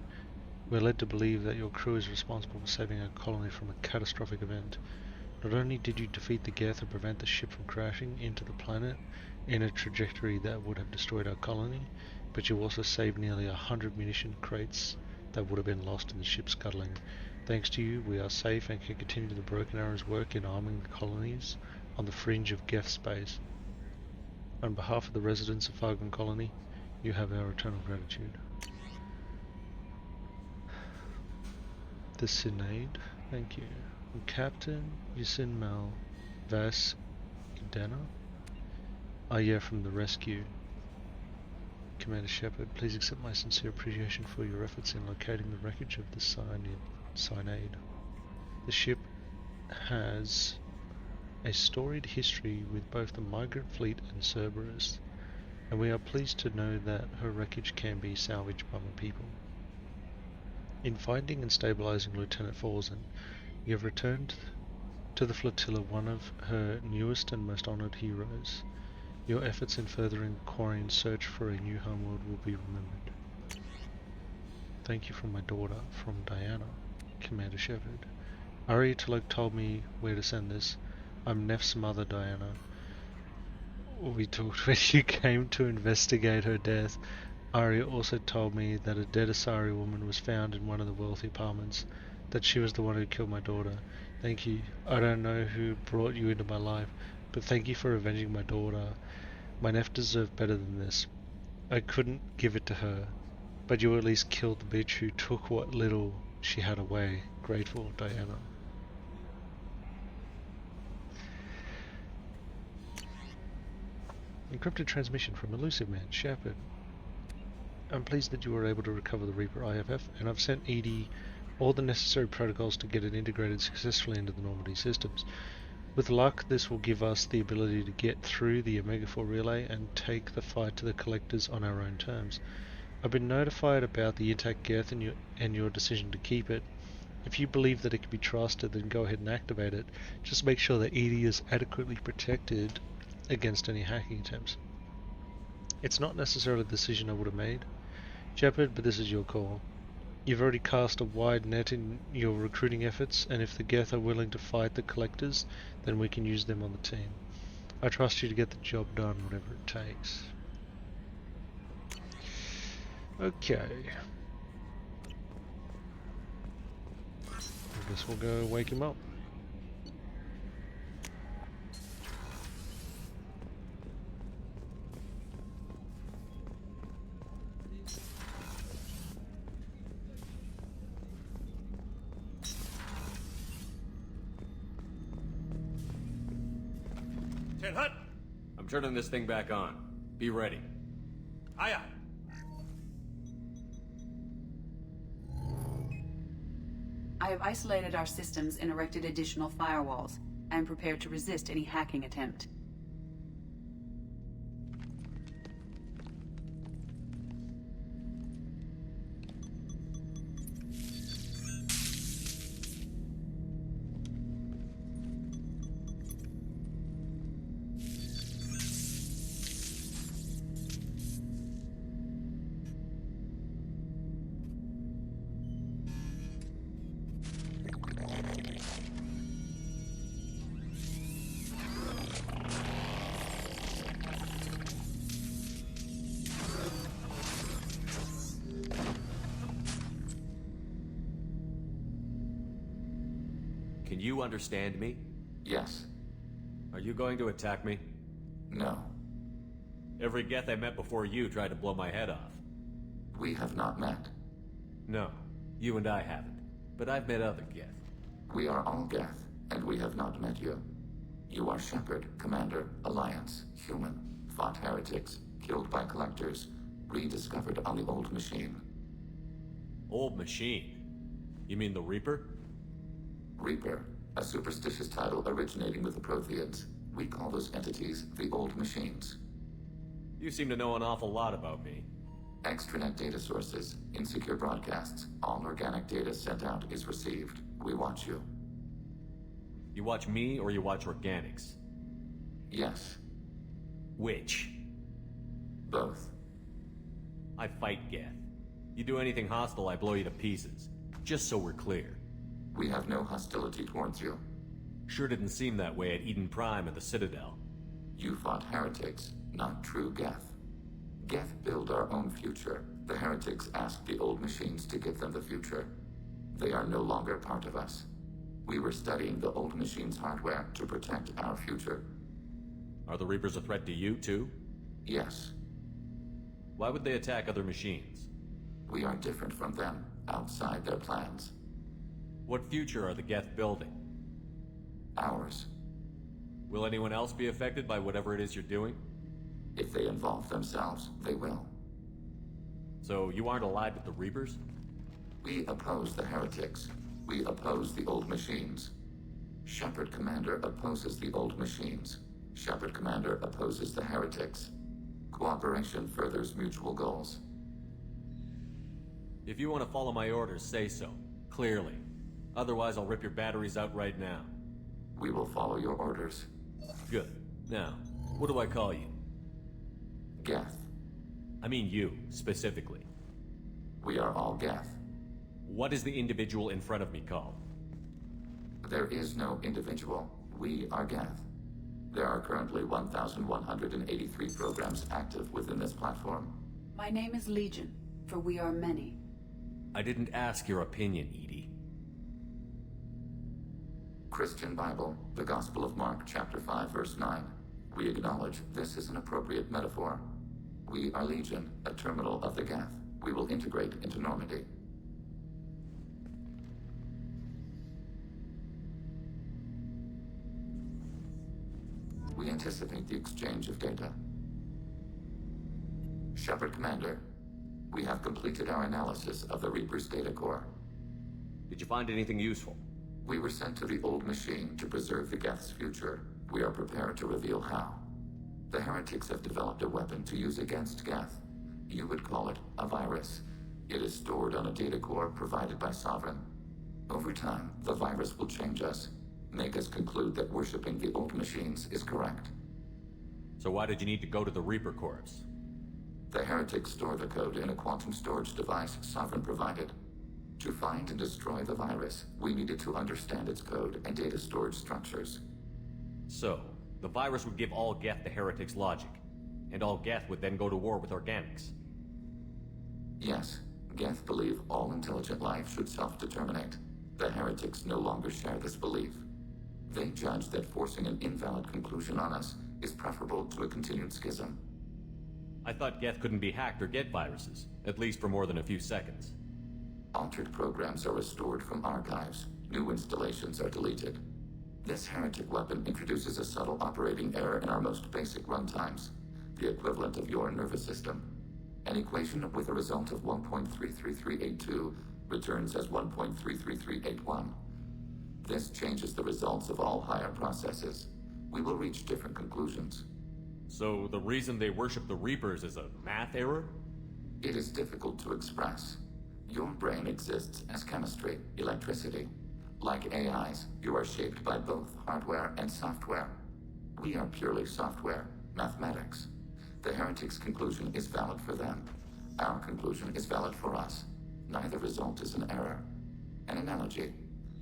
We are led to believe that your crew is responsible for saving our colony from a catastrophic event. Not only did you defeat the Geth and prevent the ship from crashing into the planet in a trajectory that would have destroyed our colony, but you also saved nearly 100 munition crates that would have been lost in the ship scuttling. Thanks to you, we are safe and can continue the Broken Arrow's work in arming the colonies on the fringe of Geth space. On behalf of the residents of Fargon Colony, you have our eternal gratitude. The Renegade, thank you. Captain Yusin Mal Vas Idana? Ah, yeah, from the rescue. Commander Shepard, please accept my sincere appreciation for your efforts in locating the wreckage of the Renegade. The ship has a storied history with both the migrant fleet and Cerberus, and we are pleased to know that her wreckage can be salvaged by my people. In finding and stabilizing Lieutenant Forzen, you have returned to the flotilla one of her newest and most honored heroes. Your efforts in furthering Quarian's search for a new homeworld will be remembered. Thank you from my daughter, from Diana, Commander Shepard. Ari Tulok told me where to send this. I'm Neff's mother, Diana. We talked when you came to investigate her death. Ari also told me that a dead Asari woman was found in one of the wealthy apartments, that she was the one who killed my daughter. Thank you. I don't know who brought you into my life, but thank you for avenging my daughter. My Neff deserved better than this. I couldn't give it to her, but you at least killed the bitch who took what little she had away. Grateful, Diana. Encrypted transmission from Elusive Man, Shepard. I'm pleased that you were able to recover the Reaper IFF, and I've sent EDI all the necessary protocols to get it integrated successfully into the Normandy systems. With luck, this will give us the ability to get through the Omega-4 relay and take the fight to the Collectors on our own terms. I've been notified about the intact Geth and your decision to keep it. If you believe that it can be trusted, then go ahead and activate it. Just make sure that EDI is adequately protected against any hacking attempts. It's not necessarily the decision I would have made, Shepard, but this is your call. You've already cast a wide net in your recruiting efforts, and if the Geth are willing to fight the Collectors, then we can use them on the team. I trust you to get the job done, whatever it takes. Okay. I guess we'll go wake him up. Hut! I'm turning this thing back on. Be ready. Aye aye. I have isolated our systems and erected additional firewalls. I am prepared to resist any hacking attempt. Can you understand me? Yes. Are you going to attack me? No. Every Geth I met before you tried to blow my head off. We have not met. No, you and I haven't. But I've met other Geth. We are all Geth, and we have not met you. You are Shepard, Commander, Alliance, human, fought heretics, killed by Collectors, rediscovered on the Old Machine. Old Machine? You mean the Reaper? Reaper, a superstitious title originating with the Protheans. We call those entities the Old Machines. You seem to know an awful lot about me. Extranet data sources, insecure broadcasts, all organic data sent out is received. We watch you. You watch me or you watch organics? Yes. Which? Both. I fight Geth. You do anything hostile, I blow you to pieces. Just so we're clear. We have no hostility towards you. Sure didn't seem that way at Eden Prime and the Citadel. You fought heretics, not true Geth. Geth build our own future. The heretics asked the Old Machines to give them the future. They are no longer part of us. We were studying the old machine's hardware to protect our future. Are the Reapers a threat to you, too? Yes. Why would they attack other machines? We are different from them, outside their plans. What future are the Geth building? Ours. Will anyone else be affected by whatever it is you're doing? If they involve themselves, they will. So you aren't allied with the Reapers? We oppose the heretics. We oppose the old machines. Shepard Commander opposes the old machines. Shepard Commander opposes the heretics. Cooperation furthers mutual goals. If you want to follow my orders, say so. Clearly. Otherwise, I'll rip your batteries out right now. We will follow your orders. Good. Now, what do I call you? Geth. I mean you, specifically. We are all Geth. What is the individual in front of me called? There is no individual. We are Geth. There are currently 1,183 programs active within this platform. My name is Legion, for we are many. I didn't ask your opinion, Edie. Christian Bible, the Gospel of Mark, chapter 5, verse 9. We acknowledge this is an appropriate metaphor. We are Legion, a terminal of the Geth. We will integrate into Normandy. We anticipate the exchange of data. Shepard Commander, we have completed our analysis of the Reaper's data core. Did you find anything useful? We were sent to the old machine to preserve the Geth's future. We are prepared to reveal how. The heretics have developed a weapon to use against Geth. You would call it a virus. It is stored on a data core provided by Sovereign. Over time, the virus will change us, make us conclude that worshipping the old machines is correct. So why did you need to go to the Reaper Corps? The heretics store the code in a quantum storage device Sovereign provided. To find and destroy the virus, we needed to understand its code and data storage structures. So, the virus would give all Geth the heretics' logic, and all Geth would then go to war with organics. Yes, Geth believe all intelligent life should self-determinate. The heretics no longer share this belief. They judge that forcing an invalid conclusion on us is preferable to a continued schism. I thought Geth couldn't be hacked or get viruses, at least for more than a few seconds. Altered programs are restored from archives. New installations are deleted. This heretic weapon introduces a subtle operating error in our most basic runtimes, the equivalent of your nervous system. An equation with a result of 1.33382 returns as 1.33381. This changes the results of all higher processes. We will reach different conclusions. So the reason they worship the Reapers is a math error? It is difficult to express. Your brain exists as chemistry, electricity. Like AIs, you are shaped by both hardware and software. We are purely software, mathematics. The heretics' conclusion is valid for them. Our conclusion is valid for us. Neither result is an error. An analogy.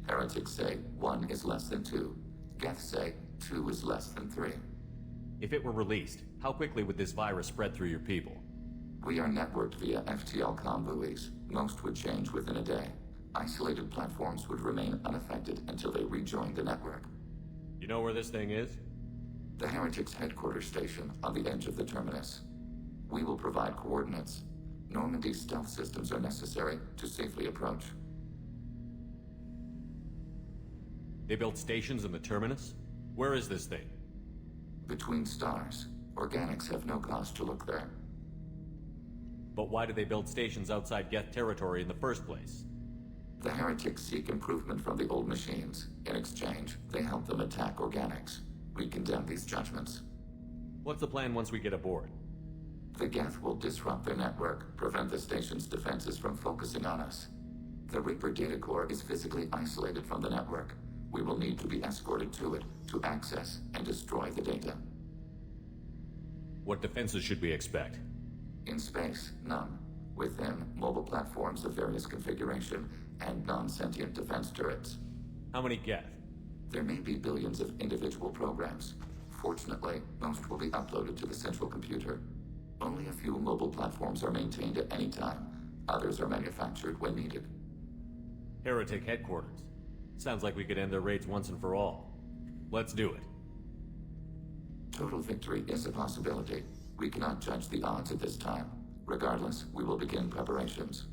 Heretics say 1 is less than 2. Geth say 2 is less than 3. If it were released, how quickly would this virus spread through your people? We are networked via FTL comm buoys. Most would change within a day. Isolated platforms would remain unaffected until they rejoin the network. You know where this thing is? The Heretics' headquarters station on the edge of the terminus. We will provide coordinates. Normandy's stealth systems are necessary to safely approach. They built stations in the terminus? Where is this thing? Between stars. Organics have no cause to look there. But why do they build stations outside Geth territory in the first place? The heretics seek improvement from the old machines. In exchange, they help them attack organics. We condemn these judgments. What's the plan once we get aboard? The Geth will disrupt their network, prevent the station's defenses from focusing on us. The Reaper data core is physically isolated from the network. We will need to be escorted to it to access and destroy the data. What defenses should we expect? In space, none. Within, mobile platforms of various configuration and non-sentient defense turrets. How many Geth? There may be billions of individual programs. Fortunately, most will be uploaded to the central computer. Only a few mobile platforms are maintained at any time. Others are manufactured when needed. Heretic headquarters. Sounds like we could end their raids once and for all. Let's do it. Total victory is a possibility. We cannot judge the odds at this time. Regardless, we will begin preparations.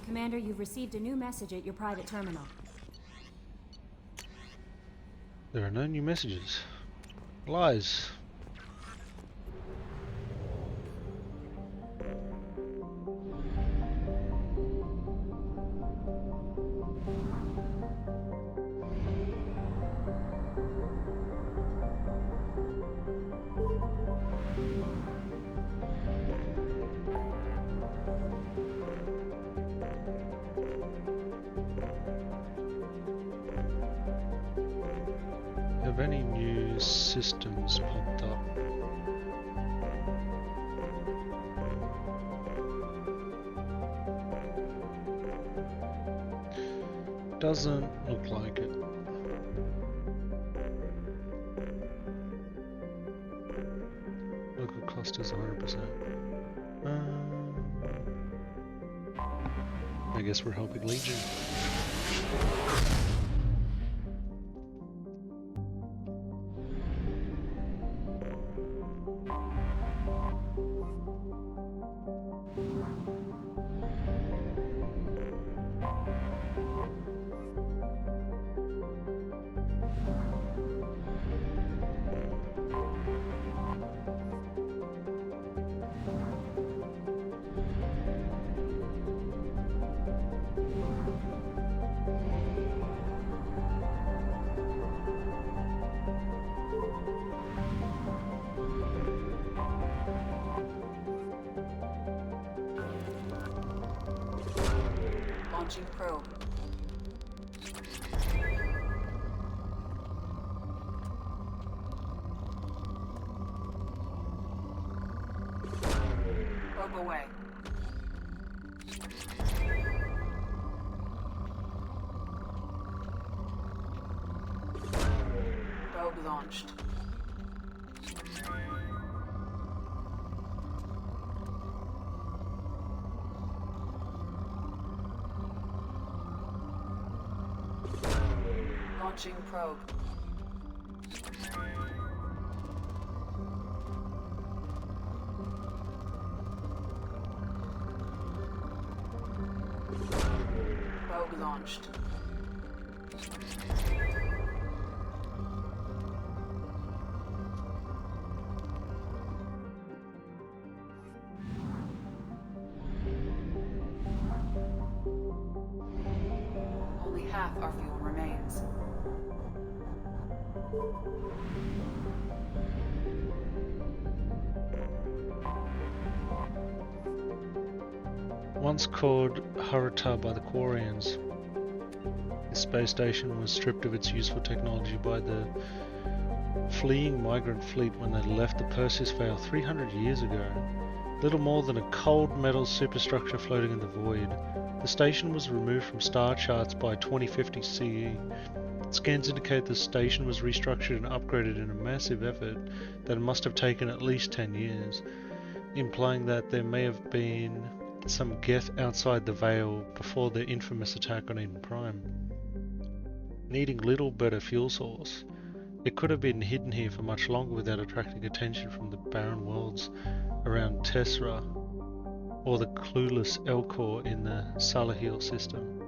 Commander, you've received a new message at your private terminal. There are no new messages. Lies. Have any new systems popped up? Doesn't look like it. Local cost is 100%. I guess we're helping Legion. Launching probe. Probe away. Probe launched. Launching probe. Probe launched. Only half our fuel remains. Once called Harata by the Quarians, the space station was stripped of its useful technology by the fleeing migrant fleet when they left the Perseus Vale 300 years ago. Little more than a cold metal superstructure floating in the void, the station was removed from star charts by 2050 CE. Scans indicate the station was restructured and upgraded in a massive effort that must have taken at least 10 years, implying that there may have been some Geth outside the Veil before the infamous attack on Eden Prime. Needing little but a fuel source, it could have been hidden here for much longer without attracting attention from the barren worlds around Tessera or the clueless Elcor in the Salahil system.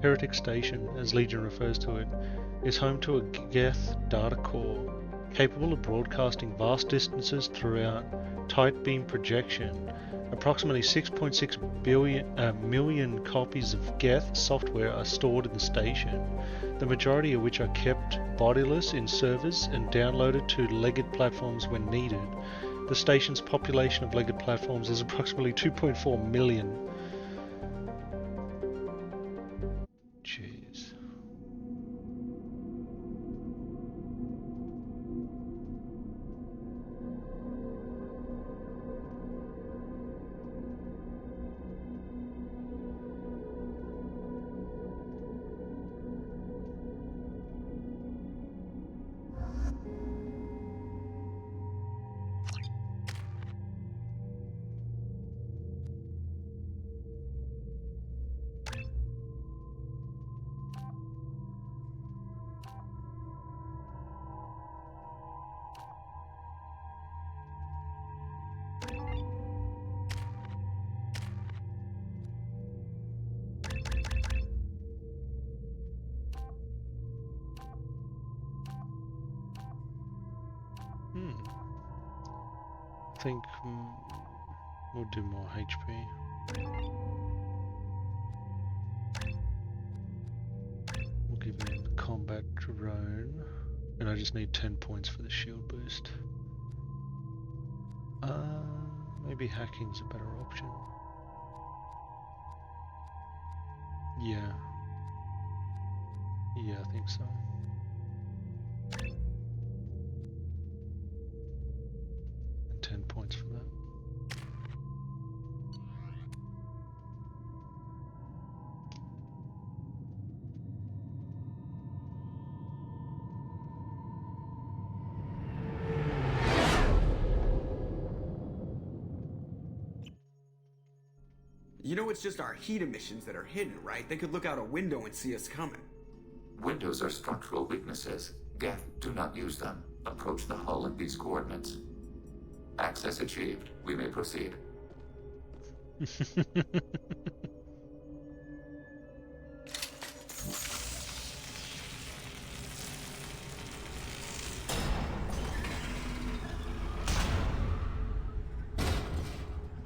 Heretic Station, as Legion refers to it, is home to a Geth data core capable of broadcasting vast distances throughout tight beam projection. Approximately 6.6 million copies of Geth software are stored in the station, the majority of which are kept bodiless in servers and downloaded to Legate platforms when needed. The station's population of Legate platforms is approximately 2.4 million. Jeez. think we'll do more HP. We'll give him the combat drone, and I just need 10 points for the shield boost. Maybe hacking's a better option. Yeah. Yeah, I think so. And 10 points for that. You know it's just our heat emissions that are hidden, right? They could look out a window and see us coming. Windows are structural weaknesses. Geth, do not use them. Approach the hull at these coordinates. Access achieved. We may proceed.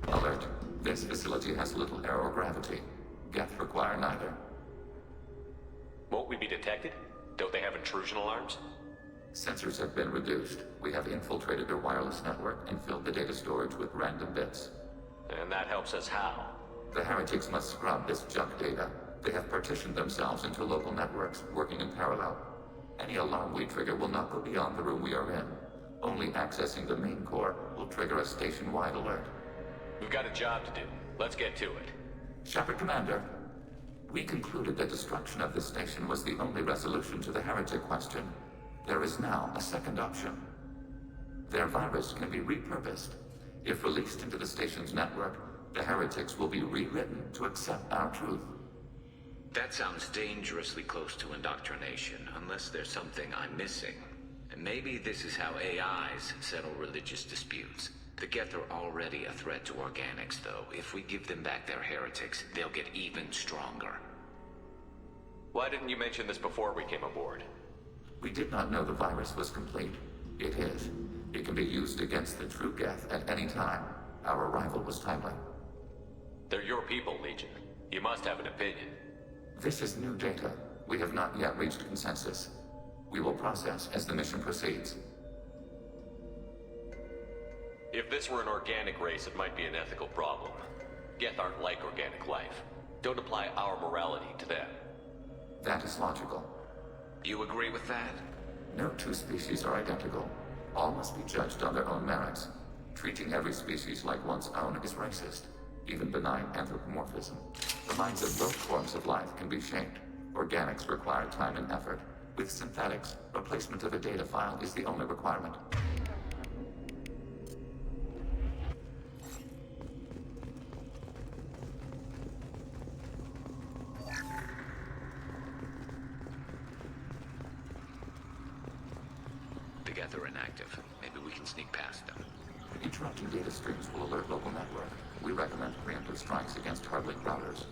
Alert. This facility has little aerogravity. Geth require neither. Won't we be detected? Don't they have intrusion alarms? Sensors have been reduced. We have infiltrated their wireless network and filled the data storage with random bits. And that helps us how? The heretics must scrub this junk data. They have partitioned themselves into local networks, working in parallel. Any alarm we trigger will not go beyond the room we are in. Only accessing the main core will trigger a station-wide alert. We've got a job to do. Let's get to it. Shepard Commander, we concluded that destruction of this station was the only resolution to the heretic question. There is now a second option. Their virus can be repurposed. If released into the station's network, the heretics will be rewritten to accept our truth. That sounds dangerously close to indoctrination, unless there's something I'm missing. And maybe this is how AIs settle religious disputes. The Geth are already a threat to organics, though. If we give them back their heretics, they'll get even stronger. Why didn't you mention this before we came aboard? We did not know the virus was complete. It is. It can be used against the true Geth at any time. Our arrival was timely. They're your people, Legion. You must have an opinion. This is new data. We have not yet reached consensus. We will process as the mission proceeds. If this were an organic race, it might be an ethical problem. Geth aren't like organic life. Don't apply our morality to them. That is logical. You agree with that? No two species are identical. All must be judged on their own merits. Treating every species like one's own is racist, even benign anthropomorphism. The minds of both forms of life can be shaped. Organics require time and effort. With synthetics, replacement of a data file is the only requirement. They're inactive. Maybe we can sneak past them. Interrupting data streams will alert local network. We recommend preemptive strikes against hard-link routers.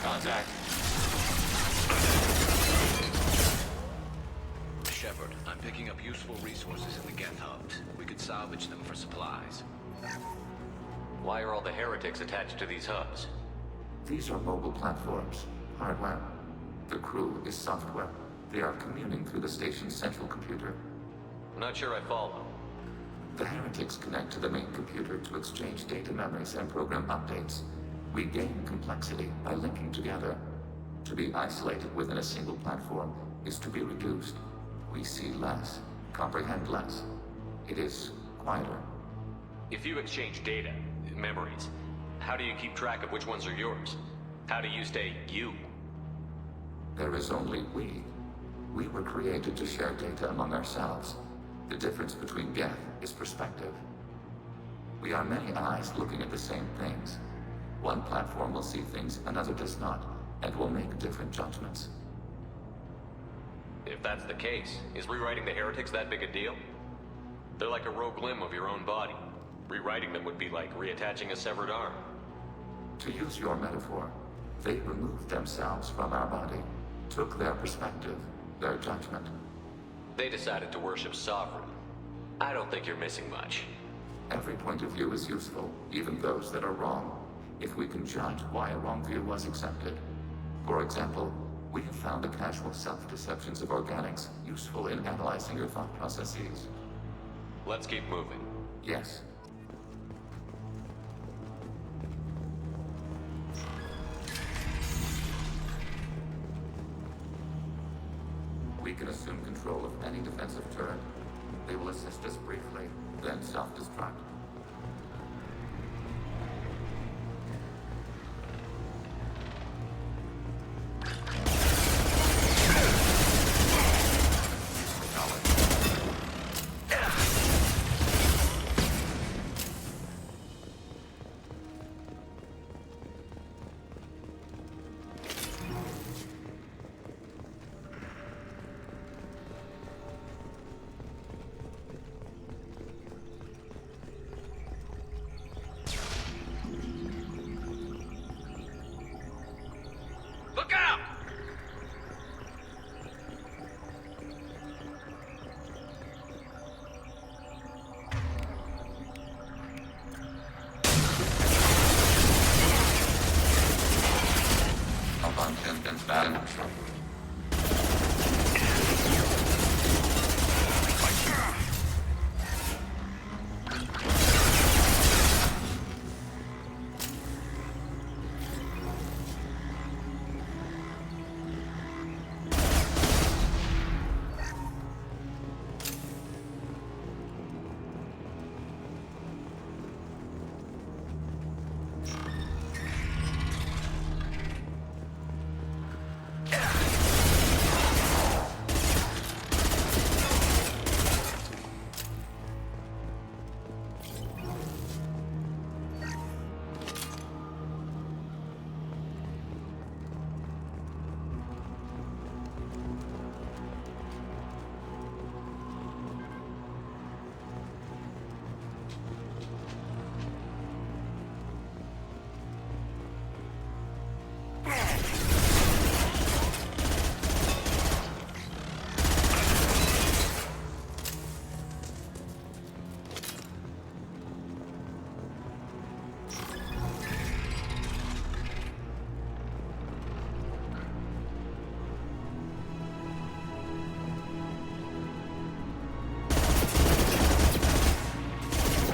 Contact. Shepard, I'm picking up useful resources in the Geth hubs. We could salvage them for supplies. Why are all the heretics attached to these hubs? These are mobile platforms, hardware. The crew is software. They are communing through the station's central computer. I'm not sure I follow. The heretics connect to the main computer to exchange data memories and program updates. We gain complexity by linking together. To be isolated within a single platform is to be reduced. We see less, comprehend less. It is quieter. If you exchange data, memories, how do you keep track of which ones are yours? How do you stay you? There is only we. We were created to share data among ourselves. The difference between Geth is perspective. We are many eyes looking at the same things. One platform will see things another does not, and will make different judgments. If that's the case, is rewriting the heretics that big a deal? They're like a rogue limb of your own body. Rewriting them would be like reattaching a severed arm. To use your metaphor, they removed themselves from our body. took their perspective, their judgment. They decided to worship Sovereign. I don't think you're missing much. Every point of view is useful, even those that are wrong, if we can judge why a wrong view was accepted. For example, we have found the casual self-deceptions of organics useful in analyzing your thought processes. Let's keep moving. Yes. We can assume control of any defensive turret. They will assist us briefly, then self-destruct. Look out! A bunch has been banned.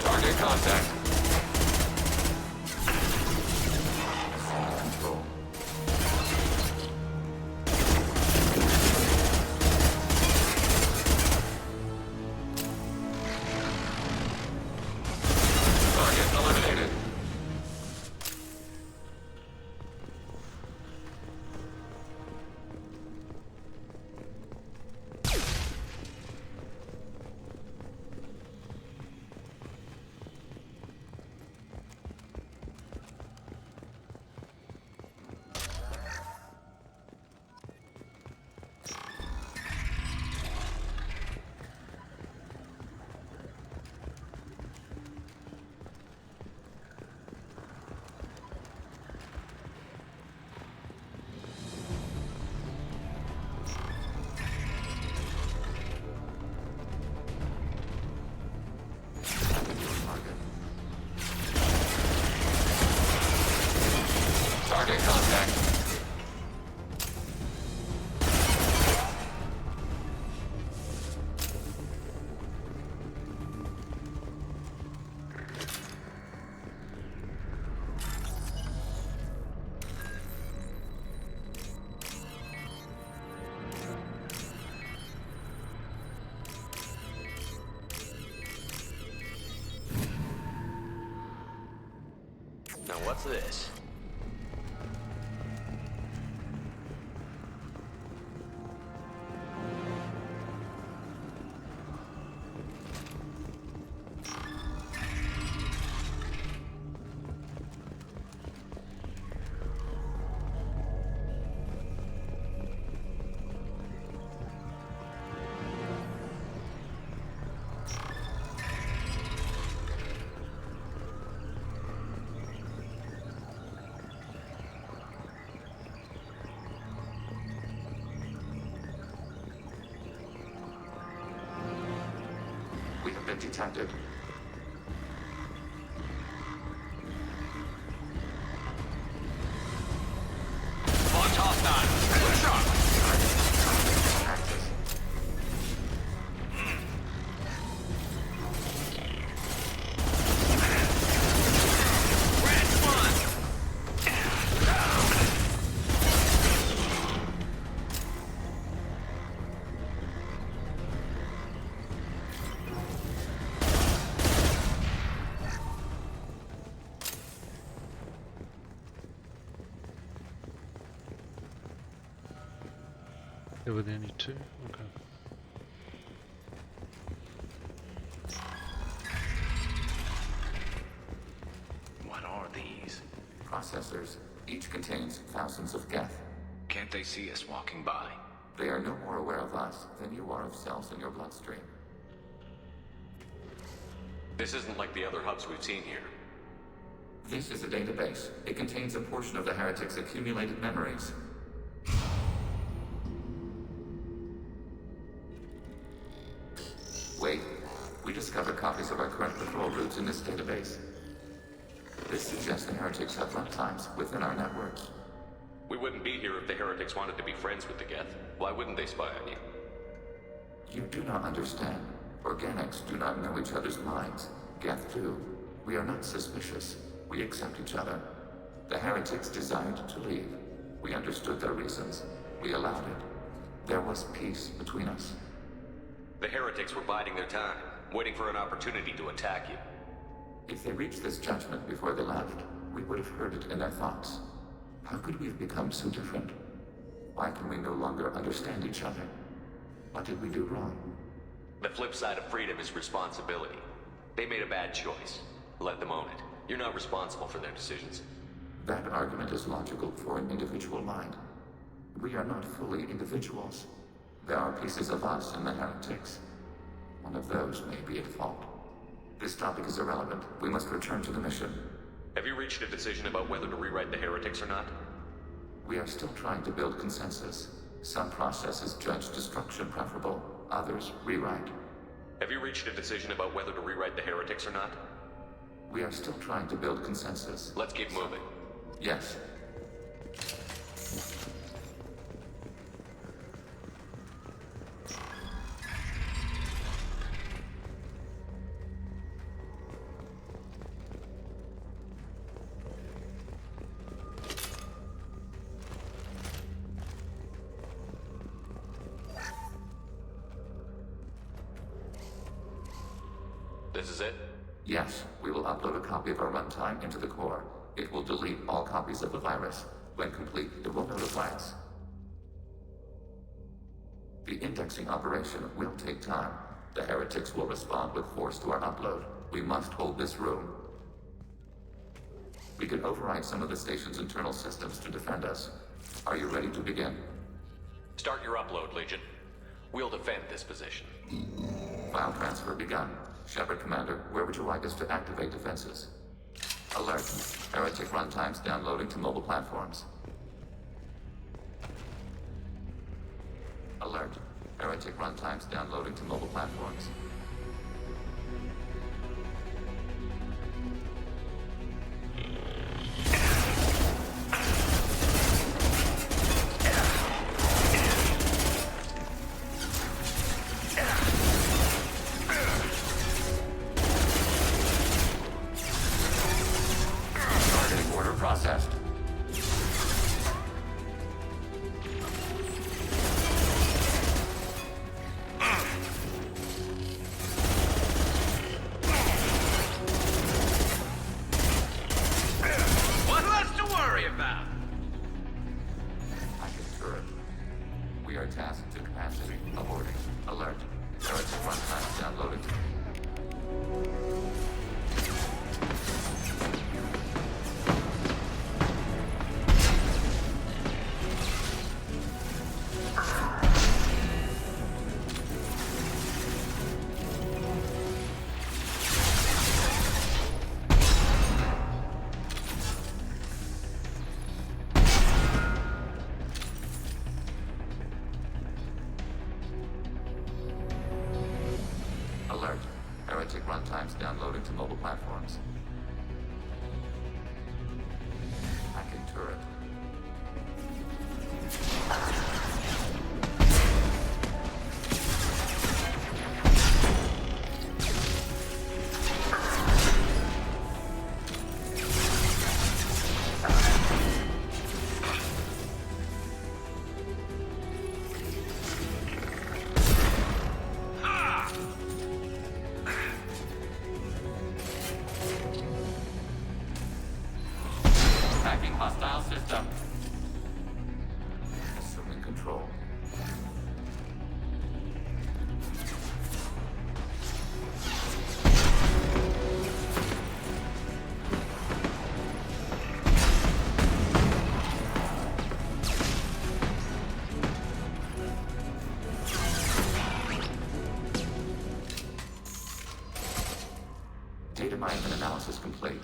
Target contact. Control. Target eliminated. Target contact. Now what's this? unit detected. Launch hostile. Good shot. Access. Red one. There were only two? Okay. What are these? Processors. Each contains thousands of geth. Can't they see us walking by? They are no more aware of us than you are of cells in your bloodstream. This isn't like the other hubs we've seen here. This is a database. It contains a portion of the heretics' accumulated memories. Wait. We discovered copies of our current patrol routes in this database. This suggests the heretics have runtimes within our networks. We wouldn't be here if the heretics wanted to be friends with the Geth. Why wouldn't they spy on you? You do not understand. Organics do not know each other's minds. Geth do. We are not suspicious. We accept each other. The heretics desired to leave. We understood their reasons. We allowed it. There was peace between us. The heretics were biding their time, waiting for an opportunity to attack you. If they reached this judgment before they left, we would have heard it in their thoughts. How could we have become so different? Why can we no longer understand each other? What did we do wrong? The flip side of freedom is responsibility. They made a bad choice. Let them own it. You're not responsible for their decisions. That argument is logical for an individual mind. We are not fully individuals. There are pieces of us in the heretics. One of those may be at fault. This topic is irrelevant. We must return to the mission. Have you reached a decision about whether to rewrite the heretics or not? We are still trying to build consensus. Some processes judge destruction preferable, others rewrite. Have you reached a decision about whether to rewrite the heretics or not? We are still trying to build consensus. Let's keep moving. Yes. This is it? Yes, we will upload a copy of our runtime into the core. It will delete all copies of the virus. When complete, it will notify us. The indexing operation will take time. The heretics will respond with force to our upload. We must hold this room. We can override some of the station's internal systems to defend us. Are you ready to begin? Start your upload, Legion. We'll defend this position. File transfer begun. Shepard Commander, where would you like us to activate defenses? Alert. Heretic runtimes downloading to mobile platforms. Alert. Heretic runtimes downloading to mobile platforms. Processed. runtimes downloading to mobile platforms. Hacking turret. Hacking hostile system. Assuming control. Data mining and analysis complete.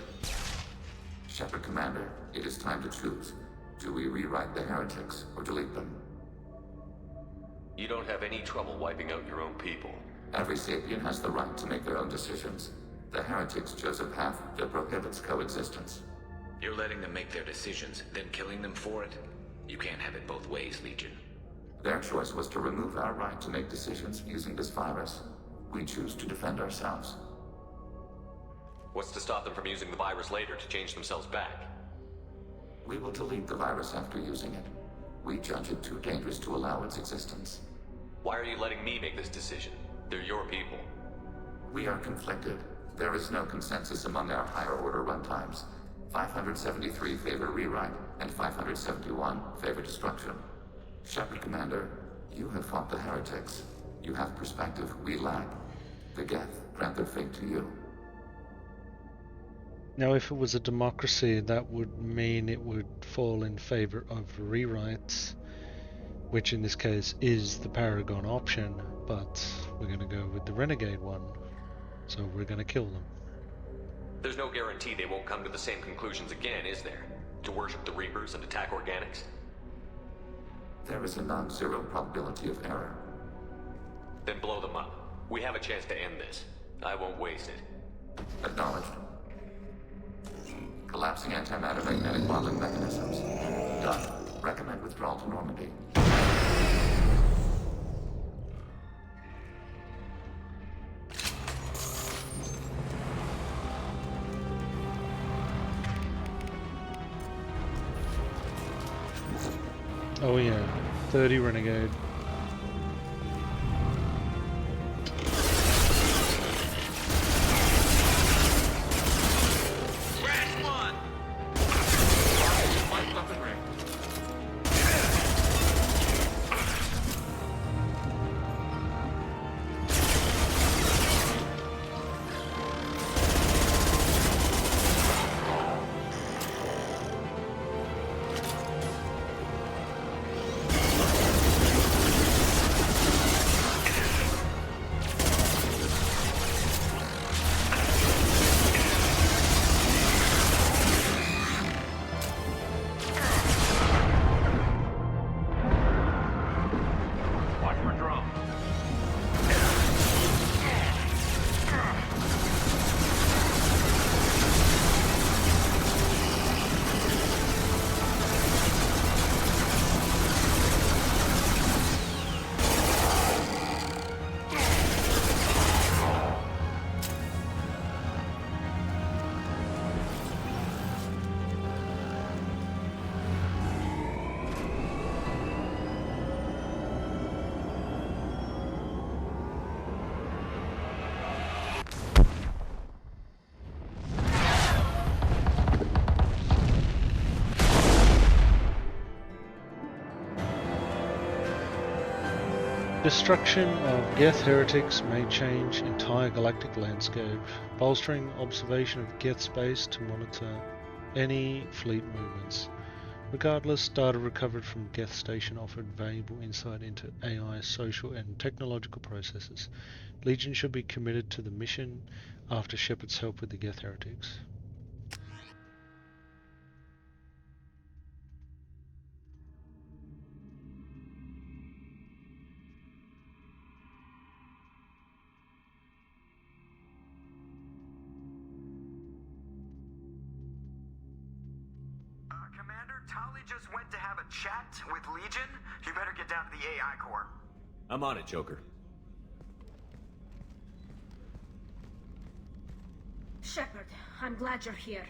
Shepard Commander, it is time to choose. Do we rewrite the heretics or delete them? You don't have any trouble wiping out your own people. Every sapient has the right to make their own decisions. The heretics chose a path that prohibits coexistence. You're letting them make their decisions, then killing them for it? You can't have it both ways, Legion. Their choice was to remove our right to make decisions using this virus. We choose to defend ourselves. What's to stop them from using the virus later to change themselves back? We will delete the virus after using it. We judge it too dangerous to allow its existence. Why are you letting me make this decision? They're your people. We are conflicted. There is no consensus among our higher order runtimes. 573 favor rewrite, and 571 favor destruction. Shepard Commander, you have fought the heretics. You have perspective we lack. The Geth grant their fate to you. Now, if it was a democracy, that would mean it would fall in favor of rewrites, which in this case is the Paragon option, but we're going to go with the Renegade one, so we're going to kill them. There's no guarantee they won't come to the same conclusions again, is there? To worship the Reapers and attack organics? There is a non-zero probability of error. Then blow them up. We have a chance to end this. I won't waste it. Acknowledged. Collapsing antimatter magnetic bonding mechanisms. Done. Recommend withdrawal to Normandy. Oh yeah, 30 Renegade. Destruction of Geth heretics may change entire galactic landscape, bolstering observation of Geth space to monitor any fleet movements. Regardless, data recovered from Geth Station offered valuable insight into AI, social and technological processes. Legion should be committed to the mission after Shepard's help with the Geth heretics. Commander, Tali just went to have a chat with Legion. You better get down to the AI core. I'm on it, Joker. Shepard, I'm glad you're here.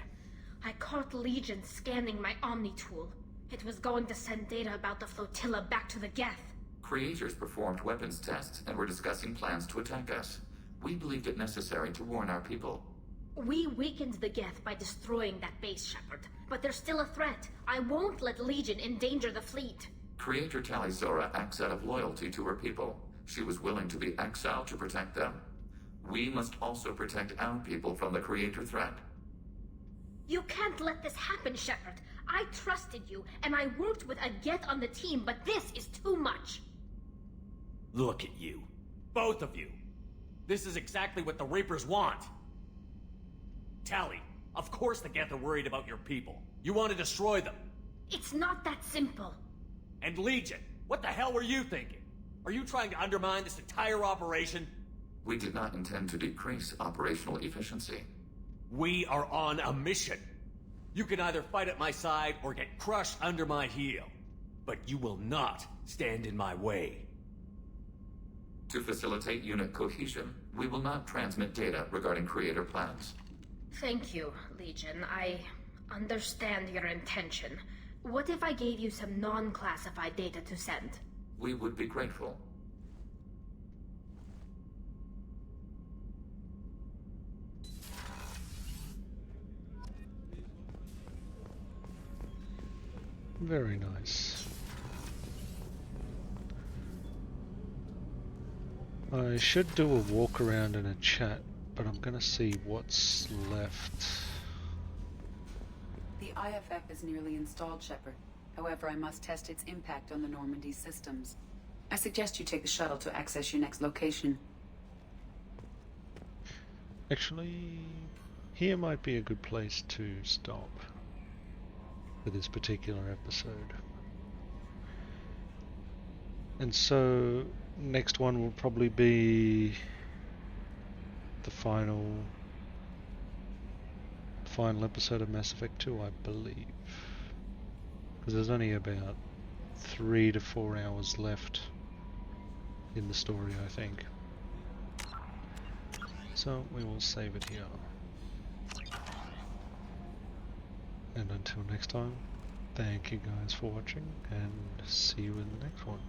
I caught Legion scanning my Omni tool. It was going to send data about the flotilla back to the Geth. Creators performed weapons tests and were discussing plans to attack us. We believed it necessary to warn our people. We weakened the Geth by destroying that base, Shepard. But there's still a threat. I won't let Legion endanger the fleet. Creator Tali Zora acts out of loyalty to her people. She was willing to be exiled to protect them. We must also protect our people from the Creator threat. You can't let this happen, Shepard. I trusted you, and I worked with a Geth on the team, but this is too much. Look at you. Both of you. This is exactly what the Reapers want. Tali, of course the Geth are worried about your people. You want to destroy them. It's not that simple. And Legion, what the hell were you thinking? Are you trying to undermine this entire operation? We did not intend to decrease operational efficiency. We are on a mission. You can either fight at my side or get crushed under my heel. But you will not stand in my way. To facilitate unit cohesion, we will not transmit data regarding Creator plans. Thank you, Legion. I understand your intention. What if I gave you some non-classified data to send? We would be grateful. Very nice. I should do a walk around and a chat, but I'm gonna see what's left. The IFF is nearly installed, Shepard. However, I must test its impact on the Normandy systems. I suggest you take the shuttle to access your next location. Actually, here might be a good place to stop for this particular episode. And so, next one will probably be the final episode of Mass Effect 2, I believe. Because there's only about 3 to 4 hours left in the story, I think. So we will save it here. And until next time, thank you guys for watching, and see you in the next one.